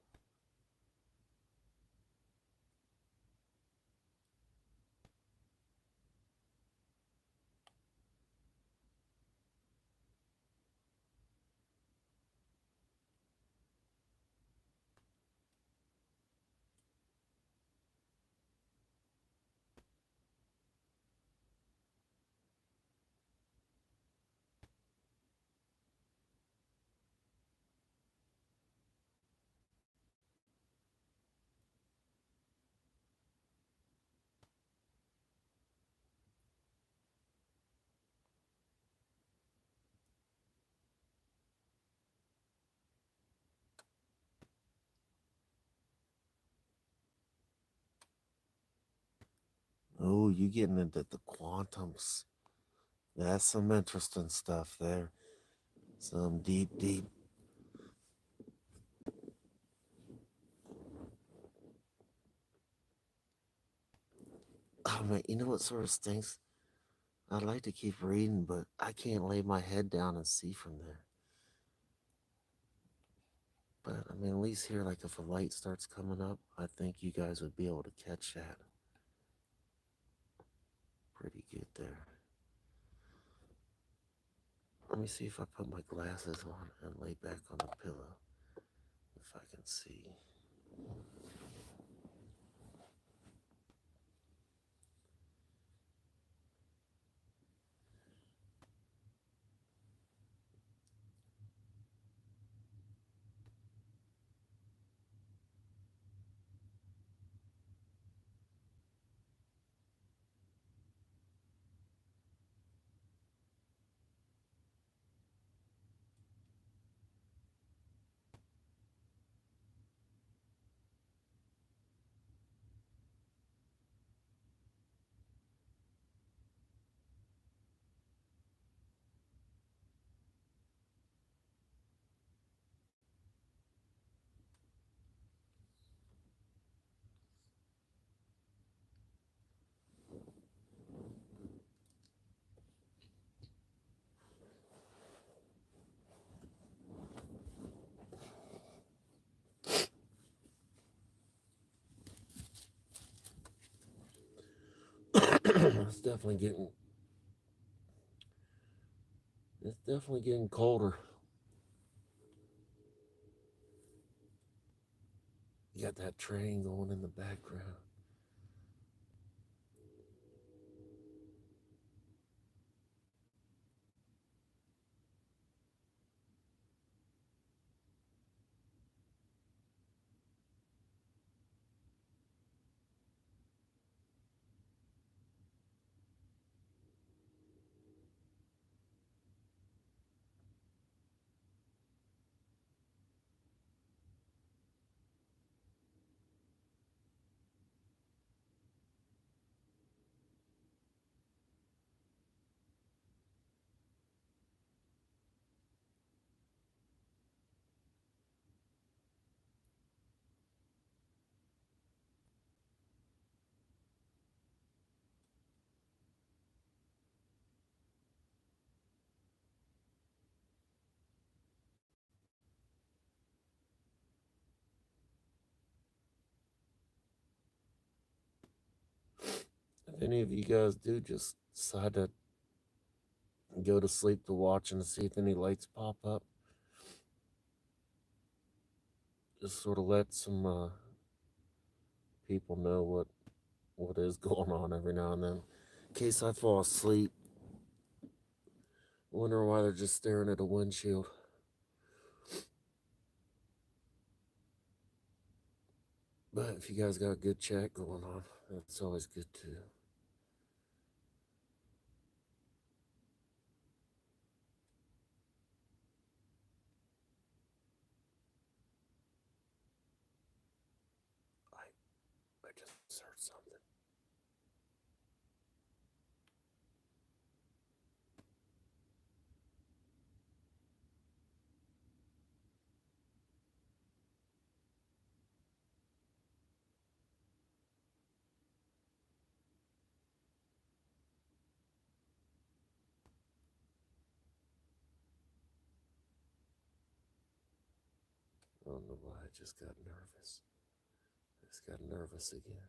Oh, you getting into the quantums. That's some interesting stuff there. Some deep, deep. Oh man, you know what sort of stinks? I'd like to keep reading, but I can't lay my head down and see from there. But I mean, at least here, like if a light starts coming up, I think you guys would be able to catch that pretty good there. Let me see if I put my glasses on and lay back on the pillow, if I can see. it's definitely getting it's definitely getting colder. You got that train going in the background. If any of you guys do just decide to go to sleep to watch and see if any lights pop up, just sort of let some people know what is going on every now and then, in case I fall asleep. Wondering why they're just staring at a windshield. But if you guys got a good chat going on, that's always good too. I just heard something. I don't know why I just got nervous. I just got nervous again.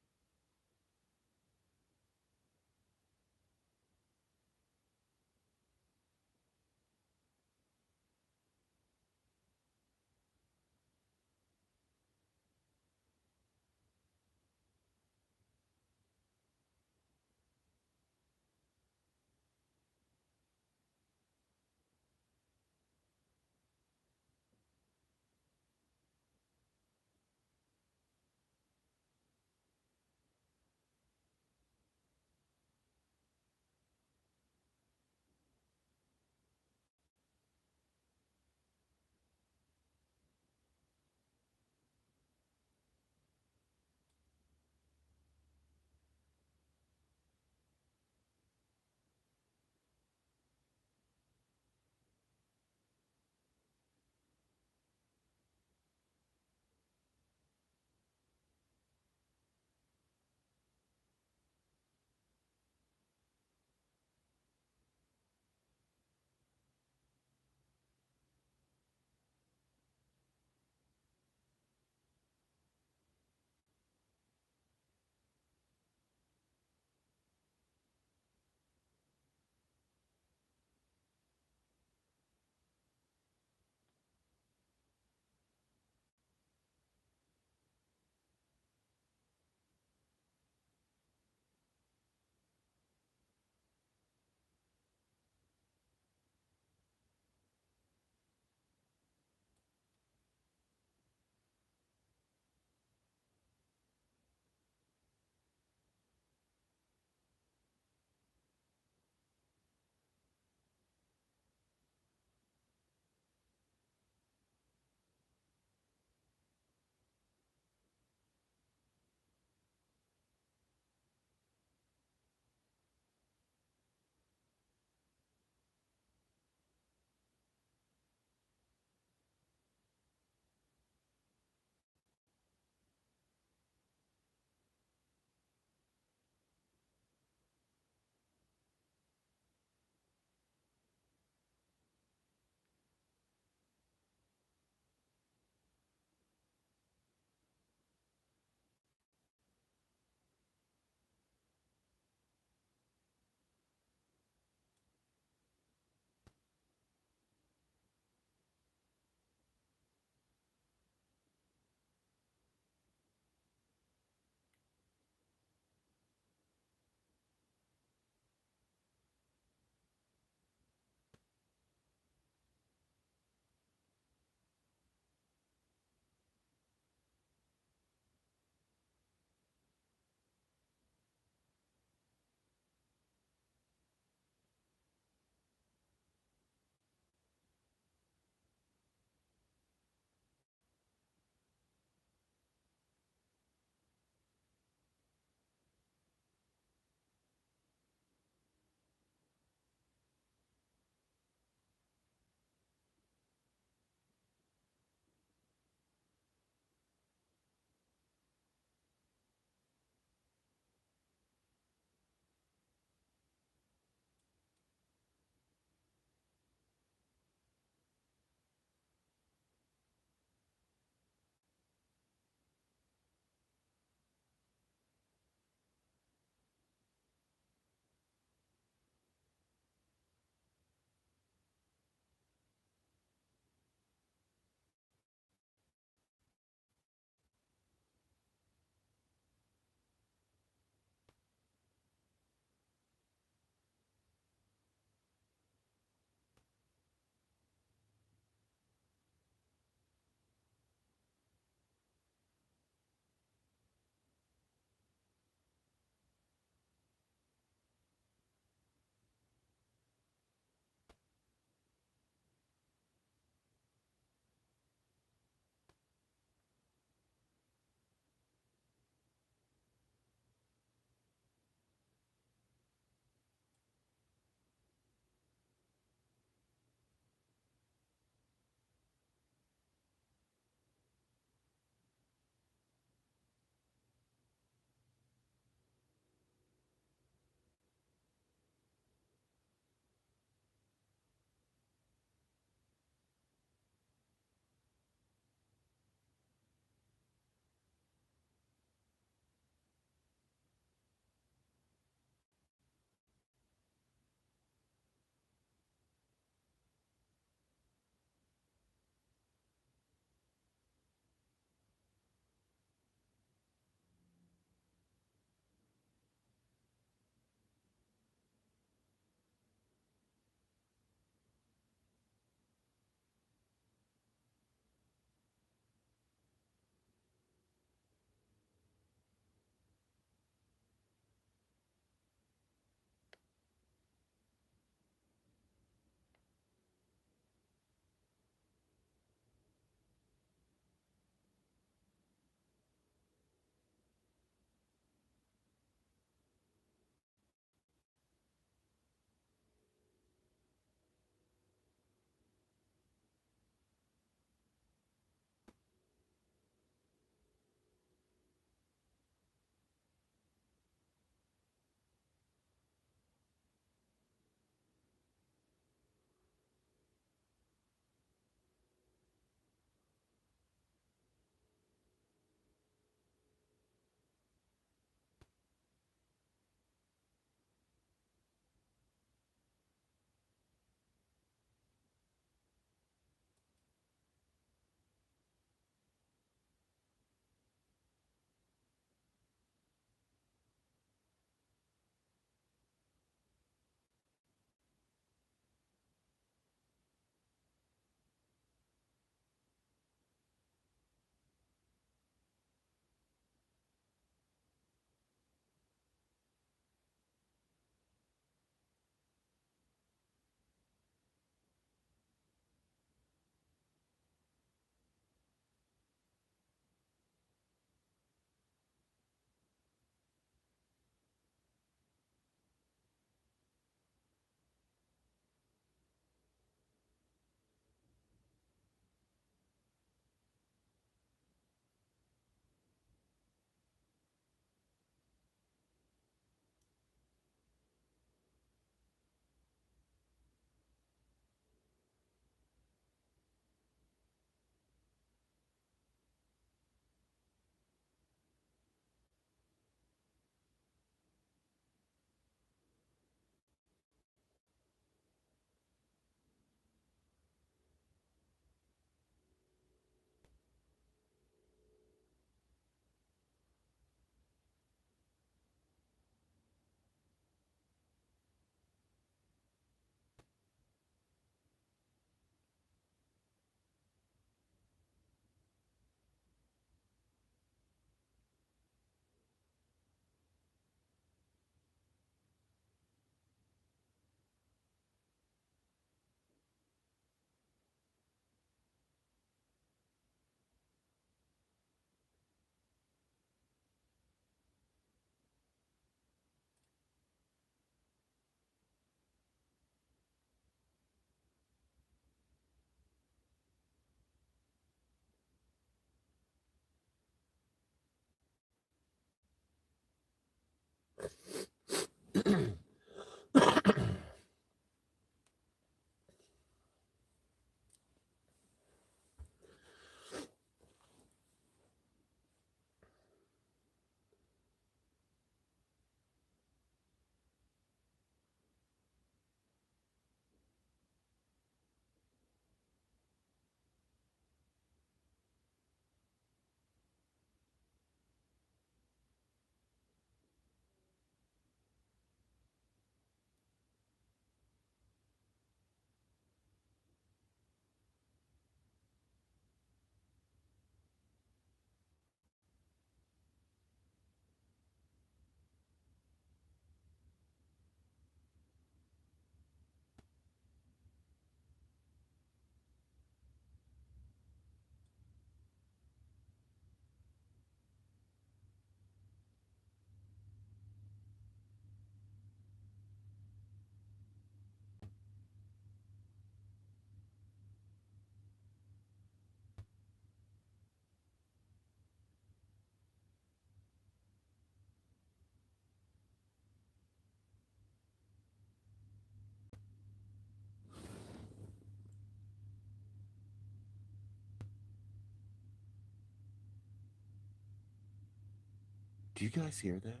Do you guys hear that?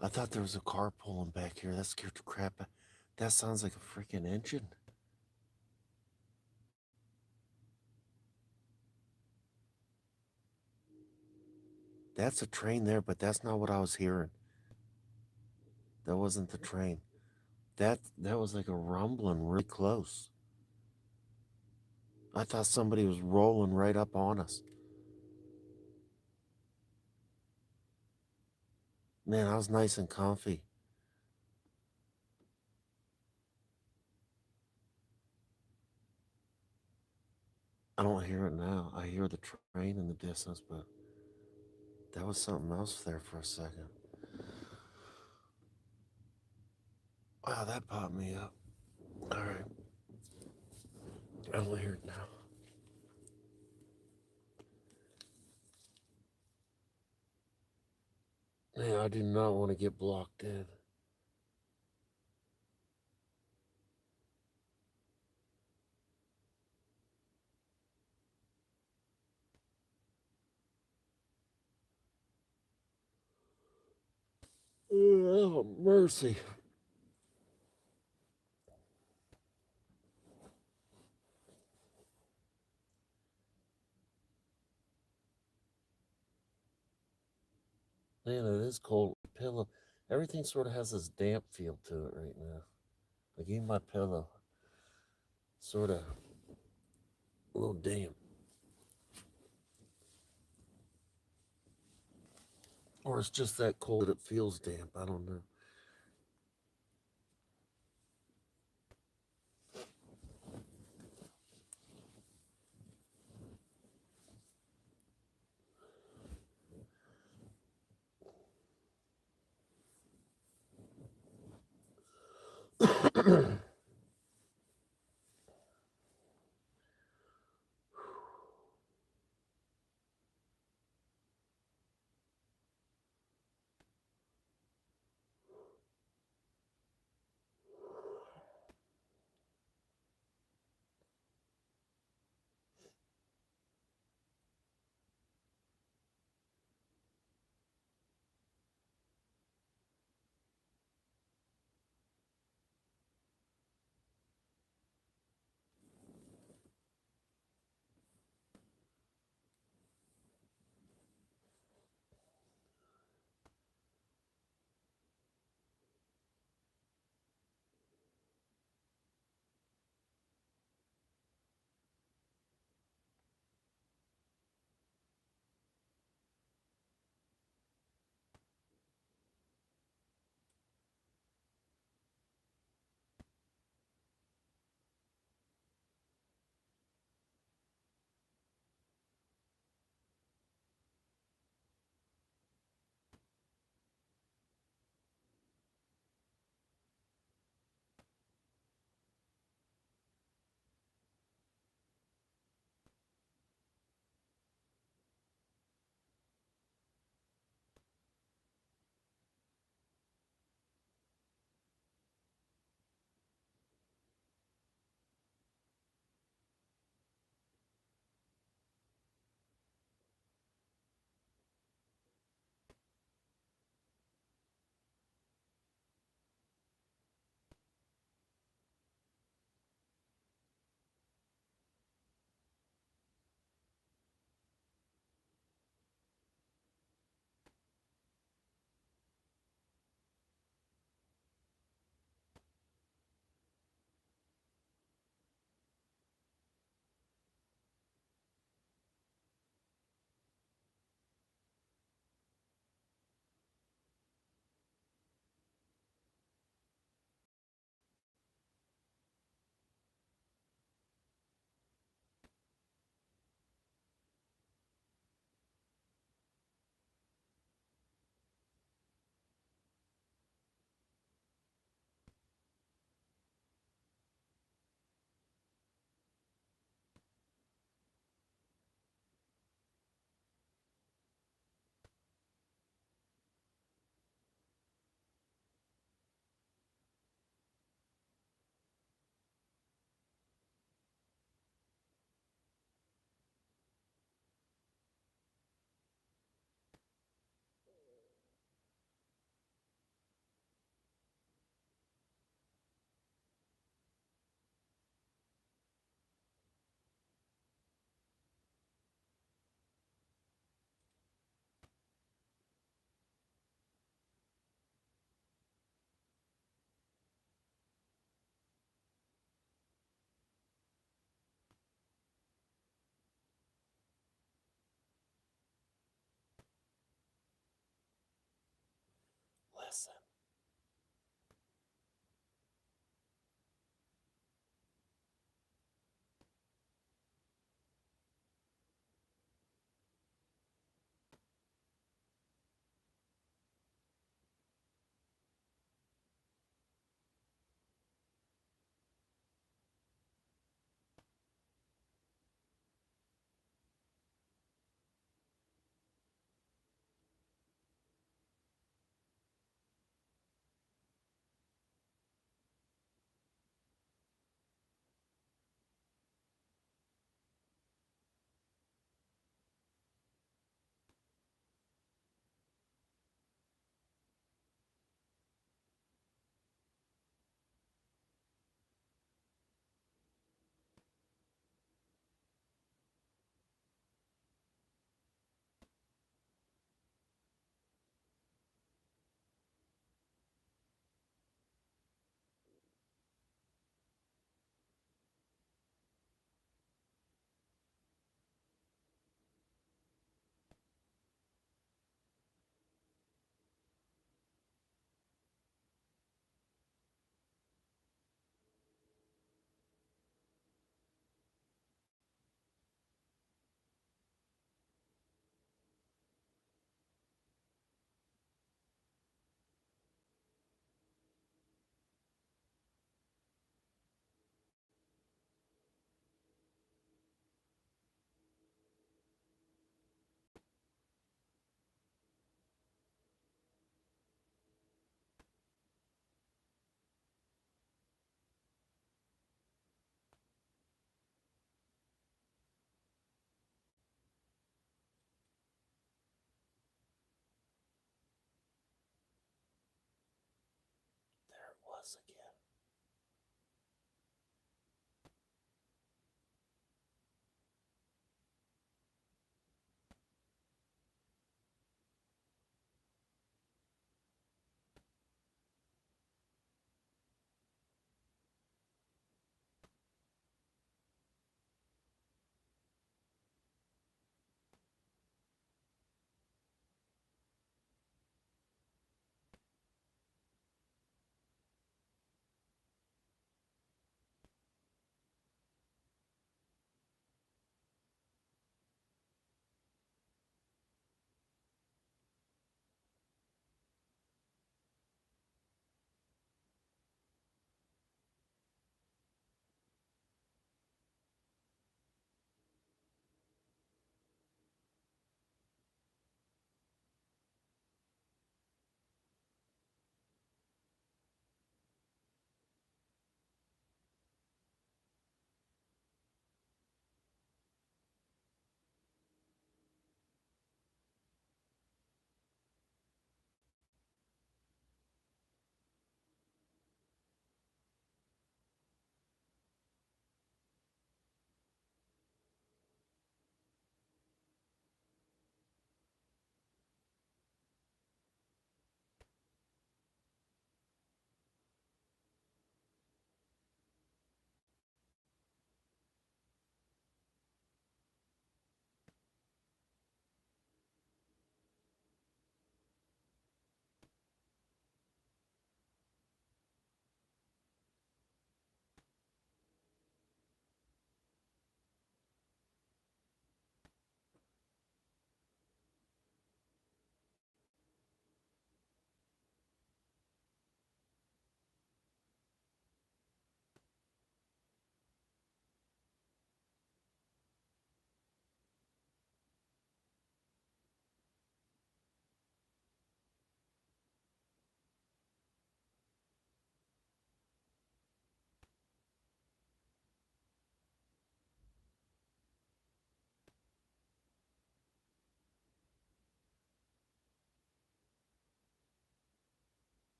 I thought there was a car pulling back here. That scared the crap out. That sounds like a freaking engine. That's a train there, but that's not what I was hearing. That wasn't the train. That was like a rumbling really close. I thought somebody was rolling right up on us. Man, I was nice and comfy. I don't hear it now. I hear the train in the distance, but that was something else there for a second. Wow, that popped me up. All right, I don't hear it now. Man, I do not want to get blocked in. Oh, mercy. Man, it is cold. Pillow. Everything sort of has this damp feel to it right now. Like even my pillow, sort of a little damp. Or it's just that cold that it feels damp. I don't know.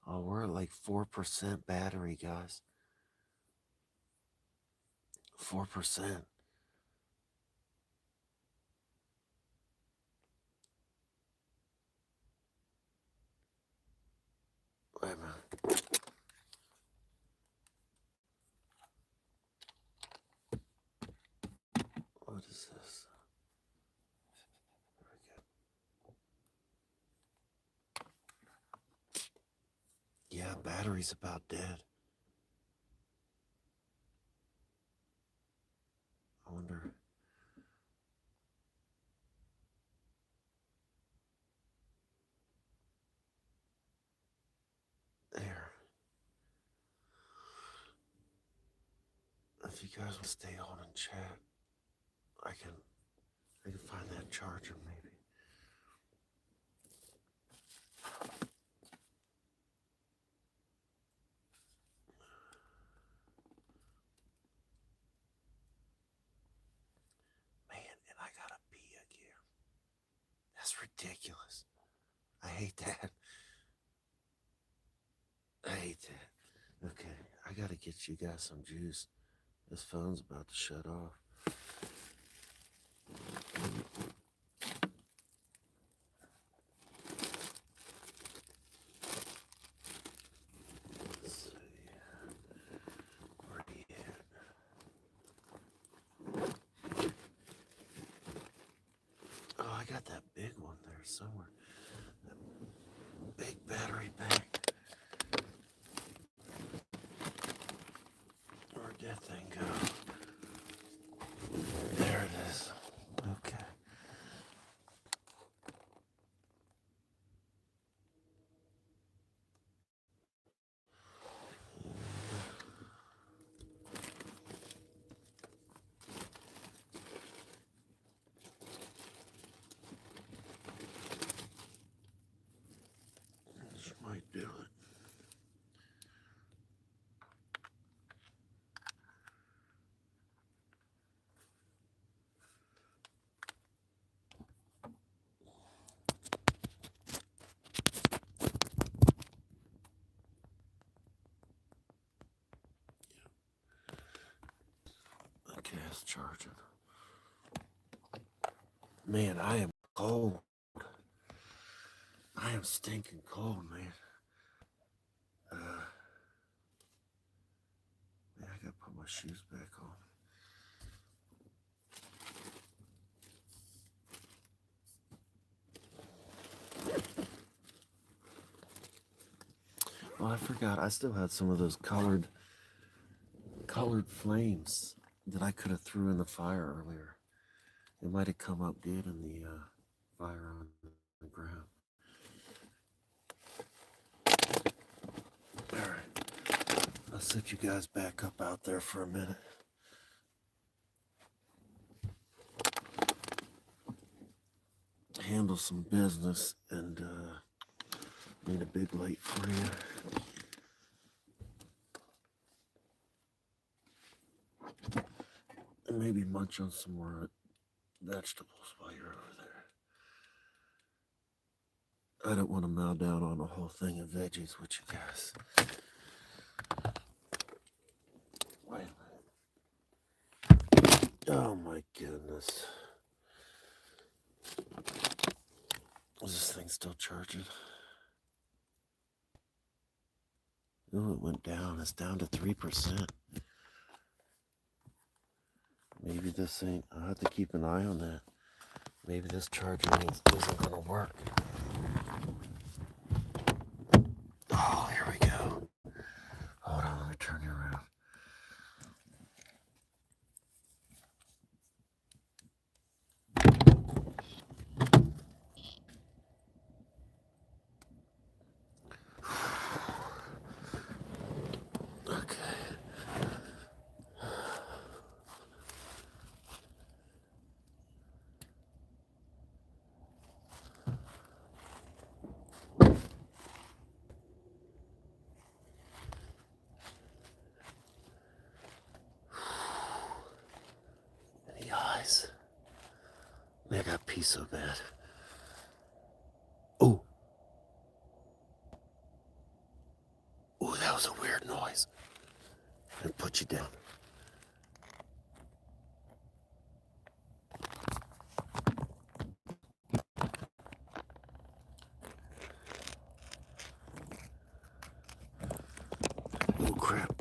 Oh, we're at like 4% battery, guys. 4%. Wait a minute. What is this? Very good. Yeah, battery's about dead. I wonder. There. If you guys will stay on and chat, I can find that charger maybe. Man, and I gotta pee again. That's ridiculous. I hate that. I hate that. Okay, I gotta get you guys some juice. This phone's about to shut off. Let's see. Where are you at? Oh, I got that big one there somewhere. That big battery pack. Where'd that thing go? There it is. Okay. This might do it. Okay, it's charging. Man, I am cold. I am stinking cold, man. Man, I gotta put my shoes back on. Oh, I forgot. I still had some of those colored flames that I could have threw in the fire earlier. It might have come up good in the fire on the ground. All right, I'll set you guys back up out there for a minute. Handle some business and made a big light for you. And maybe munch on some more vegetables while you're over there. I don't want to mow down on a whole thing of veggies with you guys. Wait a minute. Oh my goodness. Is this thing still charging? Oh, it went down. It's down to 3%. Maybe this ain't. I'll have to keep an eye on that. Maybe this charger isn't going to work. Oh, here we go. Hold on, let me turn you around. Any eyes? Man, I got pee so bad. Oh. and put you down. Oh crap.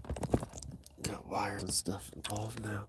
Got wires and stuff involved now.